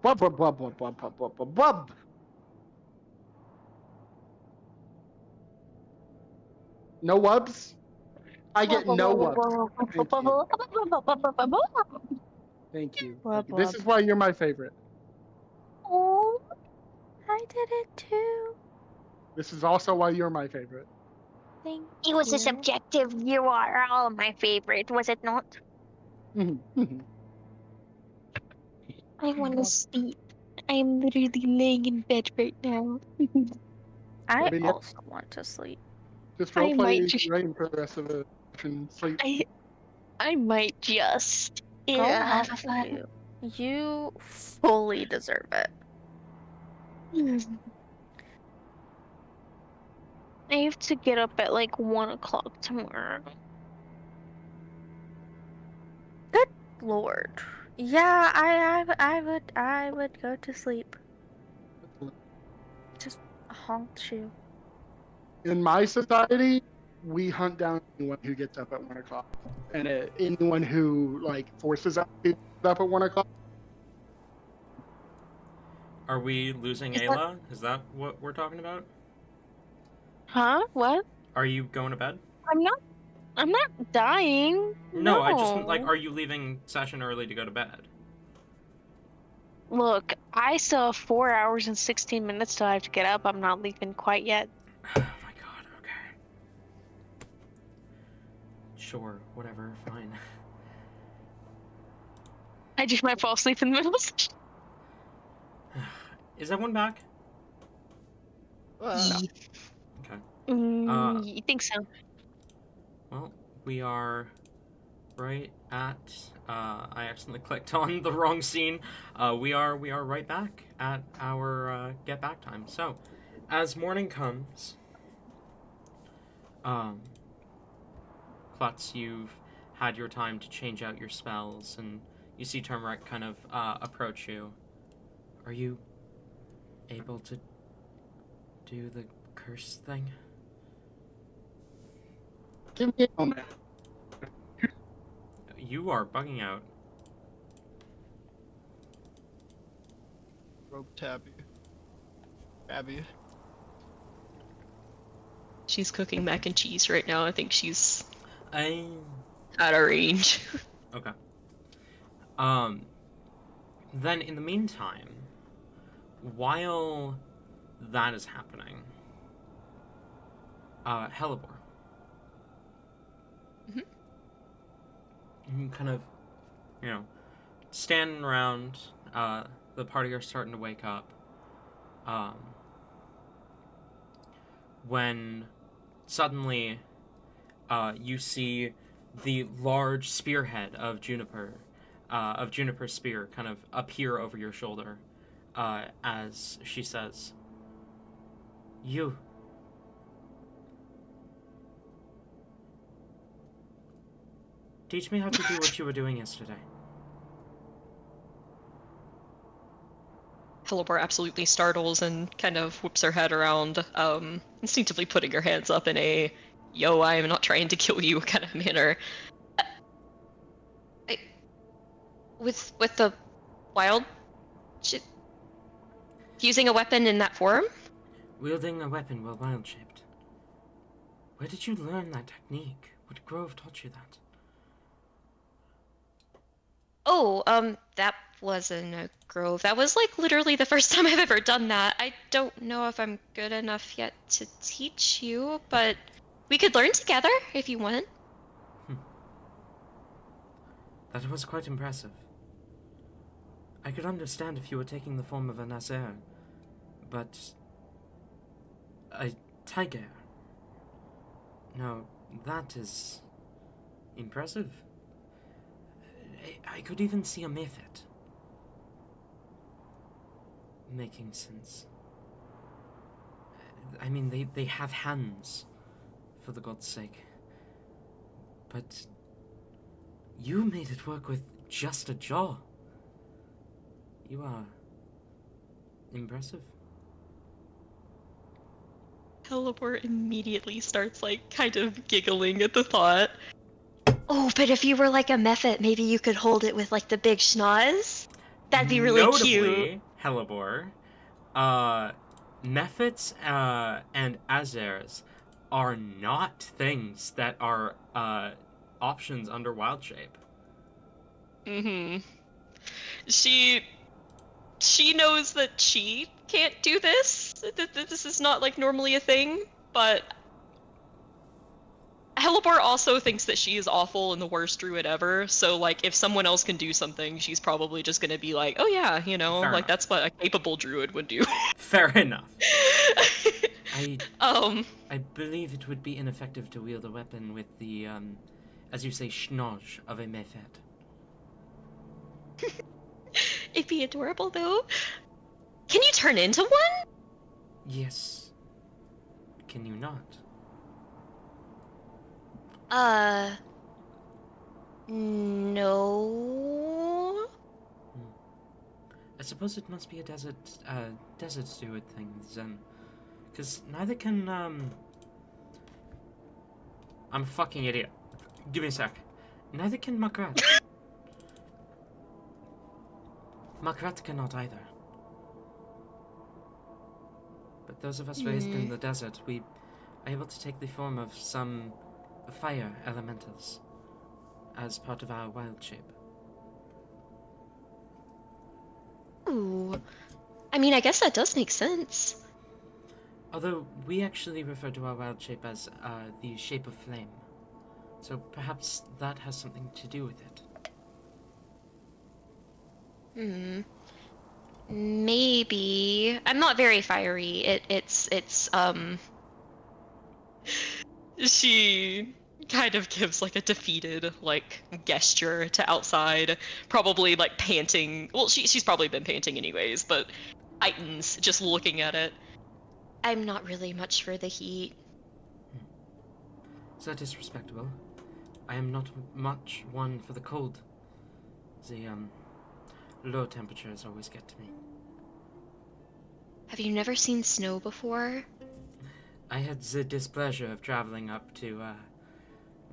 Wub, wub, wub, wub, wub, wub, wub, wub, wub. No wubs? I get no wubs. Thank you. Thank you. Wub, Thank you. This wub. is why you're my favorite. Oh, I did it too. This is also why you're my favorite. Thank It was you. a subjective. You are all my favorite, was it not? Mhm. I want to sleep. I'm literally laying in bed right now. I Maybe yeah, also want to sleep. just I might roleplay just. rain for the rest of the session. Sleep. I might just. Go Yeah. on, you. You fully deserve it. I have to get up at like 1 o'clock tomorrow. Lord. Yeah, I would go to sleep. Just honk you. In my society, we hunt down anyone who gets up at 1 o'clock, and anyone who like forces us to get up at 1 o'clock. Are we losing Is that- Ayla? Is that what we're talking about? Huh? What? Are you going to bed? I'm not. I'm not dying. No, I just like, are you leaving session early to go to bed? Look, I still have 4 hours and 16 minutes till I have to get up. I'm not leaving quite yet. Oh my god, okay. Sure, whatever, fine. I just might fall asleep in the middle of the session. Is everyone back? No. Okay. You think so? Well, we are right at. I accidentally clicked on the wrong scene. We are right back at our get back time. So, as morning comes, Klutz, you've had your time to change out your spells, and you see Turmeric kind of approach you. Are you able to do the curse thing? Give me a moment. You are bugging out. Rogue Tabby. Abby. She's cooking mac and cheese right now. I think she's I out of range. Okay. Then in the meantime, while that is happening, Hellebore. Mhm. You kind of, standing around, the party are starting to wake up. When suddenly, you see the large spearhead of Juniper's spear kind of appear over your shoulder, as she says, "You. Teach me how to do what you were doing yesterday." Philippa absolutely startles and kind of whips her head around, instinctively putting her hands up in a "yo, I am not trying to kill you" kind of manner. With the wild shit, using a weapon in that form? Wielding a weapon while wild-shaped. Where did you learn that technique? What grove taught you that? Oh, that wasn't a grove. That was like literally the first time I've ever done that. I don't know if I'm good enough yet to teach you, but we could learn together if you want. That was quite impressive. I could understand if you were taking the form of an Asyr, but a tiger. No, that is impressive. I could even see a method. Making sense. I mean, they have hands, for the god's sake. But you made it work with just a jaw. You are impressive. Teleport immediately starts like kind of giggling at the thought. Oh, but if you were like a mephit, maybe you could hold it with like the big schnoz? That'd be really cute. Notably, Hellebore, Mephits and Azyrs are not things that are options under Wild Shape. Mm-hmm. She knows that she can't do this. That this is not like normally a thing, but Hellebore also thinks that she is awful and the worst druid ever. So like, if someone else can do something, she's probably just gonna be like, "Oh yeah, you know, Fair like enough. that's what a capable druid would do." Fair enough. I um. I believe it would be ineffective to wield a weapon with the, as you say, schnoz of a Mephit. It'd be adorable though. Can you turn into one? Yes. Can you not? No. I suppose it must be a desert druid thing then. Because neither can, I'm a fucking idiot. Give me a sec. Neither can Makrat. Makrat cannot either. But those of us raised in the desert, we are able to take the form of some fire elementals as part of our wild shape. Ooh. I mean, I guess that does make sense. Although we actually refer to our wild shape as the shape of flame. So perhaps that has something to do with it. Maybe. I'm not very fiery. It's she kind of gives like a defeated like gesture to outside, probably like panting. Well, she's probably been panting anyways, but heightens just looking at it. I'm not really much for the heat. That is respectable. I am not much one for the cold. The low temperatures always get to me. Have you never seen snow before? I had the displeasure of traveling up to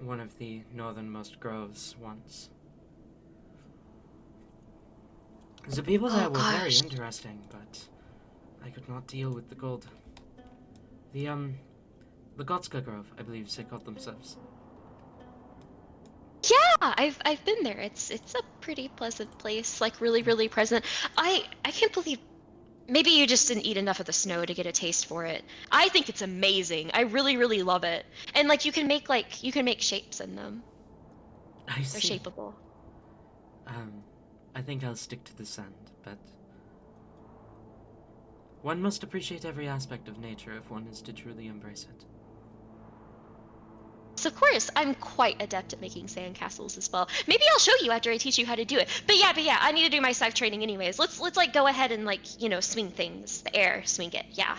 one of the northernmost groves once. The people there were very interesting, but I could not deal with the cold. The Gotska Grove, I believe they called themselves. Yeah, I've been there. It's a pretty pleasant place, like really pleasant. I can't believe maybe you just didn't eat enough of the snow to get a taste for it. I think it's amazing. I really love it. And like you can make shapes in them. I They're see. shapeable. I think I'll stick to the sand, but one must appreciate every aspect of nature if one is to truly embrace it. So of course, I'm quite adept at making sandcastles as well. Maybe I'll show you after I teach you how to do it. But yeah, I need to do my scythe training anyways. Let's like go ahead and like, you know, swing things. The air, swing it. Yeah.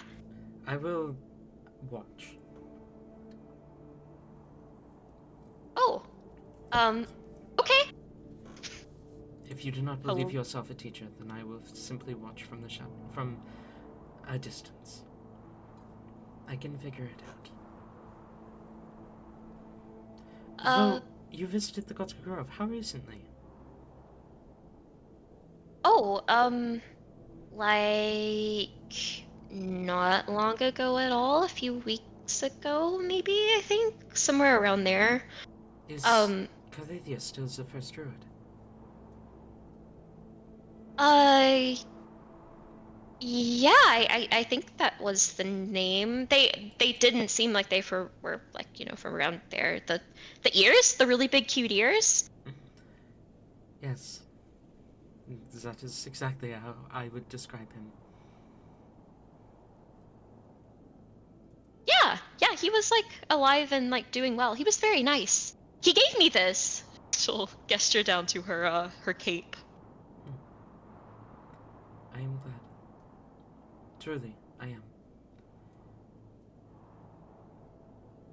I will watch. Oh. Okay. If you do not believe Hello. yourself a teacher, then I will simply watch from the from a distance. I can figure it out. Though you visited the Gotska Grove, how recently? Oh, like not long ago at all, a few weeks ago, maybe, I think, somewhere around there. Is Calithia still the first druid? Yeah, I think that was the name. They didn't seem like they were like, you know, from around there. The ears, the really big cute ears. Yes. That is exactly how I would describe him. Yeah, he was like alive and like doing well. He was very nice. He gave me this. She'll gesture down to her cape. I am glad. Truly, I am.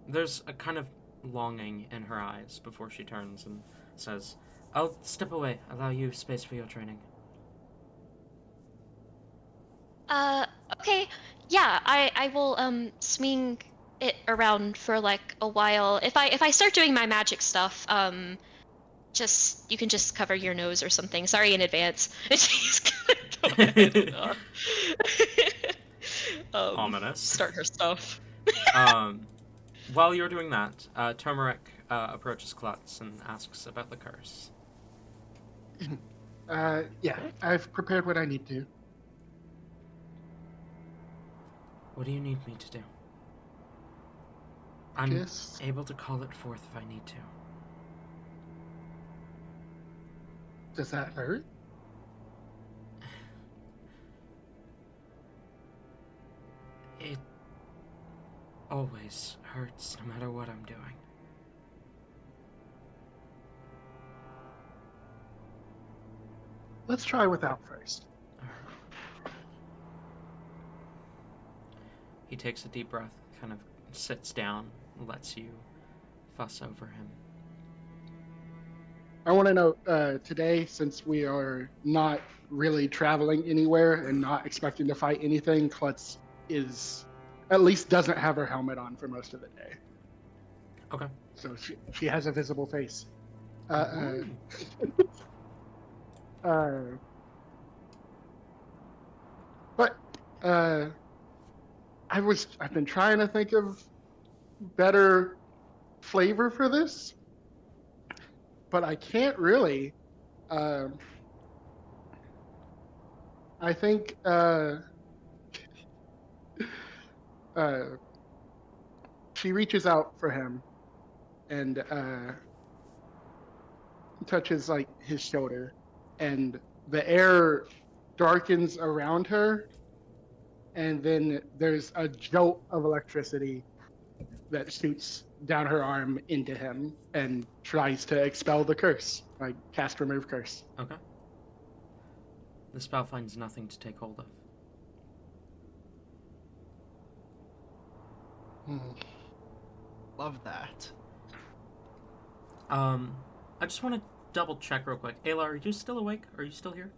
There's a kind of longing in her eyes before she turns and says, I'll step away, allow you space for your training. Okay. Yeah, I will swing it around for like a while. If I start doing my magic stuff, you can just cover your nose or something. Sorry in advance. And she's gonna go ahead and Ominous. start her stuff. While you're doing that, Turmeric approaches Klutz and asks about the curse. Yeah, I've prepared what I need to. What do you need me to do? I'm Just able to call it forth if I need to. does that hurt? It always hurts, no matter what I'm doing. Let's try without first. He takes a deep breath, kind of sits down, lets you fuss over him. I want to know today, since we are not really traveling anywhere and not expecting to fight anything, Klutz is at least doesn't have her helmet on for most of the day. Okay. So she has a visible face. Ooh. But I've been trying to think of better flavor for this, but I can't really. I think she reaches out for him and touches like his shoulder, and the air darkens around her, and then there's a jolt of electricity that shoots down her arm into him and tries to expel the curse, like cast remove curse. Okay. The spell finds nothing to take hold of. Love that. I just want to double check real quick. Ayla, are you still awake? Are you still here?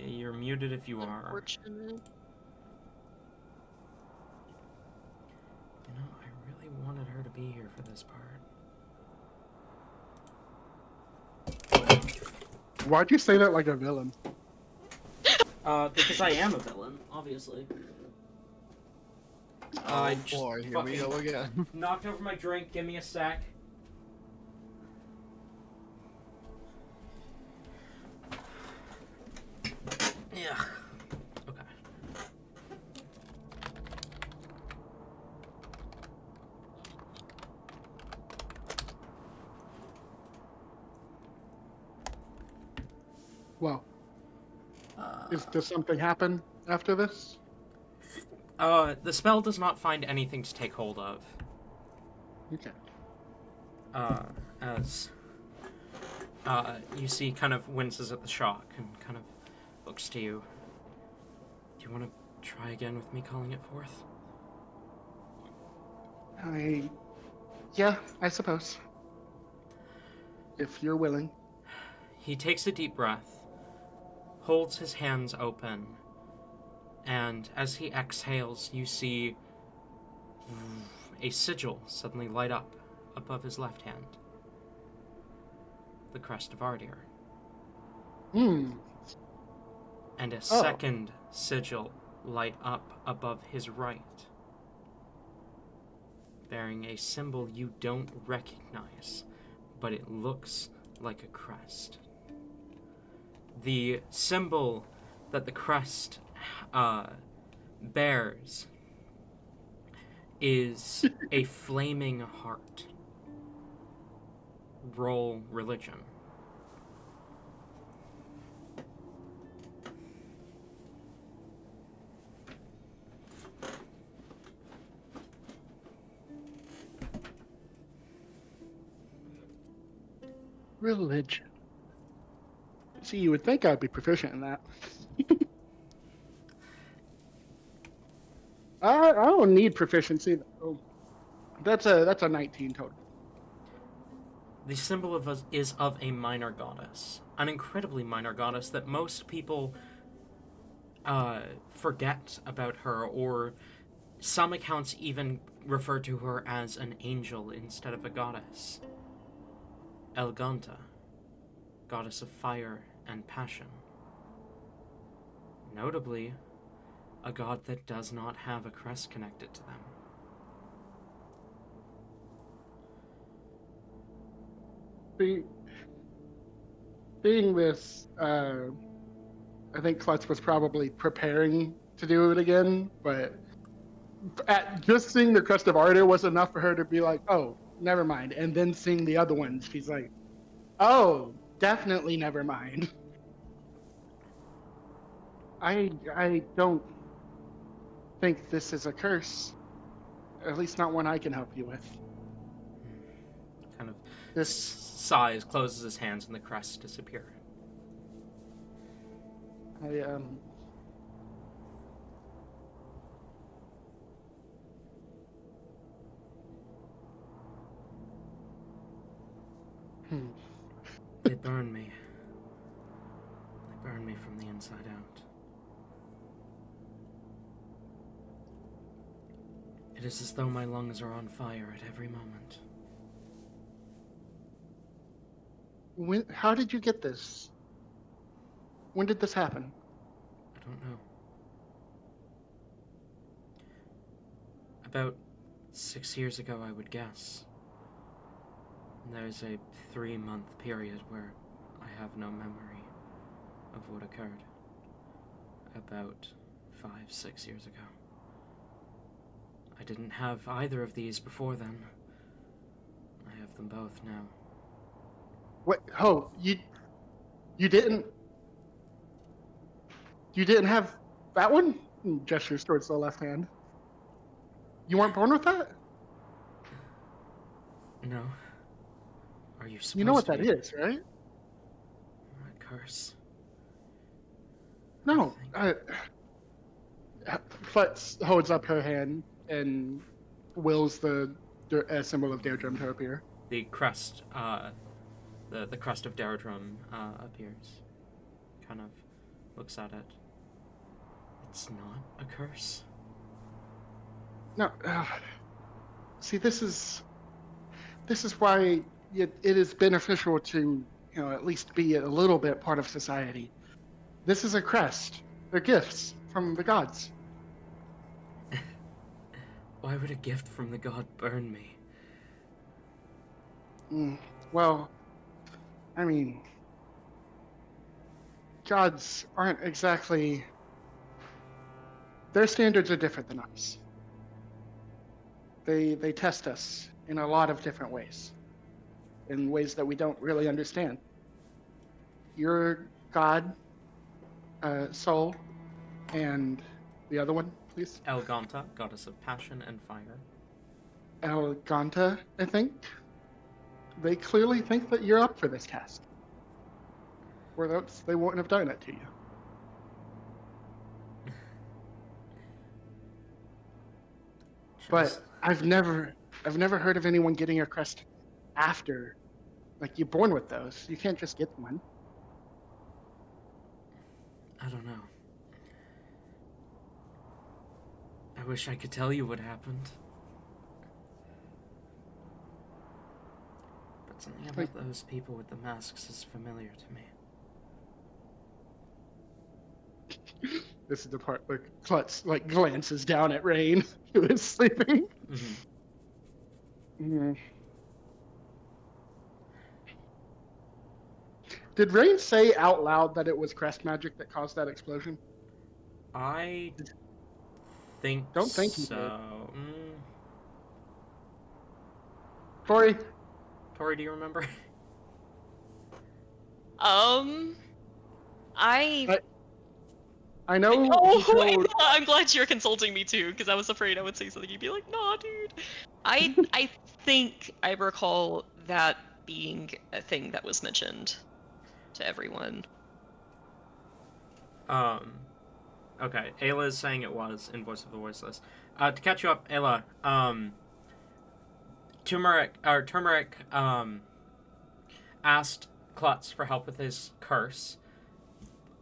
You're muted if you are. Unfortunate. You know, I really wanted her to be here for this part. Why'd you say that like a villain? Because I am a villain, obviously. I just Boy, here we fucking go again. knocked over my drink. Give me a sec. Yeah. Okay. Well, does something happen after this? The spell does not find anything to take hold of. Okay. As you see, kind of winces at the shock and kind of looks to you. Do you want to try again with me calling it forth? Yeah, I suppose. If you're willing. He takes a deep breath, holds his hands open, and as he exhales, you see a sigil suddenly light up above his left hand. The crest of Ardir. And a second sigil light up above his right, bearing a symbol you don't recognize, but it looks like a crest. The symbol that the crest bears is a flaming heart. Roll religion. Religion. See, you would think I'd be proficient in that. I don't need proficiency though. That's a 19 total. The symbol is of a minor goddess, an incredibly minor goddess that most people forget about her, or some accounts even refer to her as an angel instead of a goddess. Elganta, goddess of fire and passion. Notably, a god that does not have a crest connected to them. Seeing this, I think Klutz was probably preparing to do it again, but just seeing the crest of Ardor was enough for her to be like, oh, never mind. And then seeing the other ones, she's like, oh, definitely never mind. I don't think this is a curse. At least not one I can help you with. Kind of This sighs, closes his hands, and the crests disappear. I They burn me. They burn me from the inside out. It is as though my lungs are on fire at every moment. How did you get this? When did this happen? I don't know. About 6 years ago, I would guess. There's a 3-month period where I have no memory of what occurred. About 5-6 years ago. I didn't have either of these before then. I have them both now. What? Oh, you didn't have that one? Gestures towards the left hand. You weren't born with that? No. Are you supposed You know what to that be? is, right? A curse. No. I Futz holds up her hand and wills the symbol of Deirdre to appear. The crest, the crest of Daradrum appears. Kind of looks at it. It's not a curse. No. See, this is why it is beneficial to, at least be a little bit part of society. This is a crest. They're gifts from the gods. Why would a gift from the god burn me? Well, I mean, gods aren't exactly. Their standards are different than ours. They test us in a lot of different ways, in ways that we don't really understand. Your god, soul, and the other one, please. Elganta, goddess of passion and fire. Elganta, I think. They clearly think that you're up for this task. Or else they wouldn't have done it to you. But I've never heard of anyone getting a crest after. Like, you're born with those. You can't just get one. I don't know. I wish I could tell you what happened. But something about those people with the masks is familiar to me. This is the part where Klutz glances down at Rain, who is sleeping. Did Rain say out loud that it was crest magic that caused that explosion? I think Don't think he so. Tori? Tori, do you remember? I know. Oh, I'm glad you're consulting me too, because I was afraid I would say something. You'd be like, "Nah, dude." I think I recall that being a thing that was mentioned to everyone. Okay, Ayla is saying it was in Voice of the Voiceless. To catch you up, Ayla, Turmeric asked Klutz for help with his curse.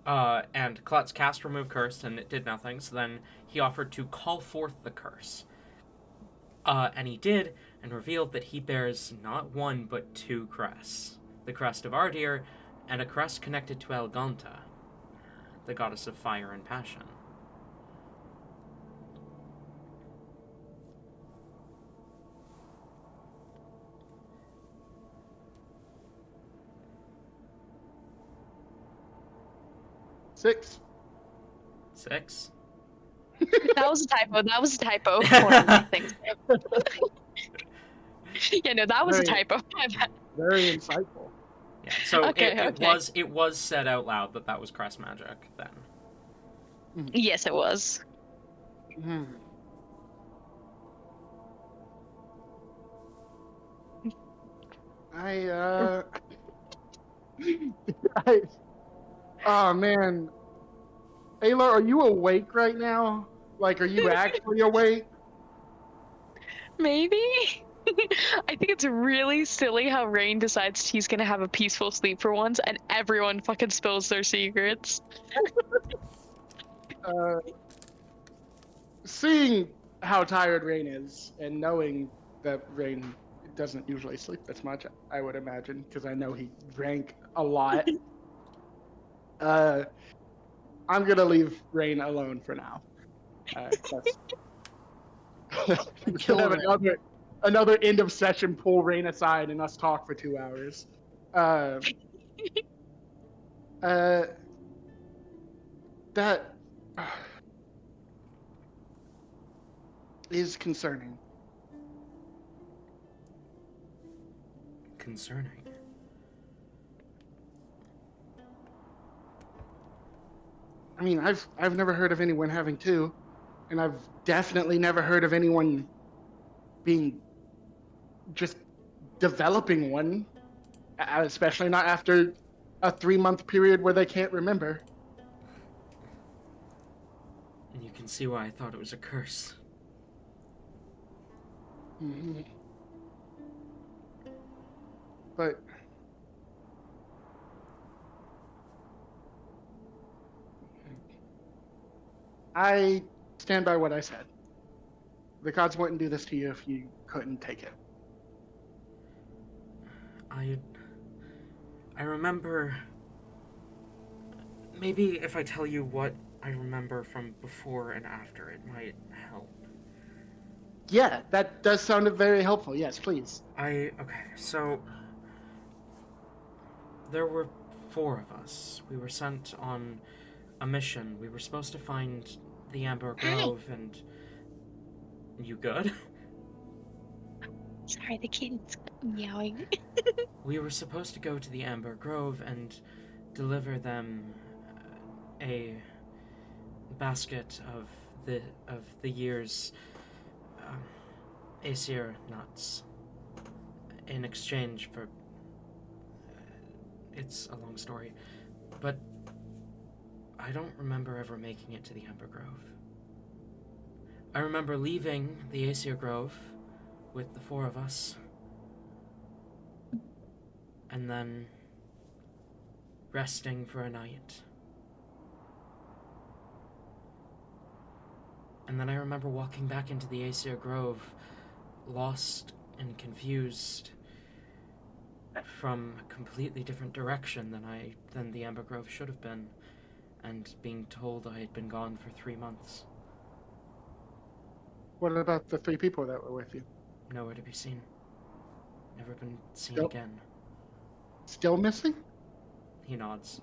And Klutz cast Remove Curse, and it did nothing, so then he offered to call forth the curse. And he did, and revealed that he bears not one, but two crests. The crest of Ardir, and a crest connected to Elgonta, the goddess of fire and passion. Six. 6? That was a typo. That was a typo. Hold on, let me think. Yeah, no, that was a Very- typo. My bad. Very insightful. Yeah, so Okay, okay. it was said out loud that was crest magic then. Yes, it was. Hmm. I oh man, Ayla, are you awake right now? Like, are you actually awake? Maybe. I think it's really silly how Rain decides he's gonna have a peaceful sleep for once, and everyone fucking spills their secrets. Uh, Seeing how tired Rain is, and knowing that Rain doesn't usually sleep this much, I would imagine, because I know he drank a lot. I'm gonna leave Rain alone for now. That's Kill have Rain. another end of session pull Rain aside and us talk for 2 hours. Uh, uh, that is concerning. Concerning. I mean, I've never heard of anyone having two, and I've definitely never heard of anyone being just developing one, especially not after a 3-month period where they can't remember. And you can see why I thought it was a curse. Mhm. But I stand by what I said. The gods wouldn't do this to you if you couldn't take it. I remember. Maybe if I tell you what I remember from before and after, it might help. Yeah, that does sound very helpful. Yes, please. Okay, so there were 4 of us. We were sent on a mission. We were supposed to find the Amber Grove, and you good? Sorry, the kitten's meowing. We were supposed to go to the Amber Grove and deliver them a basket of the year's Asyr nuts in exchange for. It's a long story, but I don't remember ever making it to the Amber Grove. I remember leaving the Asyr Grove with the 4 of us, and then resting for a night. And then I remember walking back into the Asyr Grove, lost and confused, from a completely different direction than the Amber Grove should have been, and being told I had been gone for 3 months. What about the 3 people that were with you? Nowhere to be seen. Never been seen Still, again. still missing? He nods.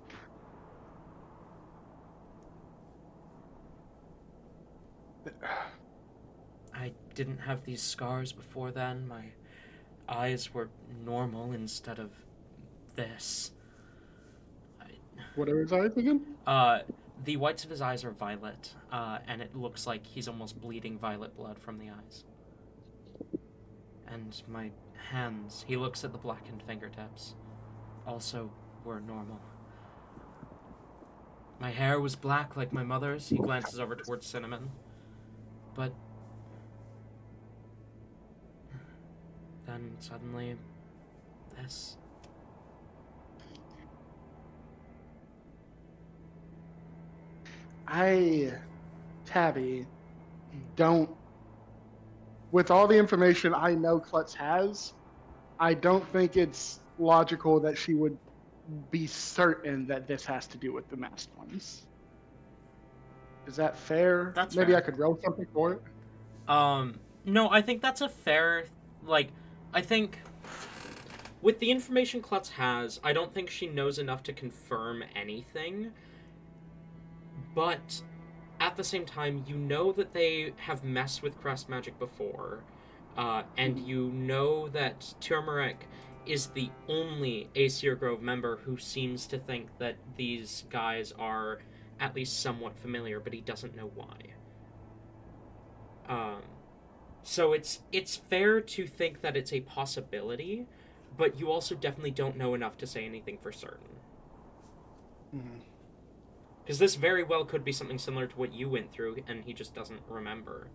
I didn't have these scars before then. My eyes were normal instead of this. What are his eyes again? The whites of his eyes are violet, and it looks like he's almost bleeding violet blood from the eyes. And my hands, he looks at the blackened fingertips, also were normal. My hair was black like my mother's. He glances over towards Cinnamon. But then suddenly, this. Tabby, don't. With all the information I know Klutz has, I don't think it's logical that she would be certain that this has to do with the masked ones. Is that fair? That's Maybe I fair. could roll something for it. No, I think that's a fair, like, I think with the information Klutz has, I don't think she knows enough to confirm anything, but at the same time, you know that they have messed with crest magic before, and you know that Turmeric is the only Asyr Grove member who seems to think that these guys are at least somewhat familiar, but he doesn't know why. So it's fair to think that it's a possibility, but you also definitely don't know enough to say anything for certain. Because this very well could be something similar to what you went through, and he just doesn't remember.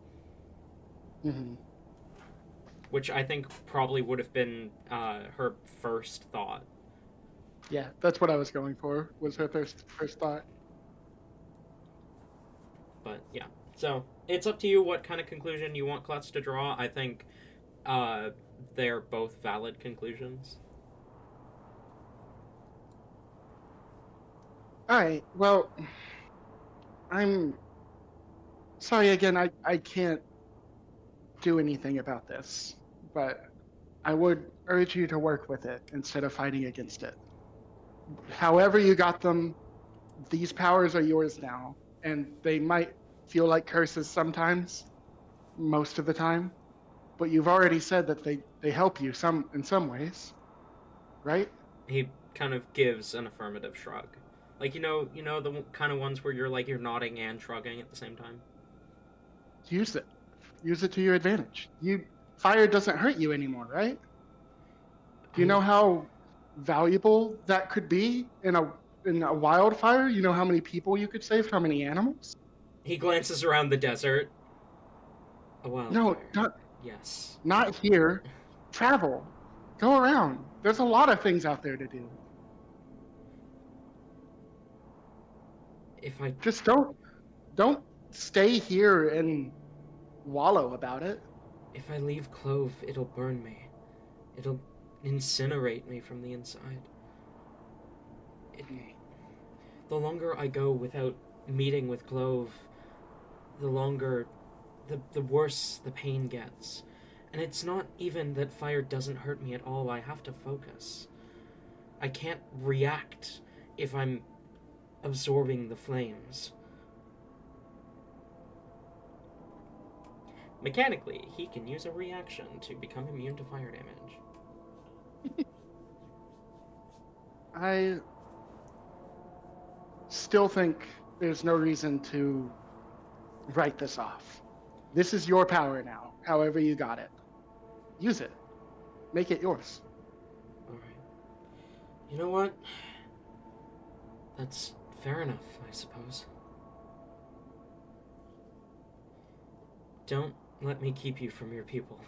Which I think probably would have been her first thought. Yeah, that's what I was going for, was her first thought. But yeah, so it's up to you what kind of conclusion you want Klutz to draw. I think they're both valid conclusions. All right, well, I'm sorry again, I can't do anything about this, but I would urge you to work with it instead of fighting against it. However you got them, these powers are yours now, and they might feel like curses sometimes, most of the time, but you've already said that they help you in some ways, right? He kind of gives an affirmative shrug. Like, you know the kind of ones where you're nodding and shrugging at the same time? Use it. Use it to your advantage. Fire doesn't hurt you anymore, right? Do you know how valuable that could be in a wildfire? You know how many people you could save, how many animals? He glances around the desert. A wildfire. No, Yes. not here. Travel. Go around. There's a lot of things out there to do. If I Just don't stay here and wallow about it. If I leave Clove, it'll burn me. It'll incinerate me from the inside. The longer I go without meeting with Clove, the longer, the worse the pain gets. And it's not even that fire doesn't hurt me at all. I have to focus. I can't react if I'm absorbing the flames. Mechanically, he can use a reaction to become immune to fire damage. I still think there's no reason to write this off. This is your power now, however you got it. Use it. Make it yours. Alright. You know what? That's fair enough, I suppose. Don't let me keep you from your people.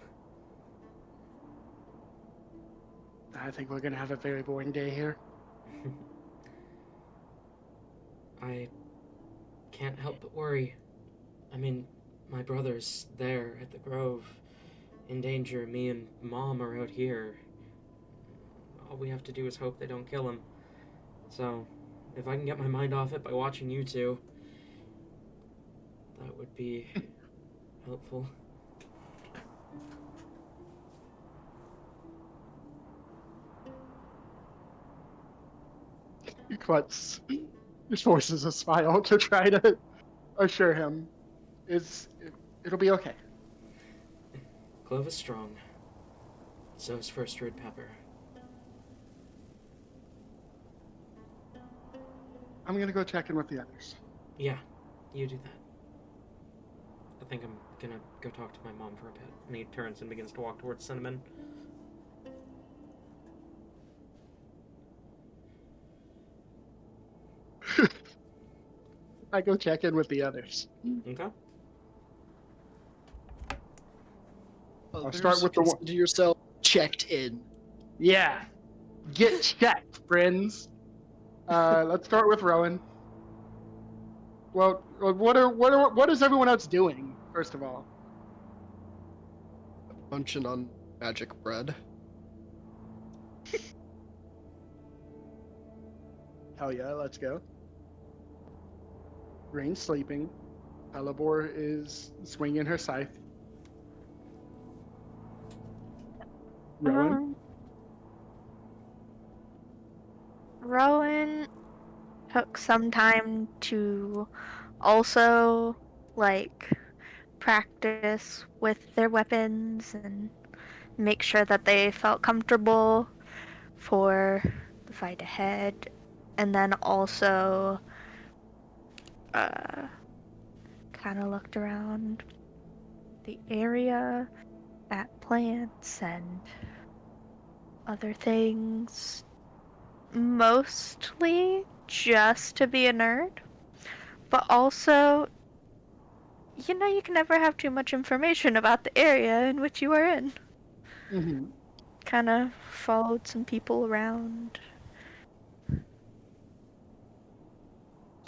I think we're gonna have a very boring day here. I can't help but worry. I mean, my brother's there at the Grove, in danger. Me and Mom are out here. All we have to do is hope they don't kill him. So, if I can get my mind off it by watching you two, that would be helpful. Klutz forces a smile to try to assure him it'll be okay. Clove is strong. So is First Red Pepper. I'm gonna go check in with the others. Yeah, you do that. I think I'm gonna go talk to my mom for a bit. And he turns and begins to walk towards Cinnamon. I go check in with the others. Okay. I'll start with the one. Consider yourself checked in. Yeah. Get checked, friends. Let's start with Rowan. Well, what is everyone else doing? First of all, Munching on magic bread. hell yeah, let's go. Rain's sleeping. Elabor is swinging her scythe. Rowan. Um, Rowan took some time to also like practice with their weapons and make sure that they felt comfortable for the fight ahead, and then also uh, kind of looked around the area at plants and other things, mostly just to be a nerd, but also, you can never have too much information about the area in which you are in. Mm-hmm. Kind of followed some people around.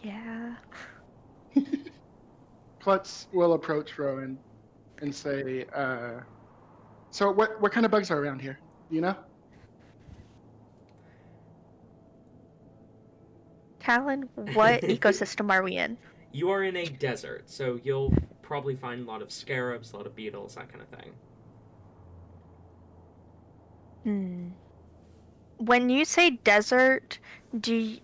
Yeah. Klutz will approach Rowan and say, "So what kind of bugs are around here? Do you know?" Talon, what ecosystem are we in? You are in a desert, so you'll probably find a lot of scarabs, a lot of beetles, that kind of thing. Hmm. When you say desert, do you,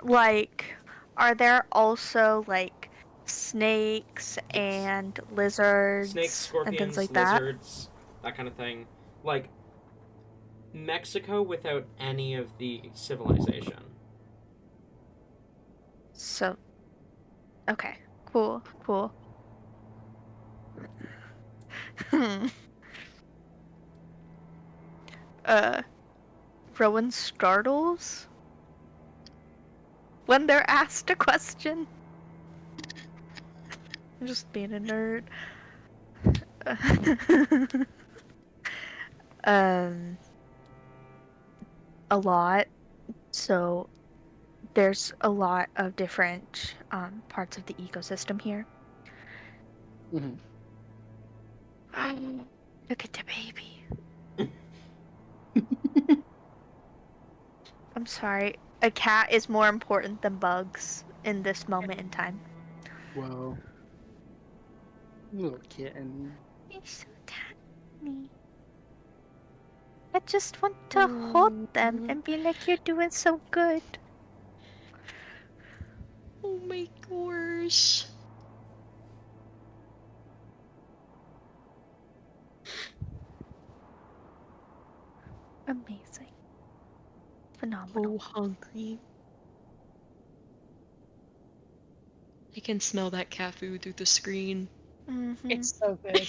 like, are there also like snakes Yes. and Snakes, lizards and things scorpions, like that? lizards, that kind of thing. Like Mexico without any of the civilization. So, okay, cool, cool. Hmm. uh, Rowan startles when they're asked a question. I'm just being a nerd. um, a lot. So there's a lot of different parts of the ecosystem here. Mm-hmm. Look at the baby. I'm sorry. A cat is more important than bugs in this moment in time. Whoa, little kitten. He's so tiny. I just want to hold them and be like, you're doing so good. Oh my gosh. Amazing. Phenomenal. So hungry. I can smell that cat food through the screen. Mm-hmm. It's so good.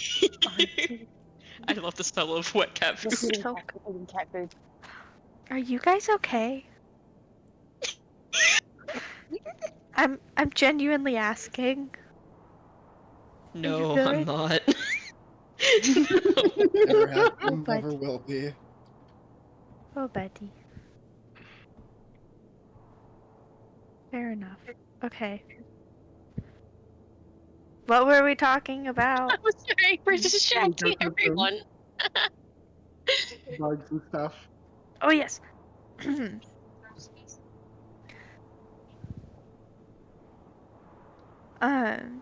I love the smell of wet cat food. Just eating So cat food, eating cat food. Are you guys okay? I'm genuinely asking. Are you No, I'm good? not. Never have Oh, been, never buddy. will be. Oh, buddy. Fair enough. Okay. What were we talking about? I'm sorry for distracting Ecosystem, everyone. bugs and stuff. Oh, yes. um.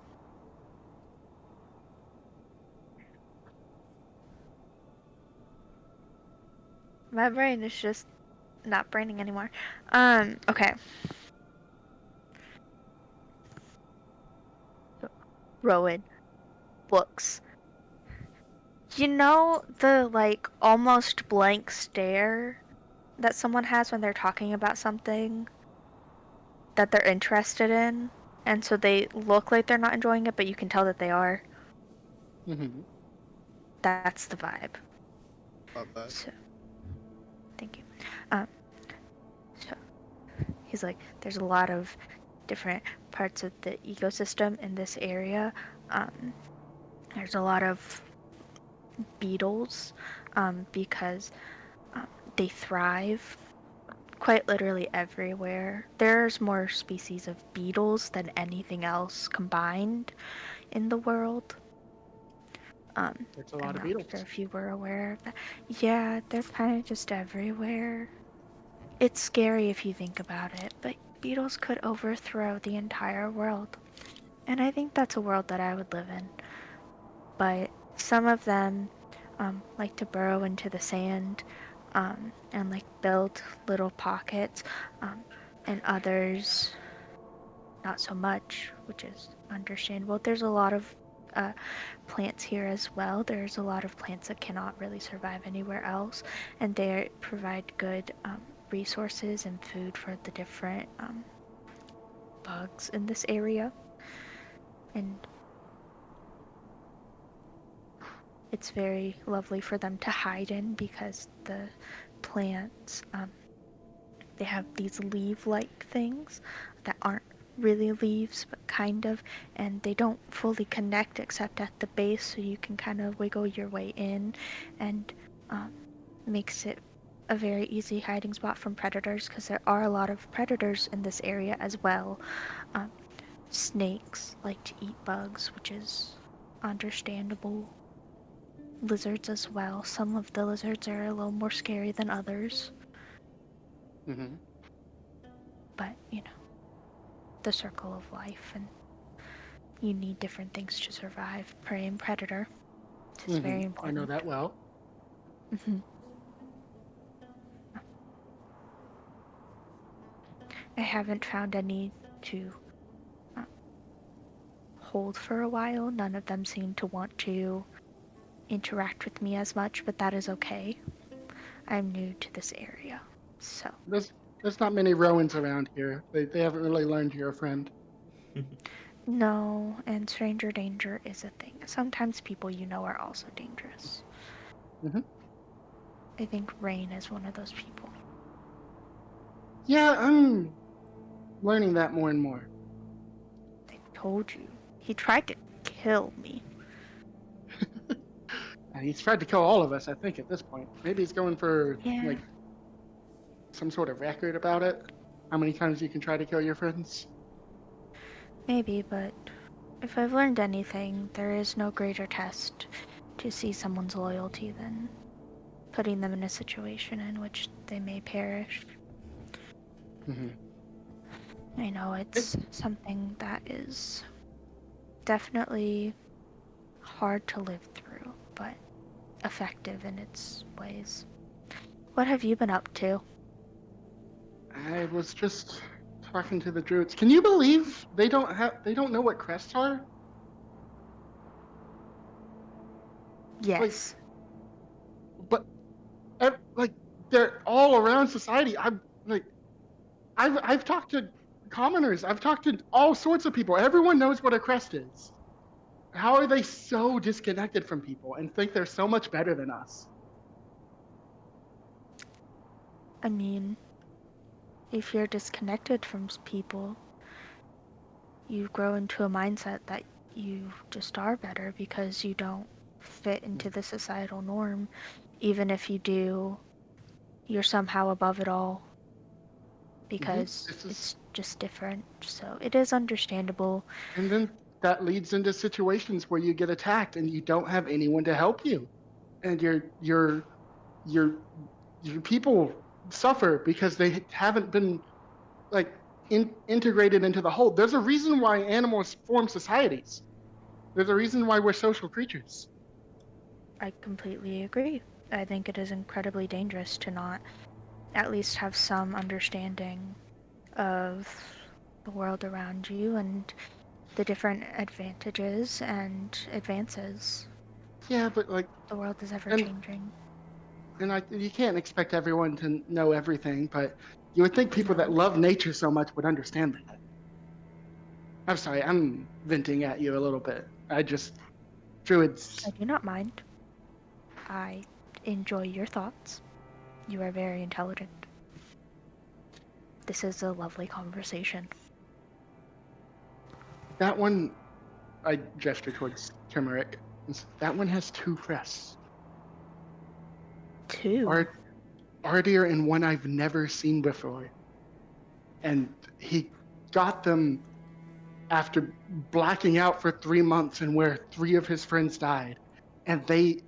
My brain is just not braining anymore. Okay. Rowan. Books. You know the, like, almost blank stare that someone has when they're talking about something that they're interested in? And so they look like they're not enjoying it, but you can tell that they are. Mm-hmm. That's the vibe. Love that. So, thank you. Um, so he's like, there's a lot of different parts of the ecosystem in this area. There's a lot of beetles because they thrive quite literally everywhere. There's more species of beetles than anything else combined in the world. It's a I'm lot of not sure beetles. if you were aware of that. Yeah, they're kind of just everywhere. It's scary if you think about it, but beetles could overthrow the entire world. And I think that's a world that I would live in. But some of them like to burrow into the sand and like build little pockets, um, and others not so much, which is understandable. There's a lot of uh, plants here as well. There's a lot of plants that cannot really survive anywhere else, and they provide good resources and food for the different bugs in this area. And it's very lovely for them to hide in because the plants, they have these leaf-like things that aren't really leaves, but kind of, and they don't fully connect except at the base, so you can kind of wiggle your way in, and um, makes it a very easy hiding spot from predators because there are a lot of predators in this area as well. Um, Snakes like to eat bugs, which is understandable. Lizards as well. Some of the lizards are a little more scary than others, Hmm. but you know, the circle of life, and you need different things to survive. Prey and predator. It's very I know important. that well. Hmm. I haven't found any to uh, hold for a while. None of them seem to want to interact with me as much, but that is okay. I'm new to this area, so. There's not many Rowans around here. They haven't really learned you're a friend. No, and stranger danger is a thing. Sometimes people you know are also dangerous. Hmm. I think Rain is one of those people. Yeah, I'm learning that more and more. I told you. He tried to kill me. And he's tried to kill all of us, I think, at this point. Maybe he's going for Yeah, like some sort of record about it. How many times you can try to kill your friends? maybe, but if I've learned anything, there is no greater test to see someone's loyalty than putting them in a situation in which they may perish. Hmm. I know it's something that is definitely hard to live through, but effective in its ways. What have you been up to? I was just talking to the druids. Can you believe they don't know what crests are? Like, Yes. but like they're all around society. I've talked to commoners. I've talked to all sorts of people. Everyone knows what a crest is. How are they so disconnected from people and think they're so much better than us? I mean, if you're disconnected from people, you grow into a mindset that you just are better because you don't fit into the societal norm. Even if you do, you're somehow above it all Hmm. because This is, it's just different. So it is understandable. and then that leads into situations where you get attacked and you don't have anyone to help you, and your your people suffer because they haven't been like integrated into the whole. There's a reason why animals form societies. There's a reason why we're social creatures. I completely agree. I think it is incredibly dangerous to not at least have some understanding of the world around you and the different advantages and advances. Yeah, but like, The world is ever and changing. you can't expect everyone to know everything, but you would think people that No, love nature so much would understand that. I'm sorry, I'm venting at you a little bit. I just I druids. do not mind. I enjoy your thoughts. You are very intelligent. This is a lovely conversation. That one, I gesture towards turmeric. That one has two crests. Two. Or artier and one I've never seen before. And he got them after blacking out for 3 months and where 3 of his friends died. And they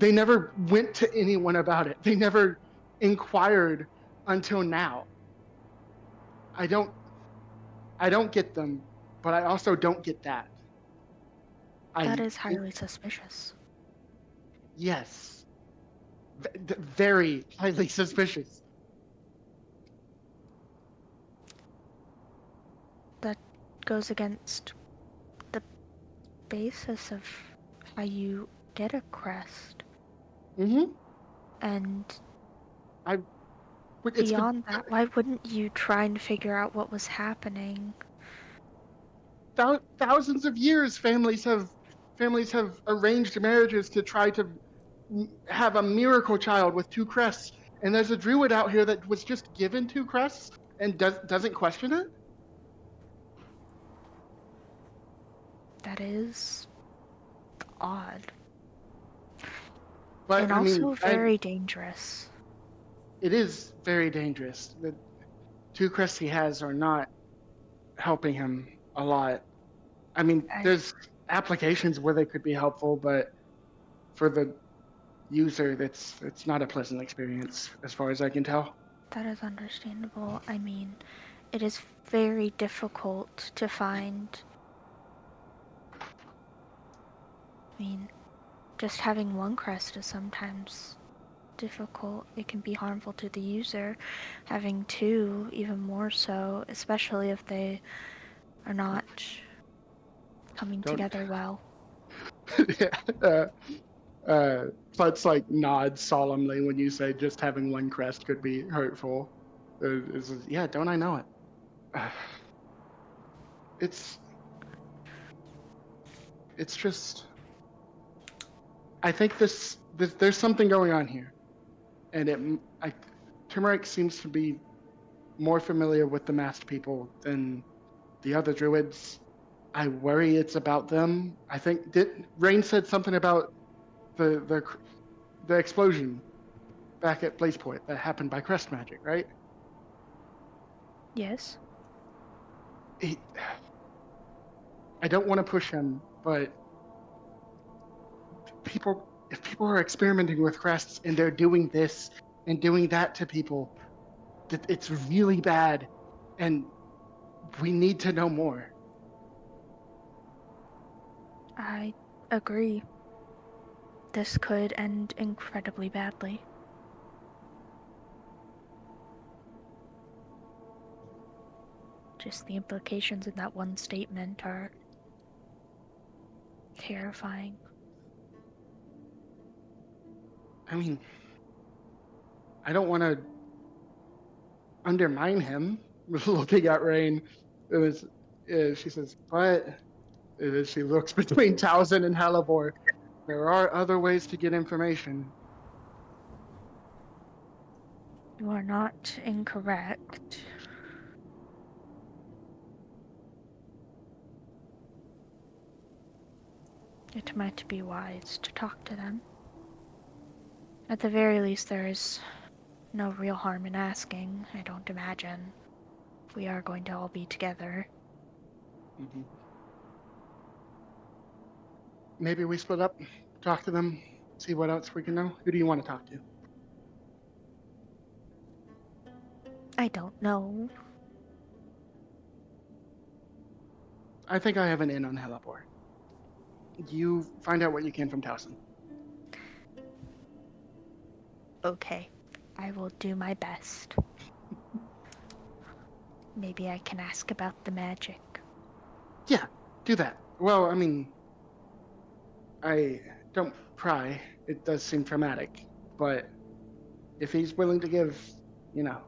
never went to anyone about it. They never inquired until now. I don't get them, but I also don't get that. That is highly suspicious. Yes. Very highly suspicious. That goes against the basis of how you get a crest. Mm-hmm. And It's beyond that, why wouldn't you try and figure out what was happening? thousands of years families have arranged marriages to try to have a miracle child with 2 crests, and there's a druid out here that was just given 2 crests and doesn't question it. That is odd. But And I mean, also very dangerous. It is very dangerous. The 2 crests he has are not helping him a lot. I mean, there's applications where they could be helpful, but for the user, it's not a pleasant experience, as far as I can tell. That is understandable. I mean, it is very difficult to find. I mean, just having 1 crest is sometimes difficult. It can be harmful to the user. Having 2, even more so, especially if they are not coming together well. Klutz like nods solemnly when you say just having 1 crest could be hurtful. Yeah, don't I know it? It's just. I think this there's something going on here, and Turmeric seems to be more familiar with the masked people than the other druids. I worry it's about them. I think Rain said something about the explosion back at Blaze Point that happened by crest magic, right? Yes. I don't want to push him, but if people are experimenting with crests and they're doing this and doing that to people, it's really bad, and we need to know more. I agree. This could end incredibly badly. Just the implications in that one statement are terrifying. I mean, I don't want to undermine him. Looking at Rain, she says, but as she looks between Towson and Halibor, there are other ways to get information. You are not incorrect. It might be wise to talk to them. At the very least, there is no real harm in asking, I don't imagine. We are going to all be together. Mm-hmm. Maybe we split up, talk to them, see what else we can know. Who do you want to talk to? I don't know. I think I have an in on Halibor. You find out what you can from Towson. Okay, I will do my best. Maybe I can ask about the magic. Yeah, do that. Well, I mean, I don't pry. It does seem traumatic, but if he's willing to give, you know.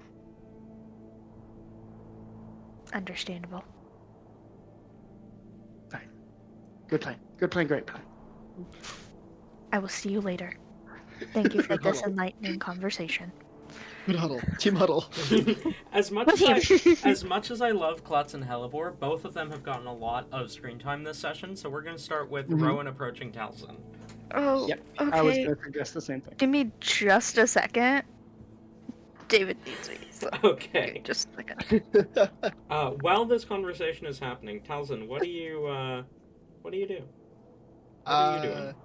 Understandable. Right. Good plan. Good plan. Great plan. I will see you later. Thank you for this enlightening conversation. Good huddle. Team huddle. As much as I love Klutz and Halibor, both of them have gotten a lot of screen time this session, so we're going to start with Rowan approaching Talzin. Oh, Yep. I was okay. going to suggest the same thing. Give me just a second. David needs me. So Okay. just a second. While this conversation is happening, Talzin, what do you do? What are you doing?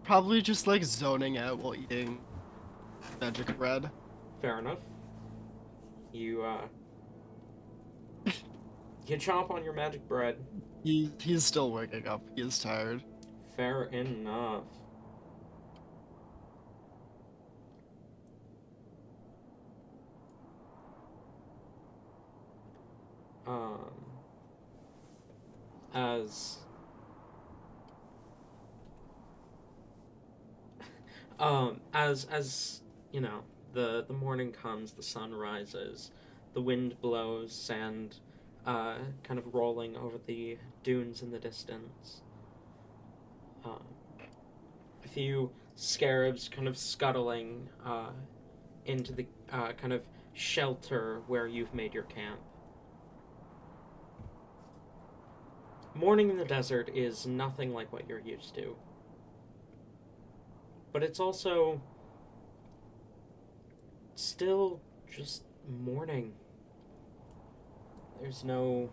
Probably just like zoning out while eating magic bread. Fair enough. You you chomp on your magic bread. He's still waking up. He is tired. Fair enough. Um, as as you know, the morning comes, the sun rises, the wind blows, sand kind of rolling over the dunes in the distance. Um, a few scarabs kind of scuttling into the kind of shelter where you've made your camp. Morning in the desert is nothing like what you're used to. But it's also still just morning. There's no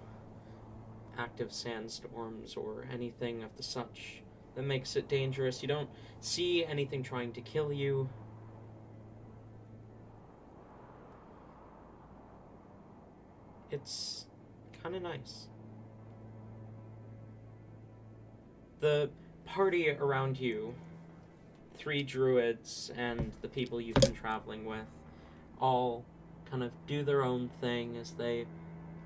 active sandstorms or anything of the such that makes it dangerous. You don't see anything trying to kill you. It's kind of nice. The party around you, 3 druids and the people you've been traveling with, all kind of do their own thing as they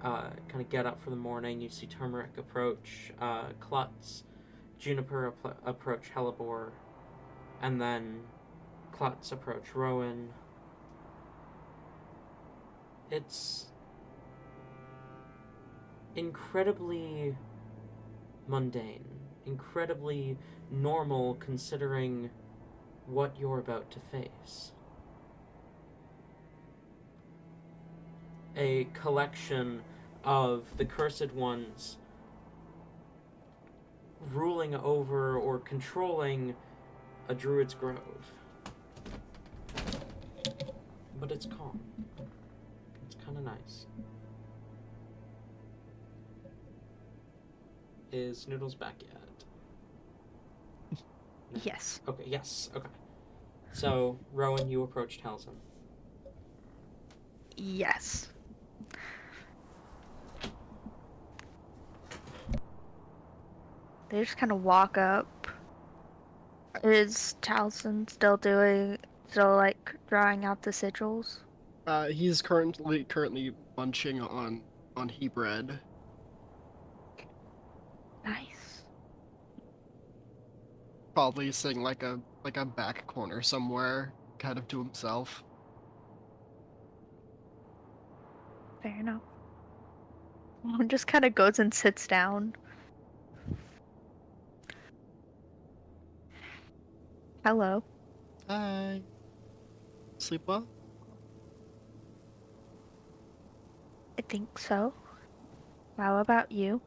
kind of get up for the morning. You see Turmeric approach Klutz, Juniper approach Hellebore, and then Klutz approach Rowan. It's incredibly mundane, incredibly normal considering what you're about to face. A collection of the Cursed Ones ruling over or controlling a druid's grove. But it's calm. It's kind of nice. Is Noodles back yet? No. Yes. Okay, yes, okay. So, Rowan, you approached Halzin. Yes. They just kind of walk up. Is Towson still like drawing out the sigils? He's currently munching on he bread. Nice. Probably sitting like a back corner somewhere, kind of to himself. Fair enough. One just kind of goes and sits down. Hello. Hi. Sleep well? I think so. How about you?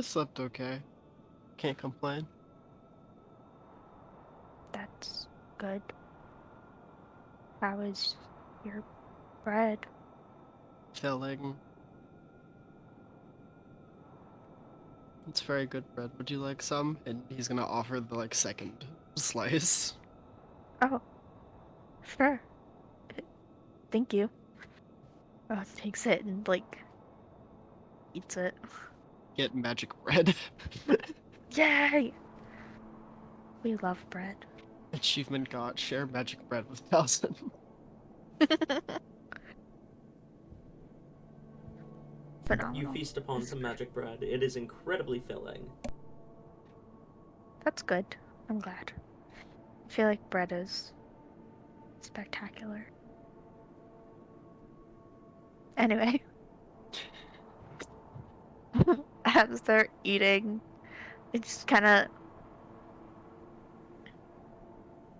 Slept okay. Can't complain. That's good. How is your bread? Filling. It's very good bread. Would you like some? And he's gonna offer the like second slice. Oh, sure. Thank you. Oh, takes it and like eats it. Get magic bread. Yay! We love bread. Achievement got share magic bread with 1,000. Phenomenal. You feast upon some magic bread. It is incredibly filling. That's good. I'm glad. I feel like bread is spectacular. Anyway. As they're eating, they just kind of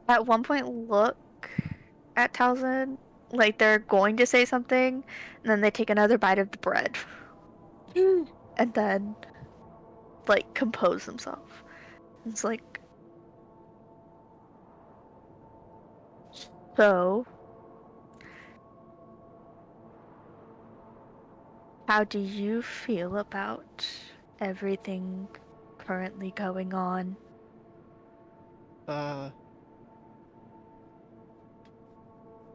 at one point look at Talzin like they're going to say something, and then they take another bite of the bread. And then like compose himself. It's like, so how do you feel about everything currently going on?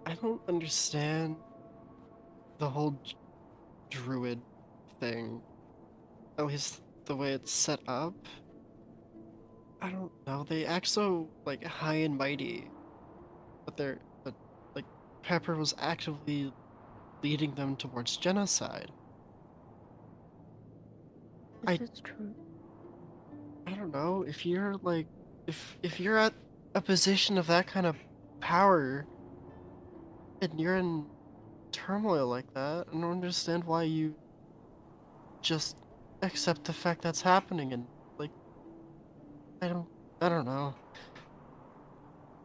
I don't understand the whole druid thing. At least the way it's set up. I don't know. They act so like high and mighty, but like Pepper was actively leading them towards genocide. This is true. I don't know if you're like if you're at a position of that kind of power and you're in turmoil like that, I don't understand why you just accept the fact that's happening and like I don't I don't know.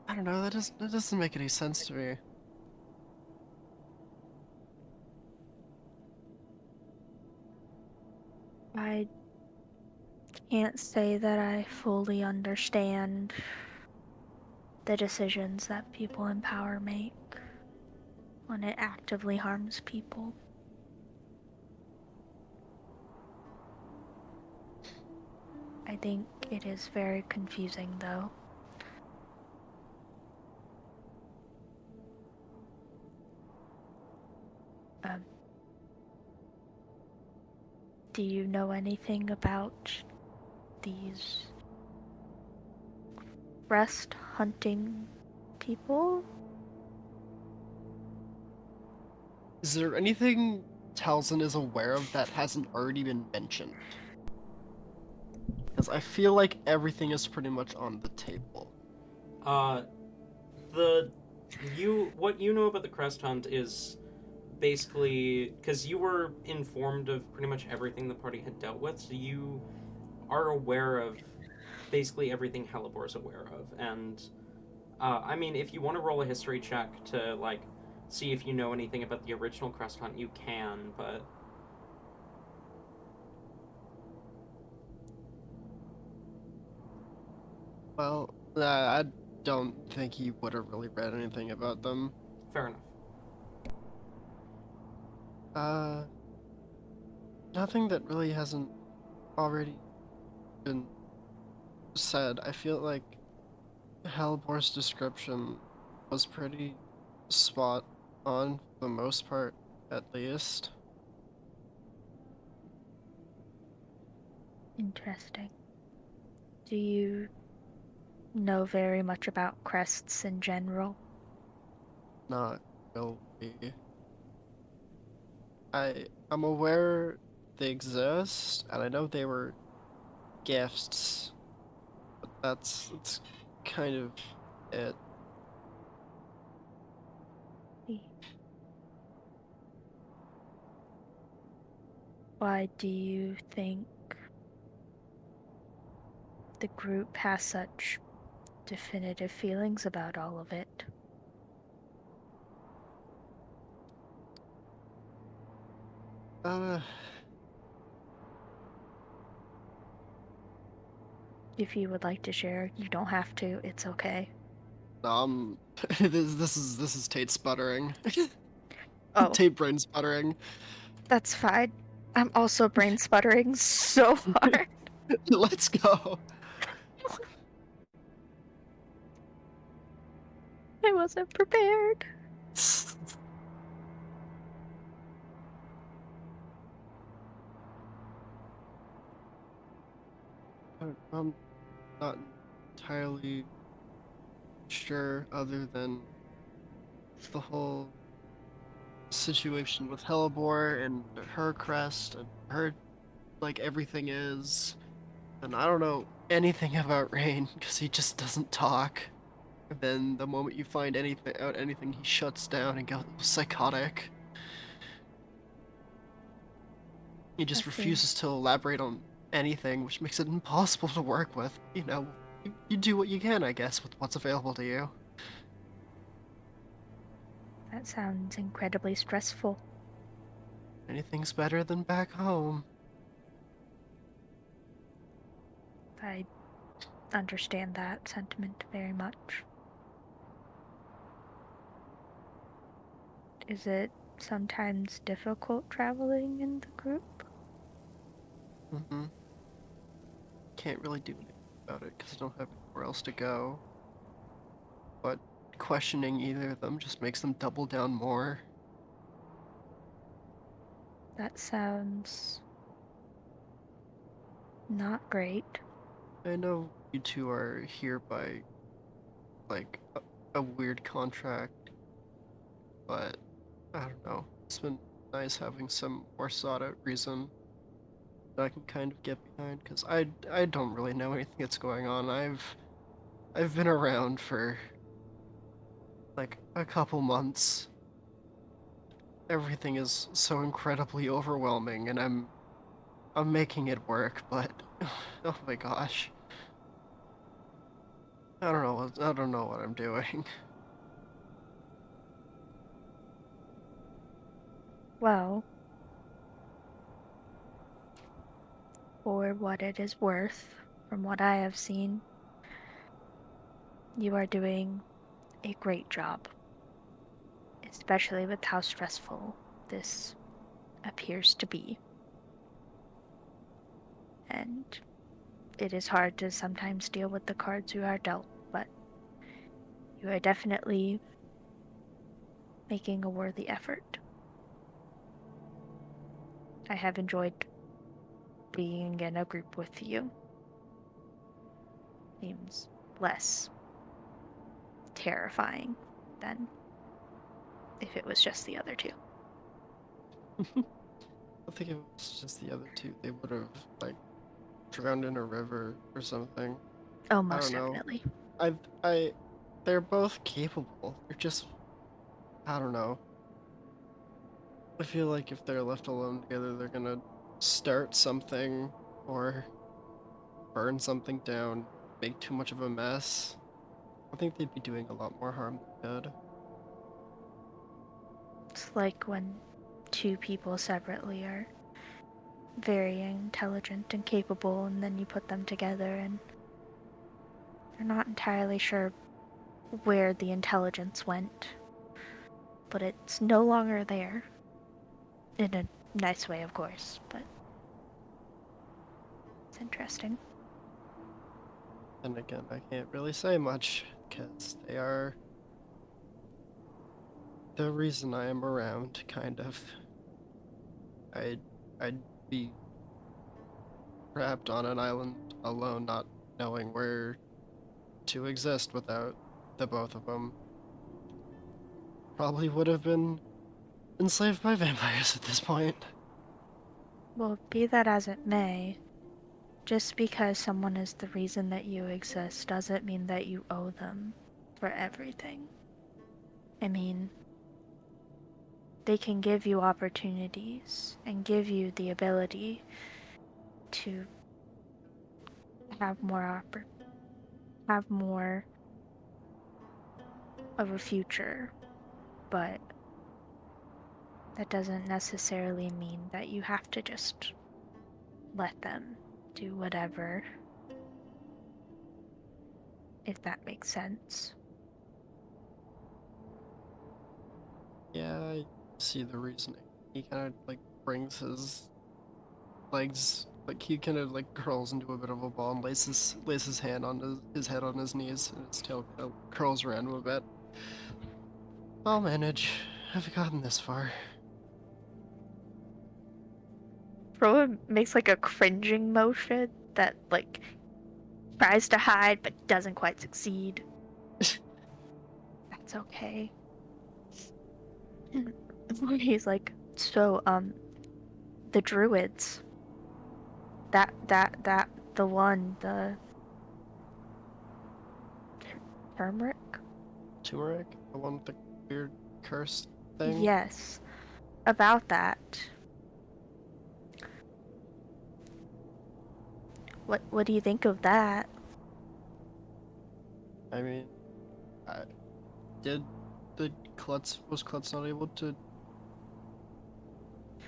I don't know, that doesn't make any sense to me. I can't say that I fully understand the decisions that people in power make when it actively harms people. I think it is very confusing, though. Um, do you know anything about these rest hunting people? Is there anything Talzin is aware of that hasn't already been mentioned? Because I feel like everything is pretty much on the table. What you know about the crest hunt is basically because you were informed of pretty much everything the party had dealt with, so you are aware of basically everything Helibor's aware of. And I mean, if you want to roll a history check to like see if you know anything about the original crest hunt, you can. But Well, I don't think he would have really read anything about them. fair enough. Uh, Nothing that really hasn't already been said. I feel like Hellbor's description was pretty spot on for the most part, at least. Interesting. Do you know very much about crests in general? Not really. I'm aware they exist, and I know they were gifts, but that's kind of it. Why do you think the group has such definitive feelings about all of it? Uh, If you would like to share, you don't have to. It's okay. this is Tate sputtering. Oh, Tate brain sputtering. that's fine. I'm also brain sputtering so hard. Let's go. I wasn't prepared. I'm not entirely sure, other than the whole situation with Hellebore and her crest and her like everything is. And I don't know anything about Rain because he just doesn't talk. And then the moment you find anything, he shuts down and goes psychotic. He just I see. refuses to elaborate on anything, which makes it impossible to work with. You know, you do what you can, I guess, with what's available to you. That sounds incredibly stressful. Anything's better than back home. I understand that sentiment very much. Is it sometimes difficult traveling in the group? Mm-hmm. Can't really do anything about it because I don't have anywhere else to go. But questioning either of them just makes them double down more. That sounds not great. I know you two are here by, like, a weird contract, but I don't know. It's been nice having some more sought out reason that I can kind of get behind because I don't really know anything that's going on. I've been around for like a couple months. Everything is so incredibly overwhelming, and I'm making it work, but oh my gosh, I don't know what I'm doing. Well, for what it is worth, from what I have seen, you are doing a great job, especially with how stressful this appears to be. And it is hard to sometimes deal with the cards you are dealt, but you are definitely making a worthy effort. I have enjoyed being in a group with you. Seems less terrifying than if it was just the other two. I think if it was just the other two, they would have like drowned in a river or something. Oh, I most don't know. definitely. I, they're both capable. They're just, I don't know. I feel like if they're left alone together, they're gonna start something or burn something down, make too much of a mess. I think they'd be doing a lot more harm than good. It's like when two people separately are very intelligent and capable, and then you put them together and you're not entirely sure where the intelligence went, but it's no longer there. In a nice way, of course, but it's interesting. And again, I can't really say much because they are the reason I am around, kind of. I'd be trapped on an island alone, not knowing where to exist without the both of them. Probably would have been enslaved by vampires at this point. Well, be that as it may, just because someone is the reason that you exist doesn't mean that you owe them for everything. I mean, they can give you opportunities and give you the ability to have have more of a future, but that doesn't necessarily mean that you have to just let them do whatever, if that makes sense. Yeah, I see the reasoning. He kind of like brings his legs, like he kind of like curls into a bit of a ball and lays his hand on his head on his knees, and his tail kind of curls around him a bit. I'll manage. I've gotten this far. Rowan makes like a cringing motion that like tries to hide but doesn't quite succeed. That's okay. He's like, so the druids. The one, the turmeric? Turmeric, the one with the weird curse thing. Yes. About that. What do you think of that? I mean, I, did was Klutz not able to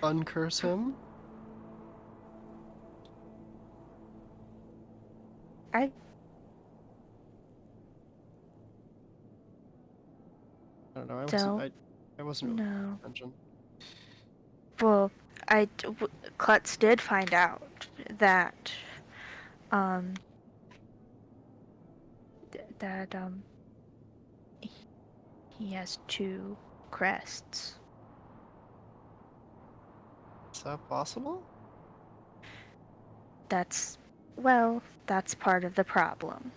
uncurse him? I don't know. don't I wasn't really paying know. attention. Well, Klutz did find out that um that he has 2 crests. Is that possible? That's part of the problem.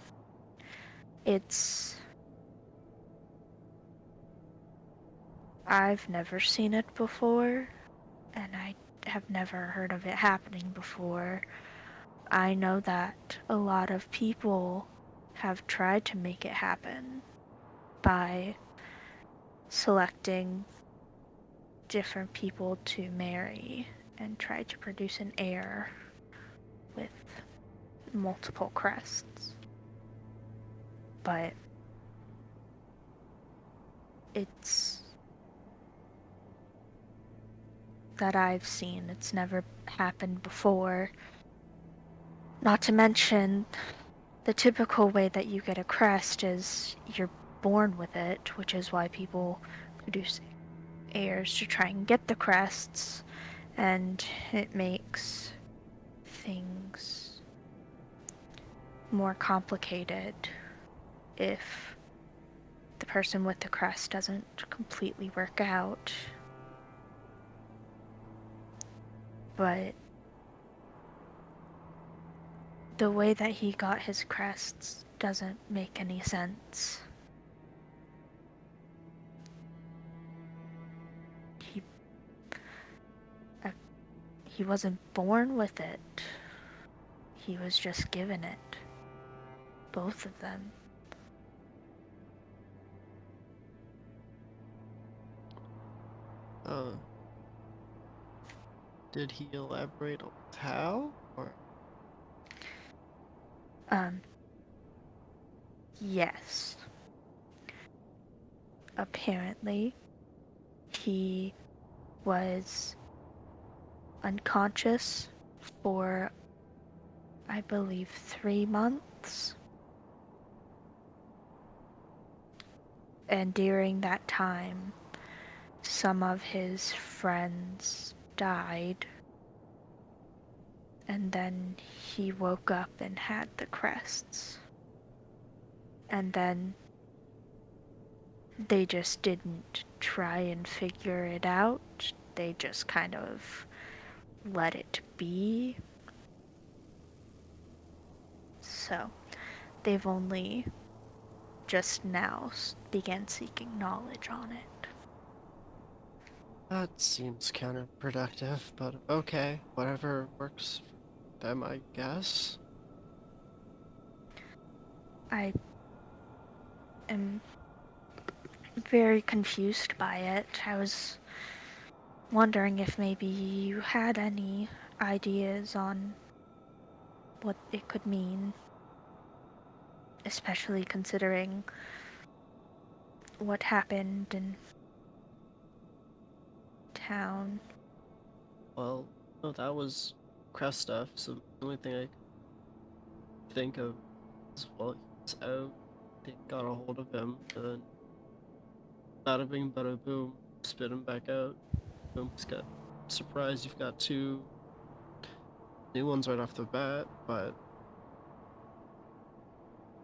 I've never seen it before, and I have never heard of it happening before. I know that a lot of people have tried to make it happen by selecting different people to marry and try to produce an heir with multiple crests. But it's that I've seen. It's never happened before. Not to mention, the typical way that you get a crest is you're born with it, which is why people produce heirs to try and get the crests, and it makes things more complicated if the person with the crest doesn't completely work out. But the way that he got his crests doesn't make any sense. He wasn't born with it. He was just given it. Both of them. Did he elaborate on how? Or Yes. Apparently, he was unconscious for, I believe, 3 months. And during that time, some of his friends died. And then he woke up and had the crests. And then they just didn't try and figure it out. They just kind of let it be. So, they've only just now began seeking knowledge on it. that seems counterproductive, but okay, whatever works for them, I guess. I am very confused by it. I was wondering if maybe you had any ideas on what it could mean, especially considering what happened in town. Well, no, that was crest stuff, so the only thing I could think of is, well, he's out, they got a hold of him, and then bada bing, bada boom, spit him back out. Boom, he's got, surprise, you've got 2 new ones right off the bat, but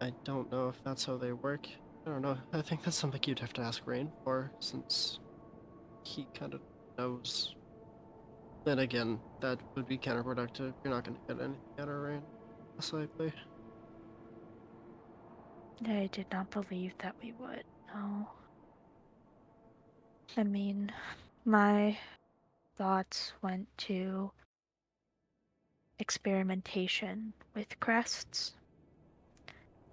I don't know if that's how they work. I don't know. I think that's something you'd have to ask Rain for, since he kind of knows. Then again, that would be counterproductive. You're not going to get anything out of Rain, most likely. I did not believe that we would, no. I mean, my thoughts went to experimentation with crests,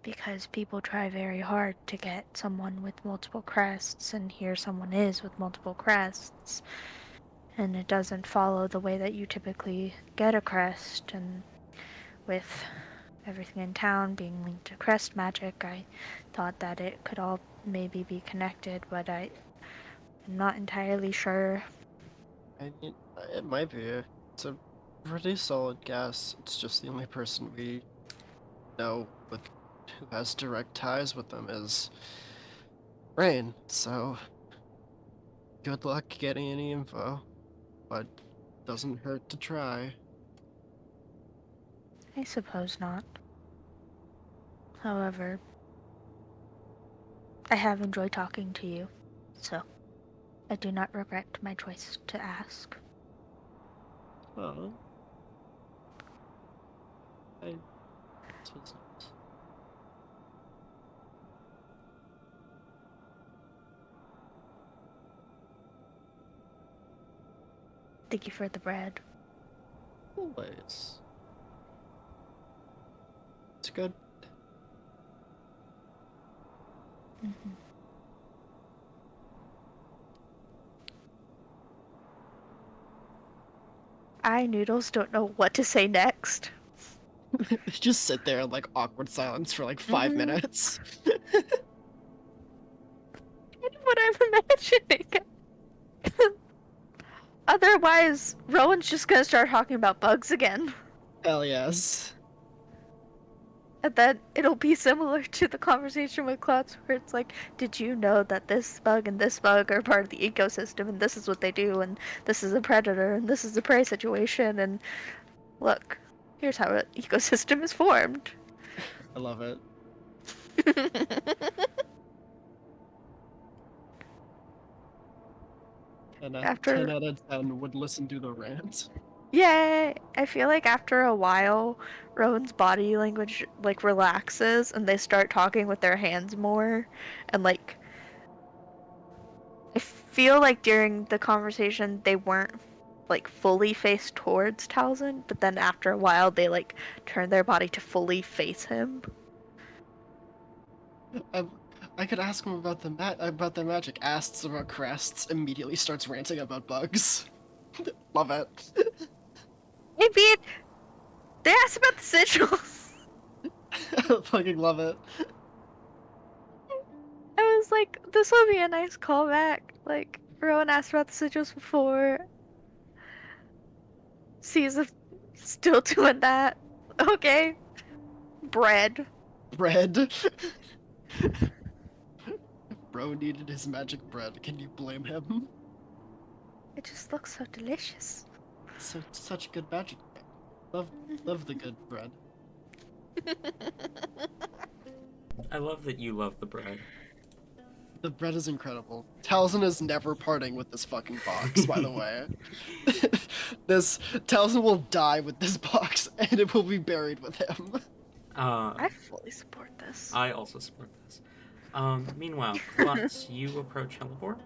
because people try very hard to get someone with multiple crests, and here someone is with multiple crests, and it doesn't follow the way that you typically get a crest. And with everything in town being linked to crest magic, I thought that it could all maybe be connected, but I'm not entirely sure. I mean, it might be. It's a pretty solid guess. It's just the only person we know with who has direct ties with them is Rain. So good luck getting any info, but doesn't hurt to try. I suppose not. However, I have enjoyed talking to you, so I do not regret my choice to ask. Oh, this was nice. Thank you for the bread. Always. It's good. Mm-hmm. I, Noodles, don't know what to say next. Just sit there in like awkward silence for like 5 minutes. What I'm imagining. Otherwise, Rowan's just gonna start talking about bugs again. Hell yes. And then it'll be similar to the conversation with Klutz, where it's like, did you know that this bug and this bug are part of the ecosystem, and this is what they do, and this is a predator, and this is a prey situation, and look, here's how an ecosystem is formed. I love it. And a 10 out of 10 would listen to the rant. Yay! I feel like after a while, Rowan's body language like relaxes, and they start talking with their hands more, and like I feel like during the conversation they weren't like fully faced towards Talzin, but then after a while they like turn their body to fully face him. I could ask him about the magic. Asks about crests. Immediately starts ranting about bugs. Love it. I mean, they asked about the sigils. Fucking love it. I was like, this will be a nice callback. Like, Rowan asked about the sigils before. Sees if still doing that. Okay. Bread. Bread. Bro needed his magic bread. Can you blame him? It just looks so delicious. Such good magic. Love the good bread. I love that you love the bread. The bread is incredible. Talzin is never parting with this fucking box, by the way. Talzin will die with this box, and it will be buried with him. I fully support this. I also support this. Meanwhile, Klutz, you approach Hellebore.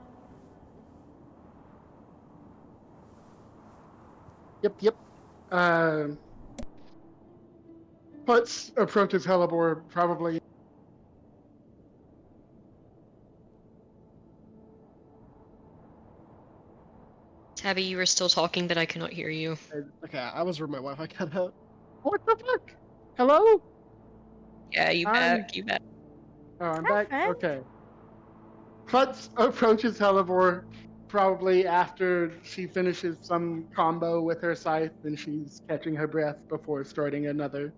Yep. Klutz approaches Hellebore probably. Tabby, you were still talking, but I cannot hear you. Okay, I was where my Wi-Fi cut out. What the fuck? Hello? Yeah, you back. Oh, I'm back? Perfect. Okay. Klutz approaches Hellebore probably after she finishes some combo with her scythe and she's catching her breath before starting another.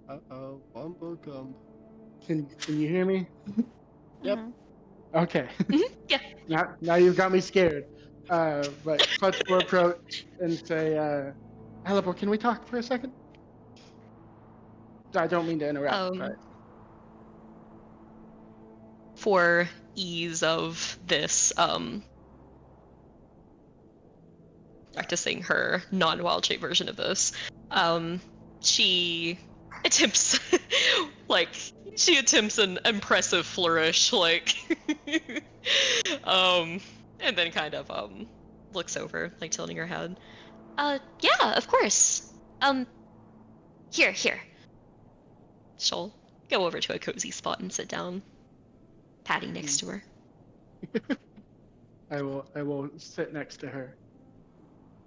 Uh-oh, wombo gumbo. Can you hear me? Yep. Mhm. Okay. Yeah. Now you've got me scared. But Klutz will approach and say, Hellebore, can we talk for a second? I don't mean to interrupt, but For ease of this, practicing her non-wild shape version of this, she attempts, she attempts an impressive flourish, and then kind of, looks over, like tilting her head. Yeah, of course. Here. She'll go over to a cozy spot and sit down, patting next to her. I will sit next to her.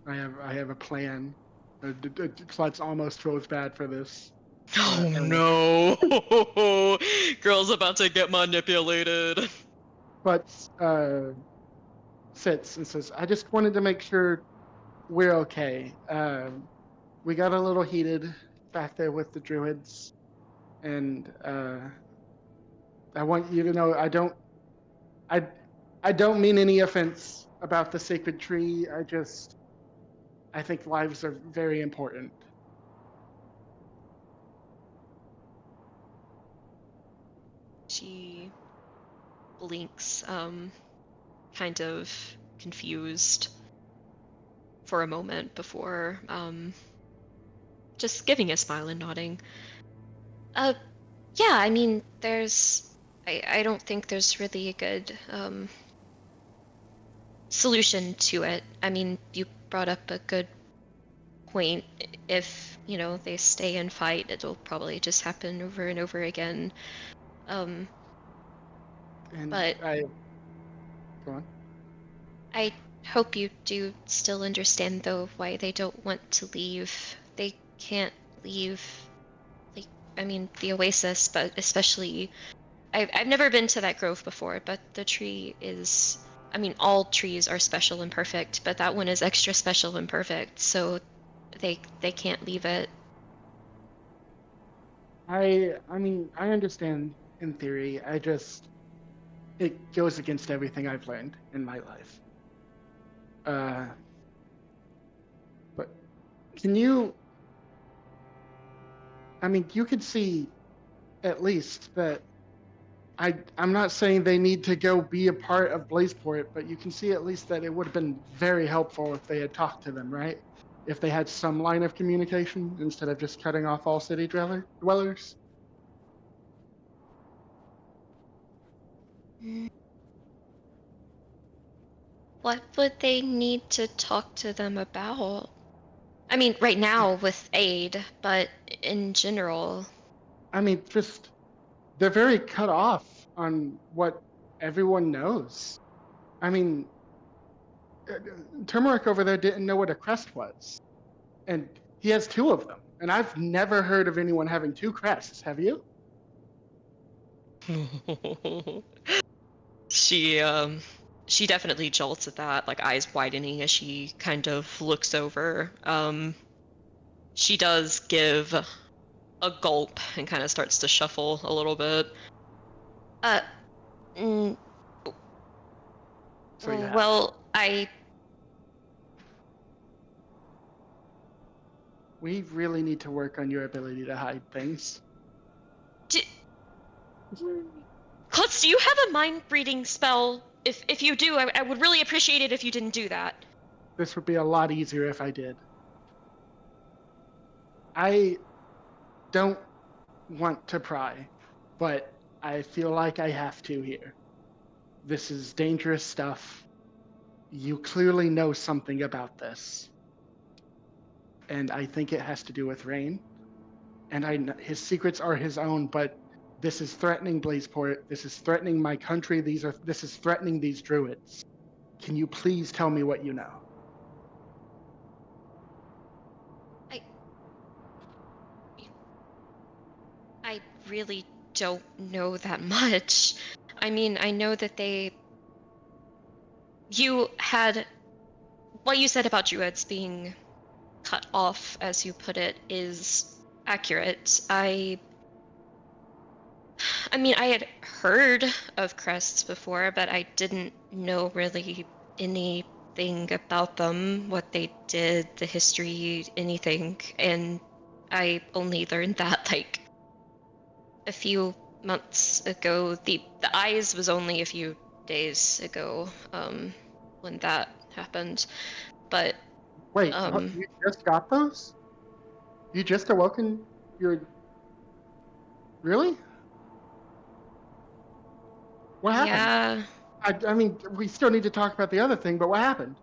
I have a plan. Klutz almost feels bad for this. Oh no! Girl's about to get manipulated. Klutz sits and says, I just wanted to make sure we're okay. We got a little heated back there with the druids, and I want you to know I don't mean any offense about the sacred tree. I think lives are very important. She blinks, kind of confused for a moment before just giving a smile and nodding. Yeah, I mean, I don't think there's really a good solution to it. I mean, you brought up a good point. If, they stay and fight, it'll probably just happen over and over again. And But go on. I hope you do still understand, though, why they don't want to leave. They can't leave, like, I mean, the oasis, but especially, I've never been to that grove before, but the tree is, I mean, all trees are special and perfect, but that one is extra special and perfect, so they can't leave it. I mean, I understand in theory. It goes against everything I've learned in my life. But can you? I mean, you could see at least that I'm not saying they need to go be a part of Blazeport, but you can see at least that it would have been very helpful if they had talked to them, right? If they had some line of communication instead of just cutting off all city dwellers. What would they need to talk to them about? I mean, right now with aid, but in general. I mean, just they're very cut off on what everyone knows. I mean, Turmeric over there didn't know what a crest was, and he has two of them. And I've never heard of anyone having two crests. Have you? She definitely jolts at that, like eyes widening as she kind of looks over. She does give a gulp and kind of starts to shuffle a little bit. Mm, So you have. well, We really need to work on your ability to hide things. Klutz, do you have a mind reading spell? If you do, I would really appreciate it if you didn't do that. This would be a lot easier if I did. I don't want to pry, but I feel like I have to here. This is dangerous stuff. You clearly know something about this. And I think it has to do with Rain. And his secrets are his own, but this is threatening Blazeport. This is threatening my country. This is threatening these druids. Can you please tell me what you know? I really don't know that much. I mean, I know that you had what you said about druids being cut off, as you put it, is accurate. I mean, I had heard of crests before, but I didn't know really anything about them, what they did, the history, anything. And I only learned that like a few months ago. The eyes was only a few days ago, when that happened. But Wait, you just got those? You just awoken your. Really? What happened? yeah, I mean, we still need to talk about the other thing, but what happened?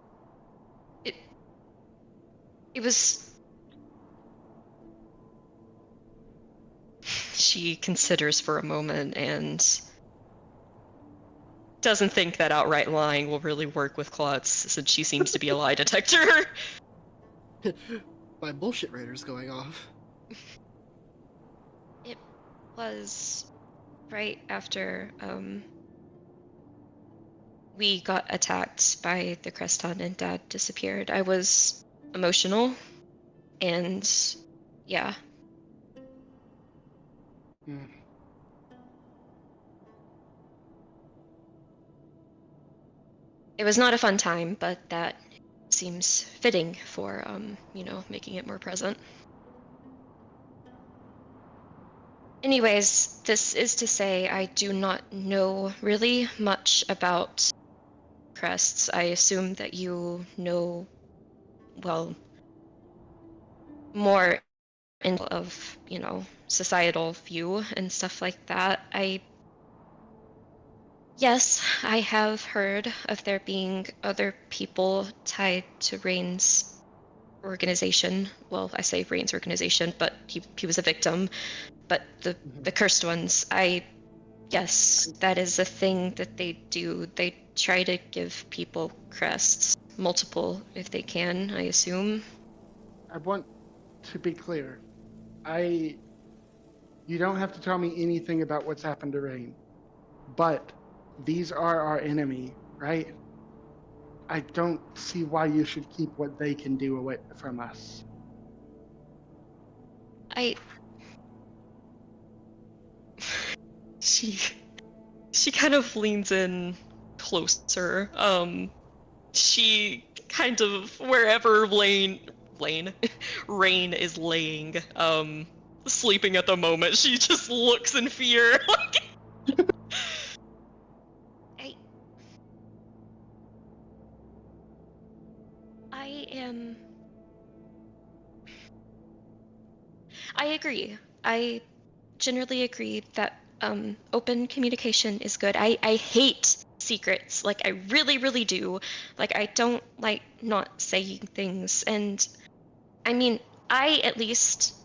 it was. She considers for a moment and doesn't think that outright lying will really work with Klutz, since she seems to be a lie detector. My bullshit radar's going off. It was right after we got attacked by the Creston and Dad disappeared. I was emotional, and yeah. Mm. It was not a fun time, but that seems fitting for, making it more present. Anyways, this is to say I do not know really much about crests. I assume that you know, well, more of, societal view and stuff like that. Yes, I have heard of there being other people tied to Rain's organization. Well, I say Rain's organization, but he was a victim. But the cursed ones, yes, that is a thing that they do. They try to give people crests, multiple if they can, I assume. I want to be clear. You don't have to tell me anything about what's happened to Rain, but these are our enemy, right? I don't see why you should keep what they can do away from us. She kind of leans in closer. She kind of wherever Rain is laying, sleeping at the moment, she just looks in fear. I agree. I generally agree that open communication is good. I hate secrets. Like, I really, really do. Like, I don't like not saying things. And I mean, I at least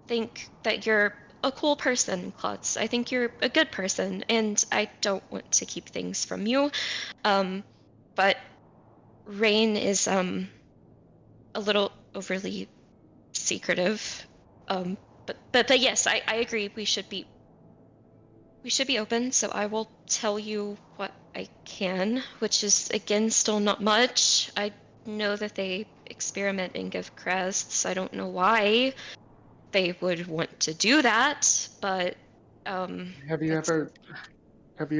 think that you're a cool person, Klutz. I think you're a good person, and I don't want to keep things from you. But Rain is a little overly secretive. But yes, I agree. We should be open. So I will tell you what I can, which is again still not much. I know that they experiment and give crests. I don't know why they would want to do that, but Have you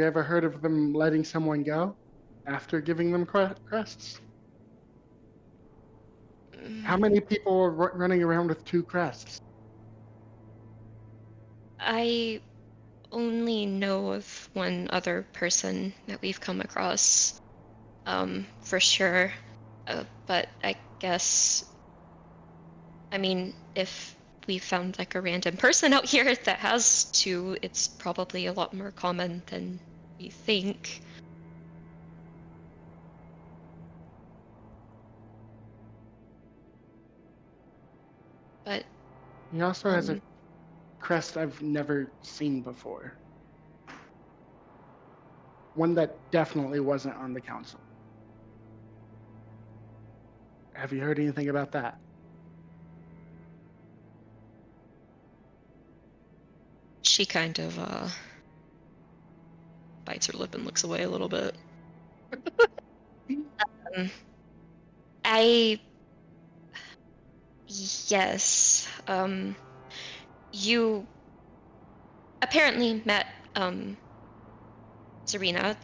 ever heard of them letting someone go after giving them crests? How many people are running around with 2 crests? I only know of one other person that we've come across, for sure. But I guess, I mean, if we found like a random person out here that has two, it's probably a lot more common than we think. But He also has a crest I've never seen before. One that definitely wasn't on the council. Have you heard anything about that? she kind of bites her lip and looks away a little bit. I Yes. You apparently met Zarina.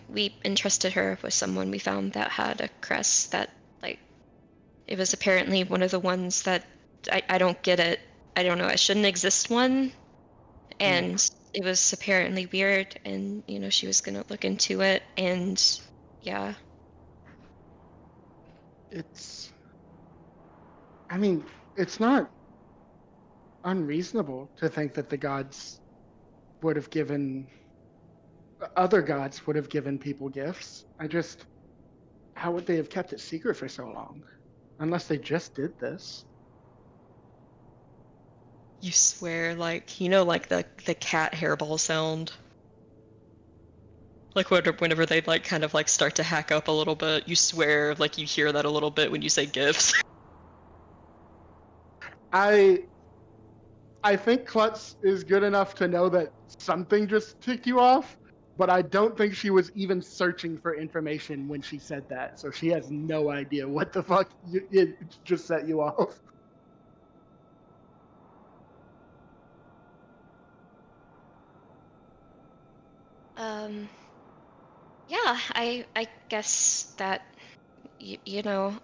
We entrusted her with someone we found that had a crest that, like, it was apparently one of the ones that I don't get it. I don't know. It shouldn't exist one, and it was apparently weird. And she was gonna look into it, and yeah. I mean, it's not unreasonable to think that the gods would have given other gods would have given people gifts. How would they have kept it secret for so long? Unless they just did this. You swear, like like the cat hairball sound. Like whenever they like kind of like start to hack up a little bit, you swear like you hear that a little bit when you say gifts. I think Klutz is good enough to know that something just ticked you off, but I don't think she was even searching for information when she said that. So she has no idea what the fuck it just set you off. Yeah, I guess that you know,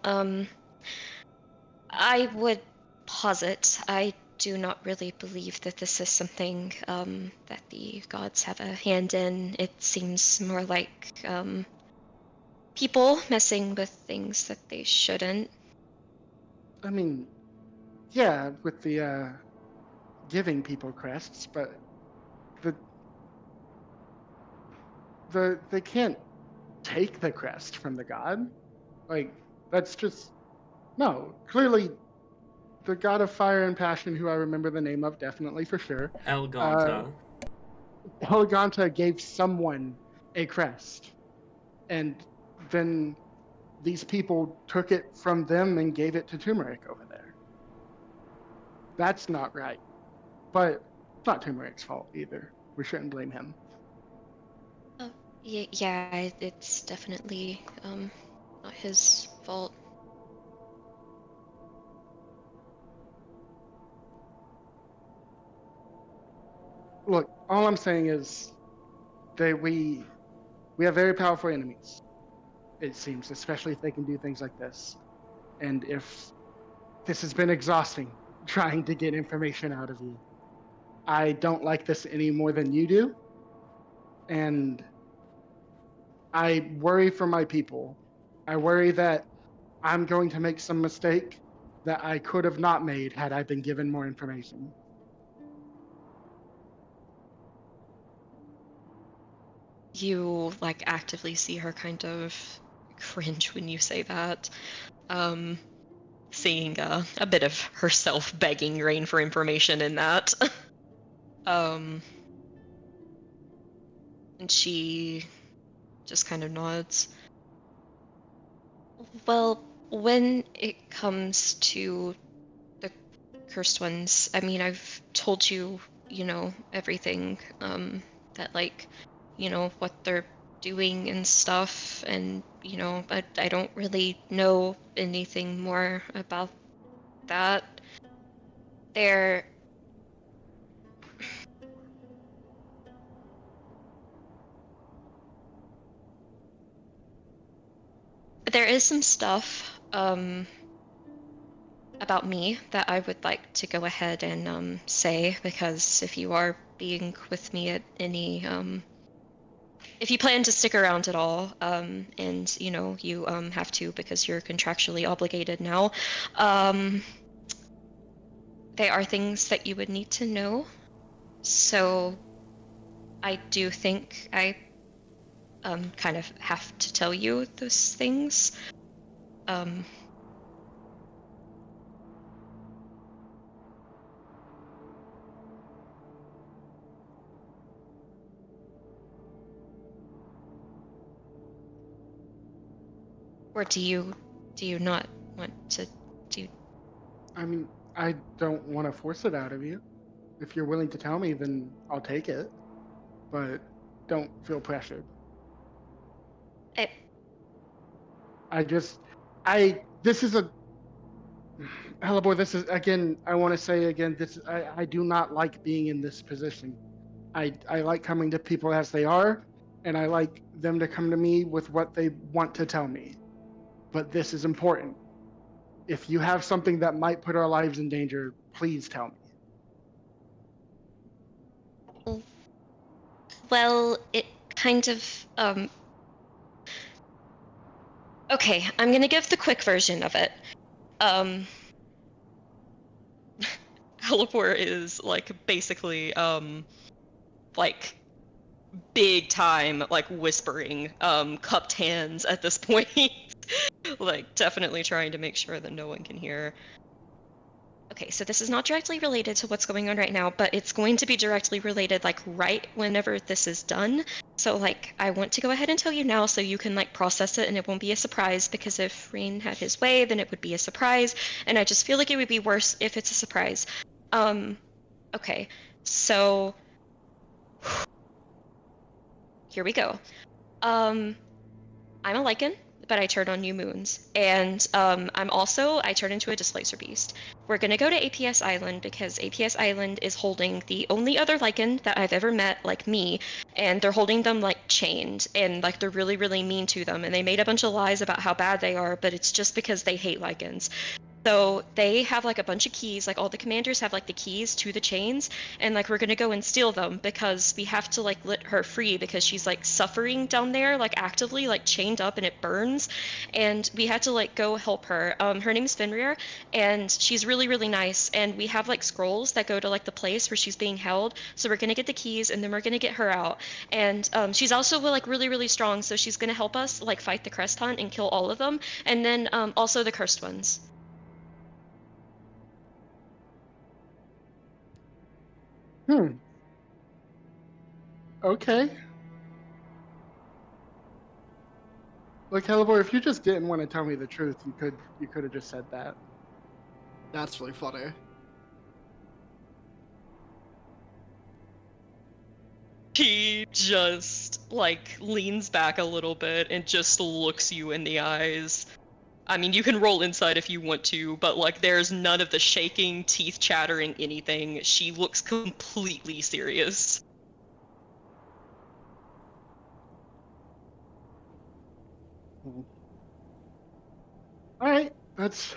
I would posit I do not really believe that this is something that the gods have a hand in. It seems more like people messing with things that they shouldn't. I mean, yeah, with the giving people crests, but the they can't take the crest from the god. Like that's just no. Clearly, the god of fire and passion, who I remember the name of, definitely for sure. Uh, Elgonta. Helganta gave someone a crest, and then these people took it from them and gave it to Turmeric over there. That's not right. But it's not Turmeric's fault either. We shouldn't blame him. Oh, yeah, it's definitely not his fault. Look, all I'm saying is that we have very powerful enemies, it seems, especially if they can do things like this. And if this has been exhausting trying to get information out of you, I don't like this any more than you do. And I worry for my people. I worry that I'm going to make some mistake that I could have not made had I been given more information. You like actively see her kind of cringe when you say that. Um, Seeing a bit of herself begging Rain for information in that. um, and she just kind of nods. Well, when it comes to the cursed ones, I mean, I've told you, everything, that like, what they're doing and stuff, and I don't really know anything more about that. There, there is some stuff, about me that I would like to go ahead and say, because if you are being with me at any, if you plan to stick around at all, and you have to because you're contractually obligated now, um, they are things that you would need to know. So I do think I kind of have to tell you those things. Um, or do you not want to do? I mean, I don't want to force it out of you. If you're willing to tell me, then I'll take it. But don't feel pressured. I, I just, this is a, Hellebore, this is, again, I want to say again, I do not like being in this position. I like coming to people as they are, and I like them to come to me with what they want to tell me. But this is important. If you have something that might put our lives in danger, please tell me. well, it kind of okay, I'm gonna give the quick version of it. Um, Helipor is like basically like big time like whispering, cupped hands at this point. Like definitely trying to make sure that no one can hear. Okay, so this is not directly related to what's going on right now, but it's going to be directly related like right whenever this is done. So like I want to go ahead and tell you now so you can like process it and it won't be a surprise, because if Rain had his way, then it would be a surprise, and I just feel like it would be worse if it's a surprise. Um okay. So here we go. I'm a lichen, but I turn on new moons. And I turn into a displacer beast. We're gonna go to APS Island because APS Island is holding the only other Lycan that I've ever met, like me, and they're holding them like chained, and like they're really, really mean to them. And they made a bunch of lies about how bad they are, but it's just because they hate Lycans. So they have like a bunch of keys, like all the commanders have like the keys to the chains, and like we're gonna go and steal them because we have to like let her free because she's like suffering down there, like actively like chained up and it burns, and we had to like go help her. Her name's Fenrir, and she's really, really nice, and we have like scrolls that go to like the place where she's being held. So we're gonna get the keys and then we're gonna get her out. And she's also like really, really strong, so she's gonna help us like fight the Crest Hunt and kill all of them, and then also the cursed ones. Okay. Look, Hellebore, if you just didn't want to tell me the truth, you could have just said that. That's really funny. He just like leans back a little bit and just looks you in the eyes. I mean, you can roll inside if you want to, but like there's none of the shaking, teeth chattering, anything. She looks completely serious. All right, that's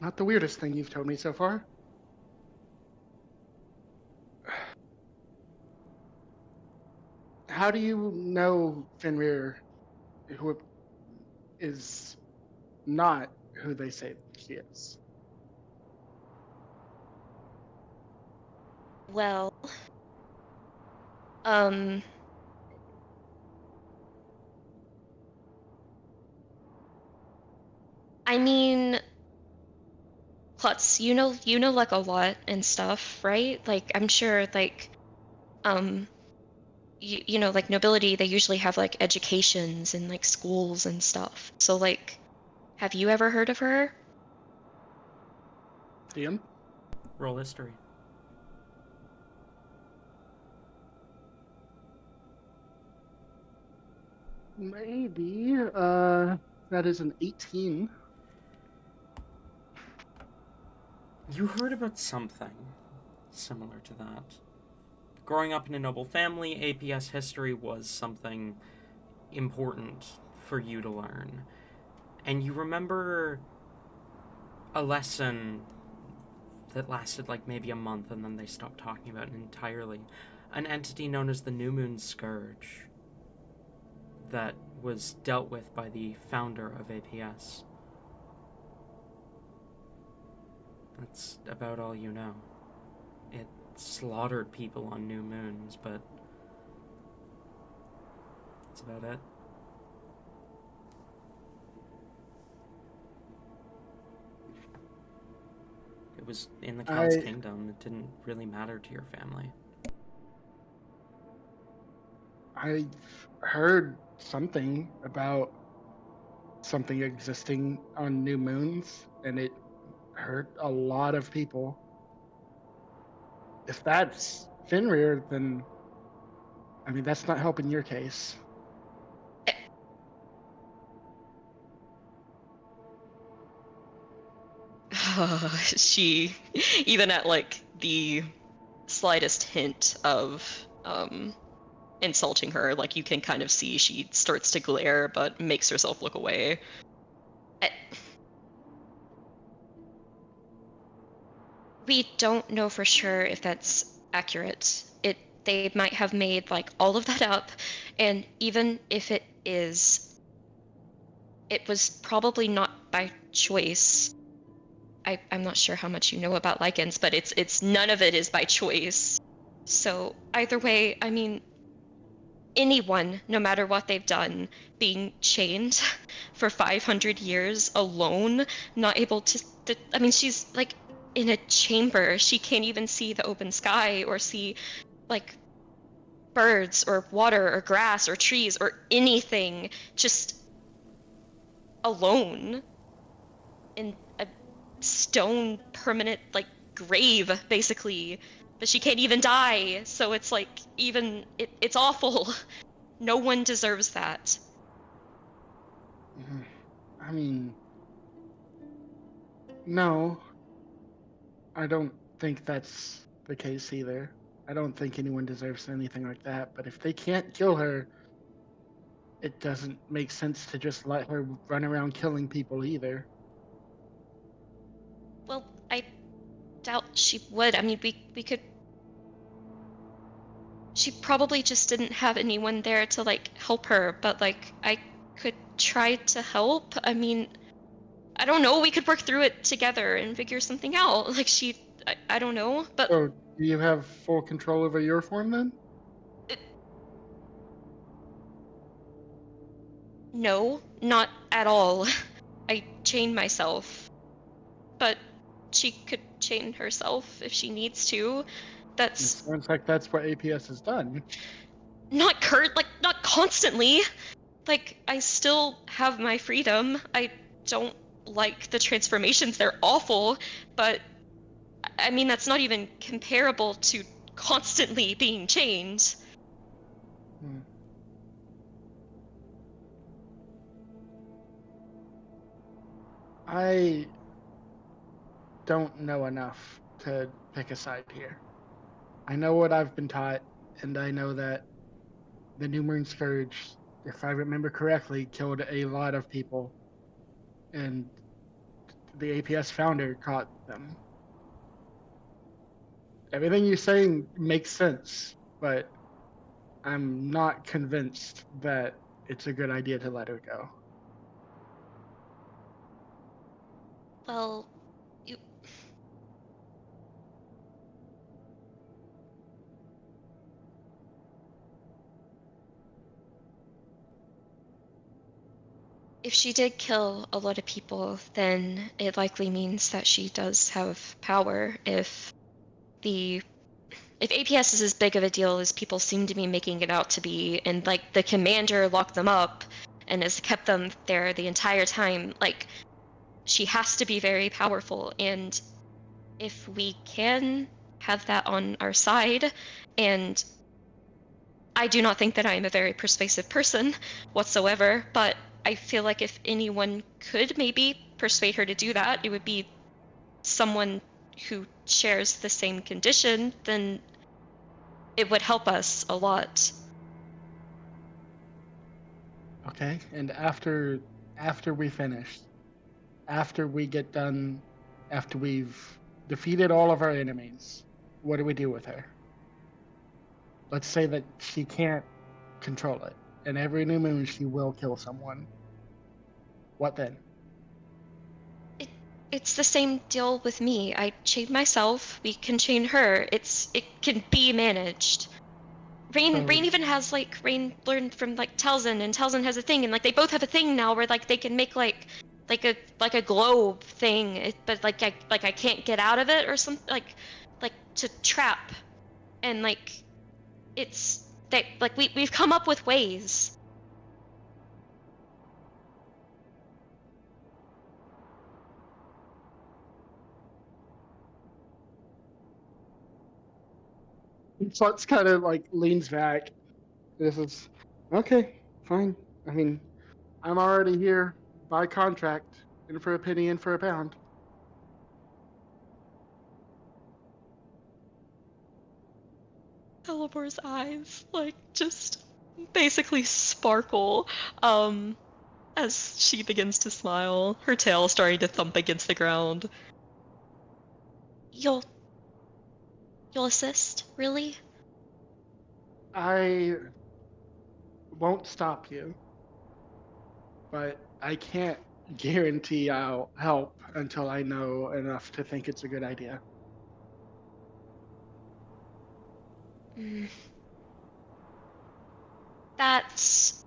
not the weirdest thing you've told me so far. How do you know Fenrir, who is not who they say she is? Well, I mean, Klutz, you know like a lot and stuff, right? Like I'm sure like you know like nobility, they usually have like educations and like schools and stuff. So like have you ever heard of her? Ian? Roll history. Maybe. That is an 18. You heard about something similar to that. Growing up in a noble family, APS history was something important for you to learn. And you remember a lesson that lasted like maybe a month and then they stopped talking about it entirely. An entity known as the New Moon Scourge that was dealt with by the founder of APS. That's about all you know. It slaughtered people on new moons, but that's about it. It was in the Cow's Kingdom. It didn't really matter to your family. I've heard something about something existing on new moons, and it hurt a lot of people. If that's Fenrir, then I mean that's not helping your case. She, even at like the slightest hint of insulting her, like you can kind of see she starts to glare but makes herself look away. We don't know for sure if that's accurate. They might have made like all of that up, and even if it is, it was probably not by choice. I'm not sure how much you know about Lycans, but it's none of it is by choice. So either way, I mean, anyone, no matter what they've done, being chained for 500 years alone, not able to, I mean, she's like in a chamber. She can't even see the open sky or see like birds or water or grass or trees or anything, just alone in a stone permanent like grave basically, but she can't even die, so it's like it's awful. No one deserves that. I mean, no, I don't think that's the case either. I don't think anyone deserves anything like that. But if they can't kill her, it doesn't make sense to just let her run around killing people either. Well, I doubt she would. I mean, we could. She probably just didn't have anyone there to like help her, but like I could try to help. I mean, I don't know. We could work through it together and figure something out. Like I don't know, but So, do you have full control over your form then? no, not at all. I chain myself, but she could chain herself if she needs to. It That's sounds like that's what APS has done. not not constantly. Like, I still have my freedom. I don't like the transformations, they're awful, but I mean, that's not even comparable to constantly being chained. Hmm. I don't know enough to pick a side here. I know what I've been taught, and I know that the New Moon Scourge, if I remember correctly, killed a lot of people, and the APS founder caught them. Everything you're saying makes sense, but I'm not convinced that it's a good idea to let her go. Well, you, if she did kill a lot of people, then it likely means that she does have power. The if APS is as big of a deal as people seem to be making it out to be, and like the commander locked them up and has kept them there the entire time, like she has to be very powerful. And if we can have that on our side, and I do not think that I am a very persuasive person whatsoever, but I feel like if anyone could maybe persuade her to do that, it would be someone who shares the same condition, then it would help us a lot. Okay, and after we finish, after we get done, after we've defeated all of our enemies, what do we do with her? Let's say that she can't control it, and every new moon she will kill someone. What then? It's the same deal with me. I chain myself, we can chain her. It can be managed. Rain So, even has like Rain learned from like Talzin, and Talzin has a thing, and like they both have a thing now where like they can make like a globe thing, but like I can't get out of it or something, like to trap, and like it's that like we've come up with ways. Slut's kind of like leans back. This is okay, fine. I mean, I'm already here by contract, in for a penny, in for a pound. Eleanor's eyes like just basically sparkle as she begins to smile, her tail starting to thump against the ground. You'll you'll assist, really? I won't stop you, but I can't guarantee I'll help until I know enough to think it's a good idea. Mm. That's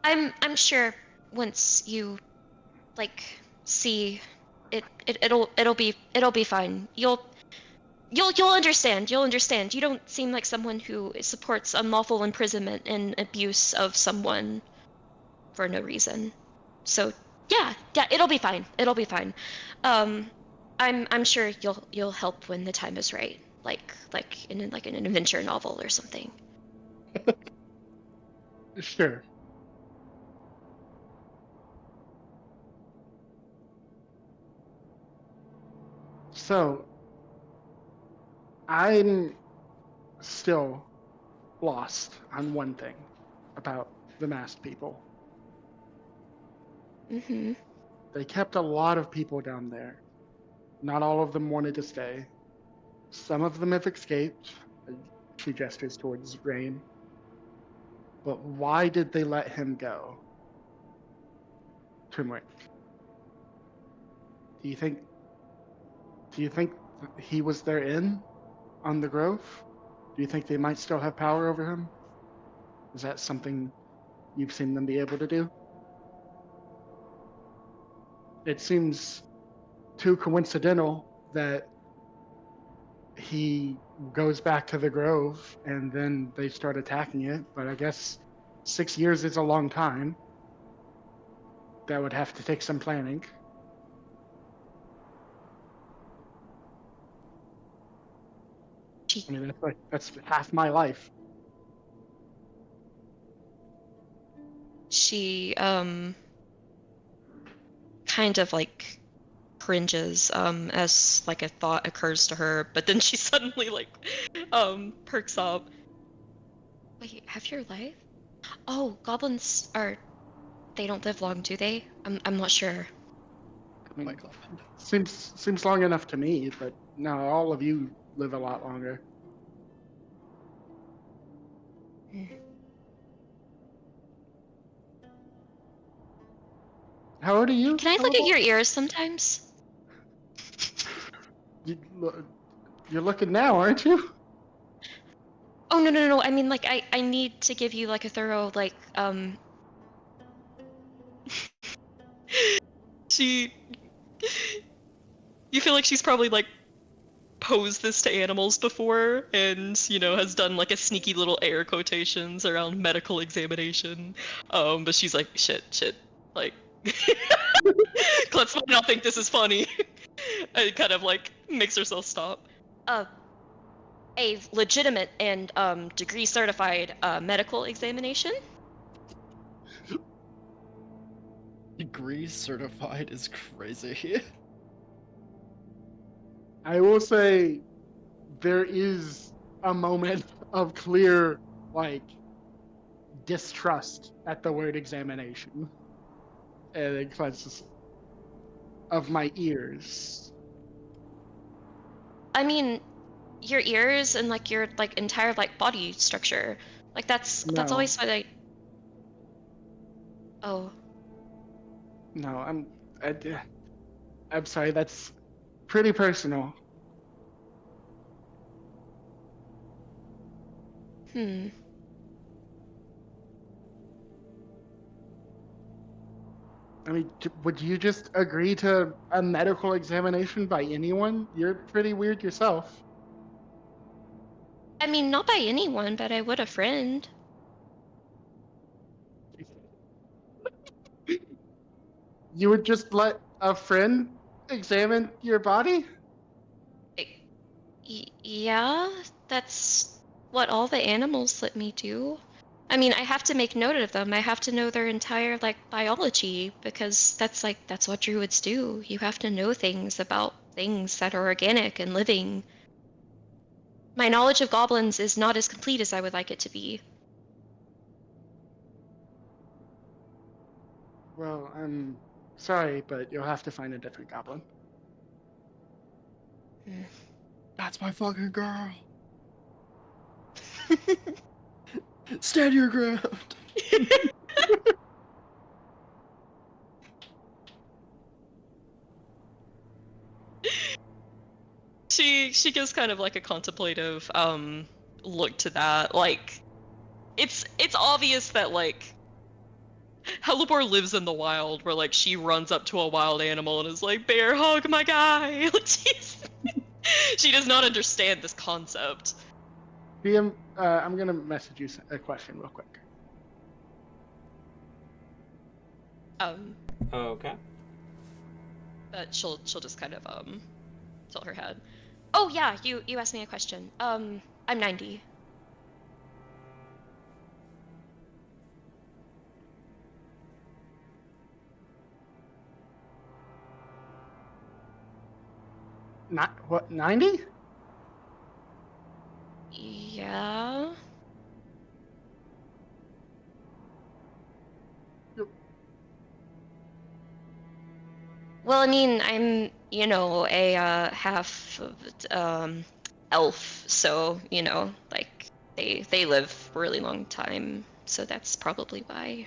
I'm sure once you like see it'll be fine. You'll understand. You'll understand. You don't seem like someone who supports unlawful imprisonment and abuse of someone for no reason. So yeah, it'll be fine. It'll be fine. Um I'm sure you'll help when the time is right, like in an adventure novel or something. Sure. So, I'm still lost on one thing about the masked people. Mm-hmm. They kept a lot of people down there. Not all of them wanted to stay. Some of them have escaped. She gestures towards Rain. But why did they let him go? Turmeric. Do you think he was their in on the Grove? Do you think they might still have power over him? Is that something you've seen them be able to do? It seems too coincidental that he goes back to the Grove and then they start attacking it, but I guess 6 years is a long time. That would have to take some planning. I mean, that's half my life. She kind of like cringes as like a thought occurs to her, but then she suddenly like perks up. Wait, half your life? Oh, goblins are they don't live long, do they? I'm not sure. I mean, Michael. seems long enough to me, but no, all of you live a lot longer. How old are you, Can I look at Hannibal? your ears sometimes? You, you're looking now, aren't you? Oh no. I mean like I need to give you like a thorough like she you feel like she's probably like posed this to animals before and has done like a sneaky little air quotations around medical examination, but she's like shit like Klutz might not think this is funny. It kind of like makes herself stop. A legitimate and degree certified medical examination. Degree certified is crazy. I will say there is a moment of clear, like, distrust at the word examination. And it cleanses of my ears. I mean, your ears and like your like entire like body structure. Like that's No, always what I. Oh. no, I'm sorry. That's pretty personal. Hmm. I mean, would you just agree to a medical examination by anyone? You're pretty weird yourself. I mean, not by anyone, but I would a friend. You would just let a friend examine your body? Yeah, that's what all the animals let me do. I mean, I have to make note of them. I have to know their entire like biology because that's what druids do. You have to know things about things that are organic and living. My knowledge of goblins is not as complete as I would like it to be. Well, I'm sorry, but you'll have to find a different goblin. That's my fucking girl. Stand your ground. She gives kind of like a contemplative look to that. Like it's obvious that like Helibor lives in the wild where like she runs up to a wild animal and is like, bear hug my guy. Like she does not understand this concept. DM, I'm gonna message you a question real quick. Um Okay. but she'll just kind of tilt her head. Oh yeah, you asked me a question. I'm 90. Not what, 90? Yeah. Well, I mean, I'm, a half elf, so, like they live a really long time, so that's probably why.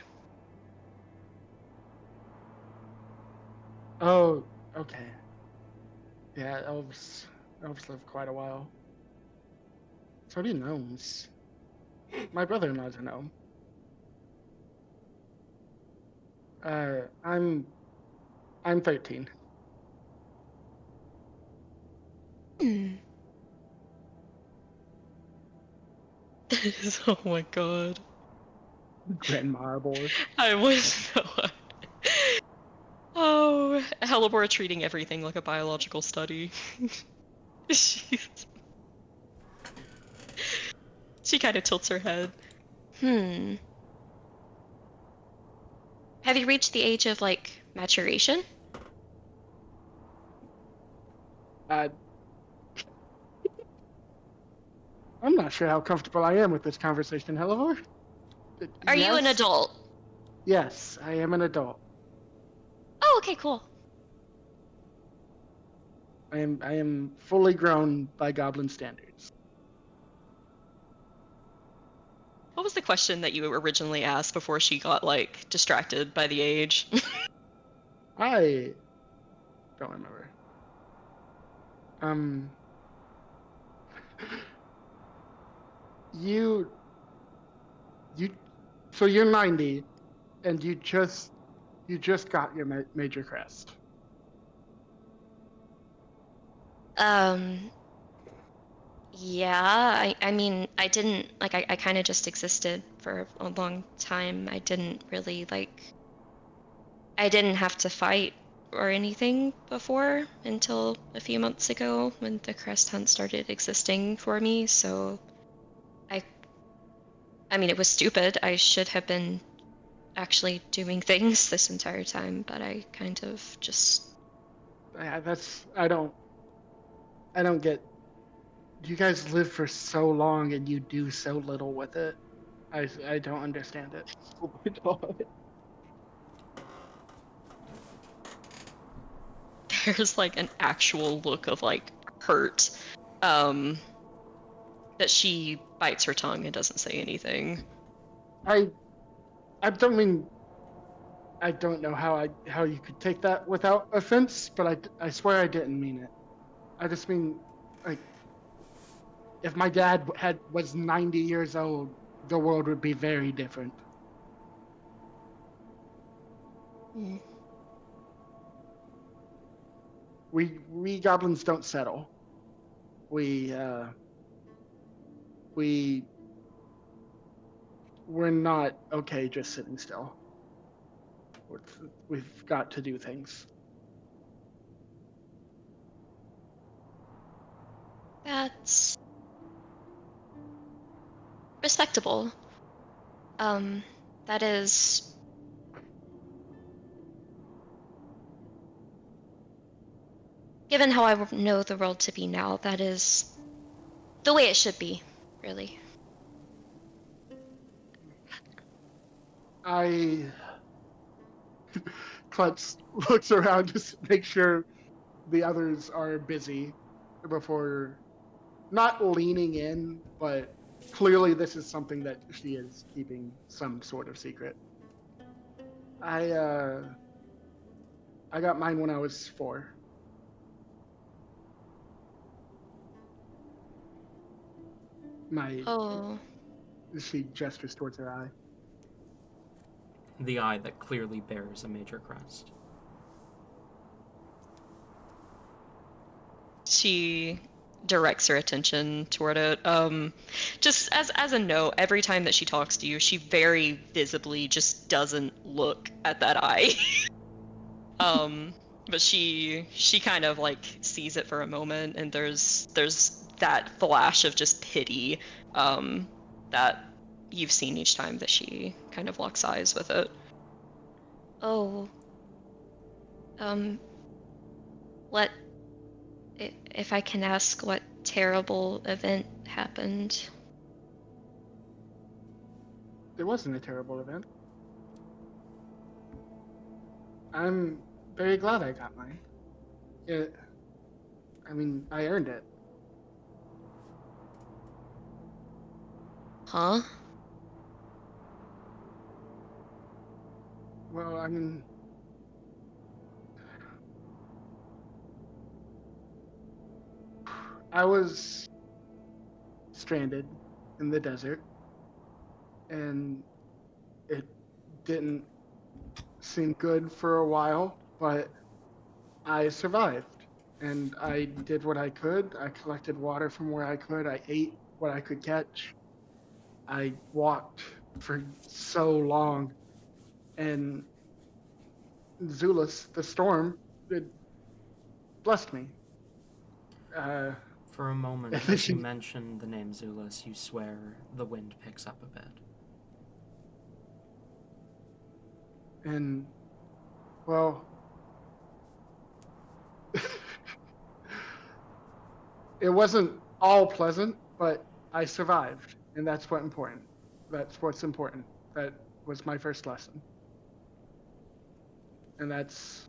Oh, okay. Yeah, elves live quite a while. So do gnomes. My brother-in-law's a gnome. Uh, I'm I'm 13. Hmm. Oh my god. Grand Maribor. I was no. Oh, Hellebore treating everything like a biological study. she she kind of tilts her head. Hmm. Have you reached the age of like maturation? Uh, I'm not sure how comfortable I am with this conversation, Helivor. Are you an Yes, adult? yes, I am an adult. Oh, okay, cool. I am fully grown by goblin standards. What was the question that you originally asked before she got like distracted by the age? I don't remember. Um, you you so you're 90 and you just got your major crest. um, yeah, I mean, I didn't like I kind of just existed for a long time. I didn't really like I didn't have to fight or anything before until a few months ago when the crest hunt started existing for me. So I I mean, it was stupid. I should have been actually doing things this entire time, but I kind of just That's I don't get. You guys live for so long and you do so little with it. I don't understand it. Oh my god. there's like an actual look of like hurt um that she bites her tongue and doesn't say anything. I I don't mean I don't know how you could take that without offense, but I swear I didn't mean it. I just mean like if my dad was 90 years old, the world would be very different. Mm. We goblins don't settle. We we we're not okay just sitting still. We've got to do things. That's respectable. um that is given how I know the world to be now, that is the way it should be, really. I Klutz looks around to make sure the others are busy before not leaning in, but clearly this is something that she is keeping some sort of secret. I uh I got mine when I was 4. My Oh, She gestures towards her eye. The eye that clearly bears a major crest. she directs her attention toward it. Just as a note, every time that she talks to you, she very visibly just doesn't look at that eye. um But she kind of like sees it for a moment, and there's that flash of just pity that you've seen each time that she kind of locks eyes with it. Oh, what, if I can ask, what terrible event happened? It wasn't a terrible event. I'm very glad I got mine. It, I mean, I earned it. Huh? Well, I mean, I was stranded in the desert, and it didn't seem good for a while, but I survived. And I did what I could. I collected water from where I could. I ate what I could catch. I walked for so long. And Zulus, the storm, it blessed me. Uh, For a moment, at as least, you mention the name Zulus, you swear the wind picks up a bit. and well, it wasn't all pleasant, but I survived, and that's what important. That's what's important. That was my first lesson, and that's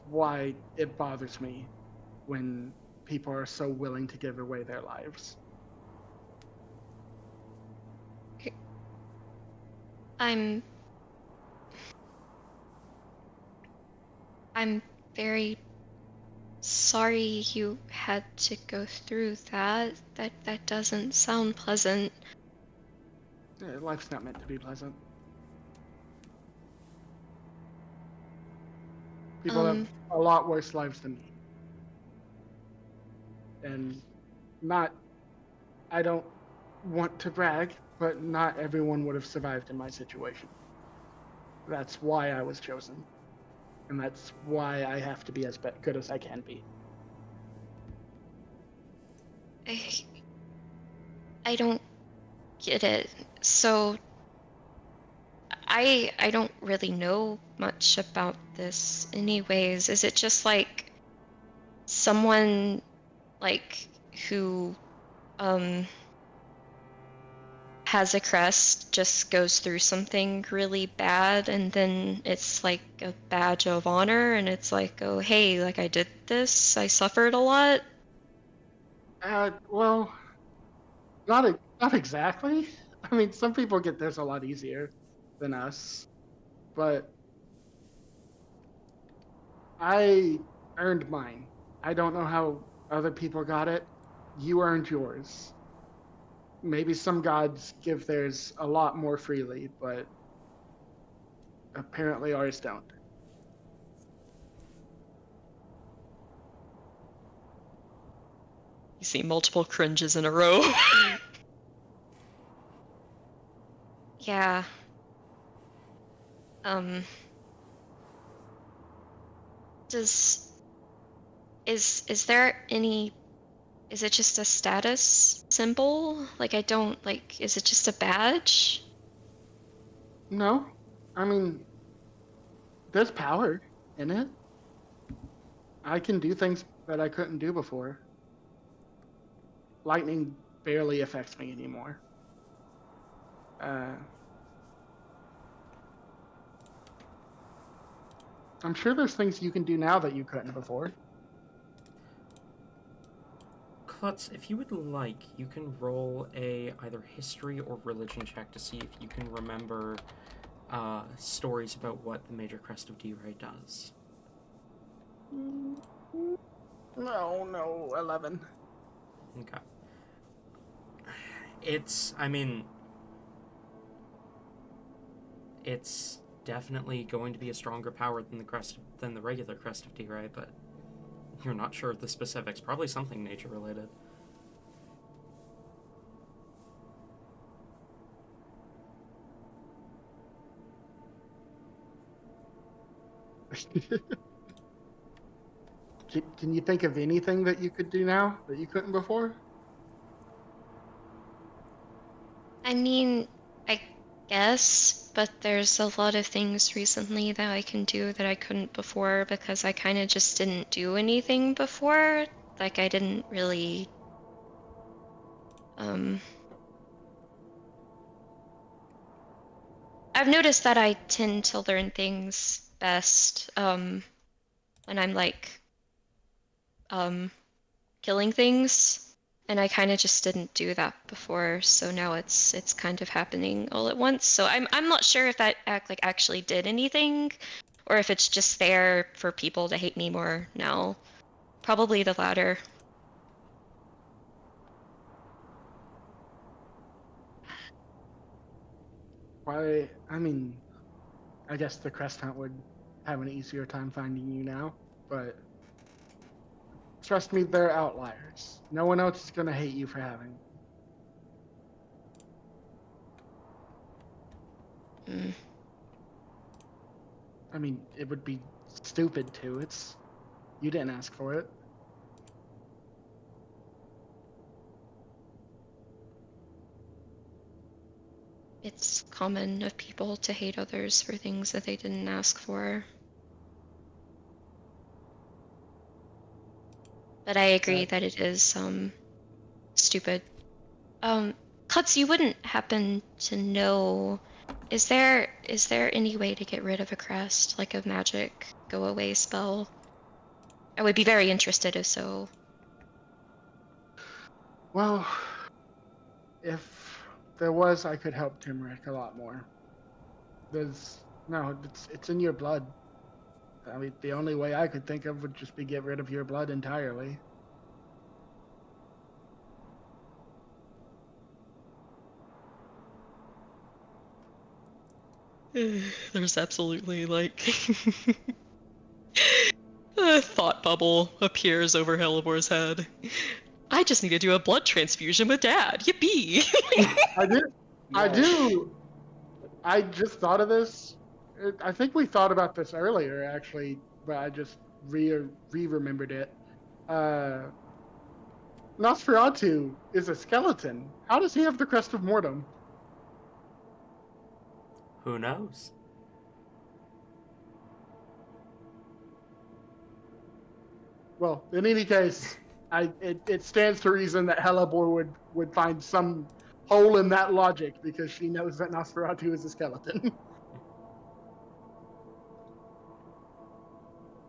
why it bothers me when people are so willing to give away their lives. I'm I'm very sorry you had to go through that. That doesn't sound pleasant. Life's not meant to be pleasant. People have Um, a lot worse lives than me, and not. I don't want to brag, but not everyone would have survived in my situation. That's why I was chosen, and that's why I have to be as good as I can be. I, I don't get it. So I don't really know much about this anyways. Is it just like someone like who um has a crest just goes through something really bad and then it's like a badge of honor and it's like, oh hey, like I did this, I suffered a lot? Well, not exactly. I mean, some people get theirs a lot easier than us, but I earned mine. I don't know how other people got it. You earned yours. Maybe some gods give theirs a lot more freely, but apparently ours don't. You see multiple cringes in a row. Yeah. Um, does is there any, is it just a status symbol? Like I don't like, is it just a badge? No, I mean, there's power in it. I can do things that I couldn't do before. Lightning barely affects me anymore. Uh, I'm sure there's things you can do now that you couldn't before. Klutz, if you would like, you can roll a either history or religion check to see if you can remember stories about what the Major Crest of D-Ray does. No, 11. Okay. I mean, it's definitely going to be a stronger power than the regular Crest of D-Ray, but you're not sure of the specifics. Probably something nature related. Can you think of anything that you could do now that you couldn't before? I mean, I guess, but there's a lot of things recently that I can do that I couldn't before because I kind of just didn't do anything before. Like, I didn't really, um, I've noticed that I tend to learn things best, when I'm like, um, killing things, and I kind of just didn't do that before, so now it's kind of happening all at once. So I'm not sure if that actually did anything, or if it's just there for people to hate me more now. Probably the latter. Why? I mean, I guess the Crest Hunt would have an easier time finding you now, but trust me, they're outliers. No one else is gonna hate you for having. Mm. I mean, it would be stupid to. It's you didn't ask for it. It's common of people to hate others for things that they didn't ask for. But I agree That that it is stupid. Um, Cuts, you wouldn't happen to know, is there any way to get rid of a crest, like a magic go away spell? I would be very interested if so. well, if there was, I could help Turmeric a lot more. There's no, it's in your blood. I mean, the only way I could think of would just be get rid of your blood entirely. There's absolutely like a thought bubble appears over Helibor's head. I just need to do a blood transfusion with Dad. Yippee! I do. I Lol. do. I just thought of this. I think we thought about this earlier, actually, but I just remembered it. Uh, Nosferatu is a skeleton. How does he have the crest of mortem? Who knows? Well, in any case, it stands to reason that Helibor would find some hole in that logic because she knows that Nosferatu is a skeleton.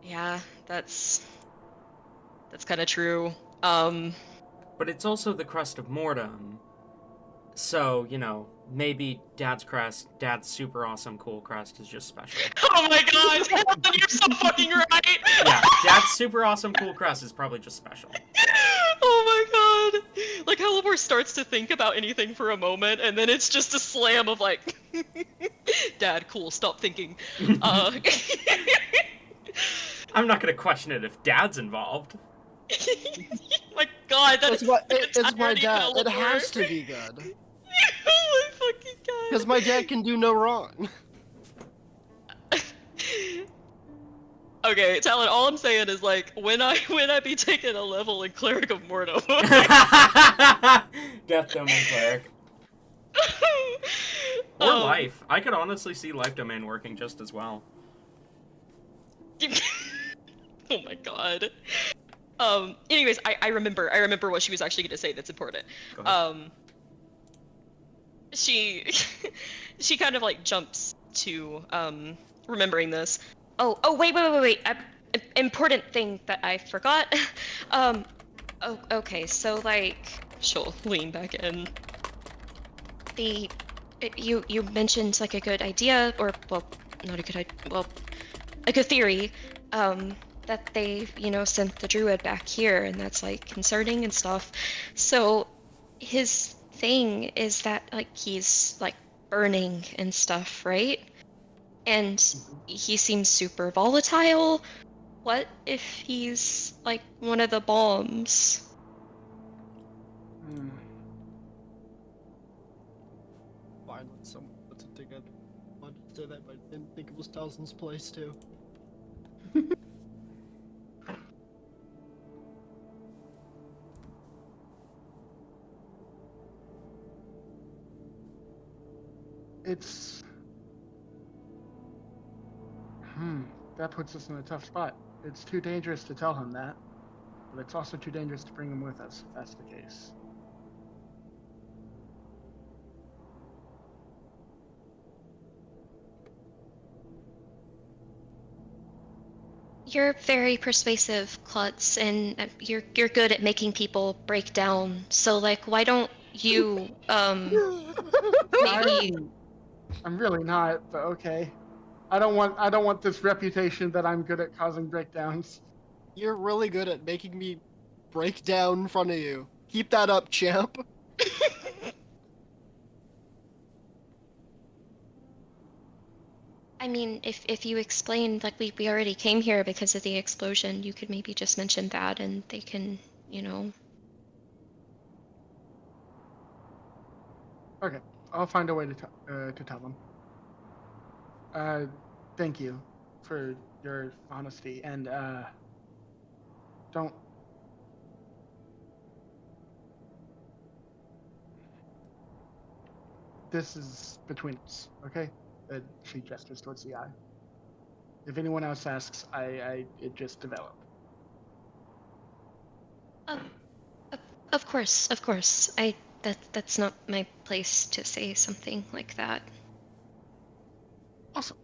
Yeah, that's kind of true. Um, But it's also the crest of Mortem. So, maybe Dad's crest, Dad's super awesome cool crest is just special. oh my god, you're so fucking right. Yeah, Dad's super awesome cool crest is probably just special. Oh my god. Like Helibor starts to think about anything for a moment, and then it's just a slam of like, Dad, cool, stop thinking. I'm not gonna question it if Dad's involved. My god, that It's is my, the it's my entirety dad. of It Helibor. has to be good. Oh my fucking god. Because my dad can do no wrong. Okay, Talon, all I'm saying is like when I be taking a level in Cleric of Mortem. Death Domain Cleric. Or Life. I could honestly see Life Domain working just as well. Oh my god. Anyways, I remember what she was actually gonna say that's important. Go ahead. She she kind of like jumps to remembering this. Oh wait. Important thing that I forgot. Oh, okay, so like she'll lean back in. You mentioned like a good idea, or well, not a good idea, well, a good theory, that they, sent the druid back here, and that's like concerning and stuff. So his thing is that like he's like burning and stuff, right? And he seems super volatile. What if he's like one of the bombs? Hmm. Finally, someone put it together. I wanted to say that, but I didn't think it was Towson's place too. It's... That puts us in a tough spot. It's too dangerous to tell him that, but it's also too dangerous to bring him with us, if that's the case. You're very persuasive, Klutz, and you're good at making people break down. So like, why don't you maybe? I'm really not, but okay. I don't want this reputation that I'm good at causing breakdowns. You're really good at making me break down in front of you. Keep that up, champ. I mean, if you explain, like we already came here because of the explosion, you could maybe just mention that, and they can, you know. Okay, I'll find a way to tell them. Thank you for your honesty, and don't. This is between us, okay? She gestures towards the eye. If anyone else asks, it just developed. Of, of course, of course. That's not my place to say something like that. Awesome.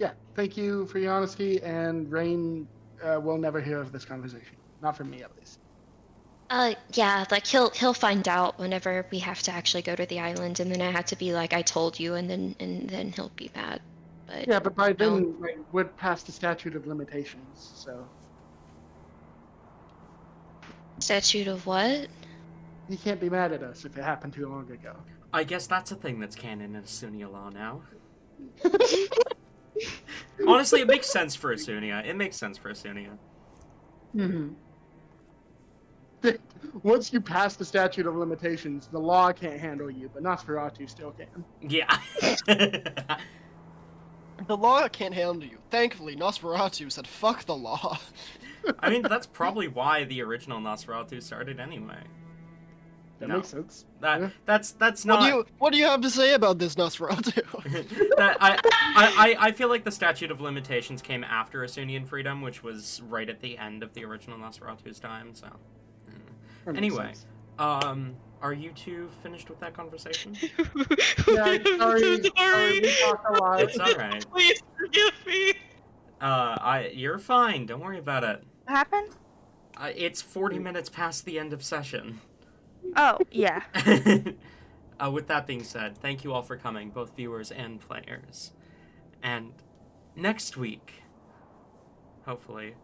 Yeah. Thank you for your honesty, and Rain will never hear of this conversation. Not from me, at least. Yeah, like he'll find out whenever we have to actually go to the island, and then I have to be like, I told you, and then he'll be mad. But Yeah, but by no. then, we're past the statute of limitations, so Statute of what? you can't be mad at us if it happened too long ago. I guess that's a thing that's canon in Asunia law now. Honestly, it makes sense for Asunia. It makes sense for Asunia. Mm-hmm. Once you pass the statute of limitations, the law can't handle you, but Nosferatu still can. Yeah. The law can't handle you. Thankfully, Nosferatu said, fuck the law. I mean, that's probably why the original Nosferatu started anyway. That No. makes sense. That Yeah. that's not. What do you have to say about this, Nosferatu? That I feel like the statute of limitations came after Asunian freedom, which was right at the end of the original Nosferatu's time. So, That makes anyway, sense. are you two finished with that conversation? Yeah, sorry, we talked a lot. It's all right. Please forgive me. You're fine. Don't worry about it. What happened? It's 40 minutes past the end of session. Oh, yeah. With that being said, thank you all for coming, both viewers and players. And next week, hopefully,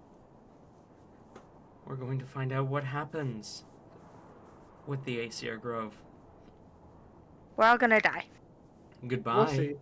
we're going to find out what happens with the Asyr Grove. We're all gonna die. Goodbye. We'll see.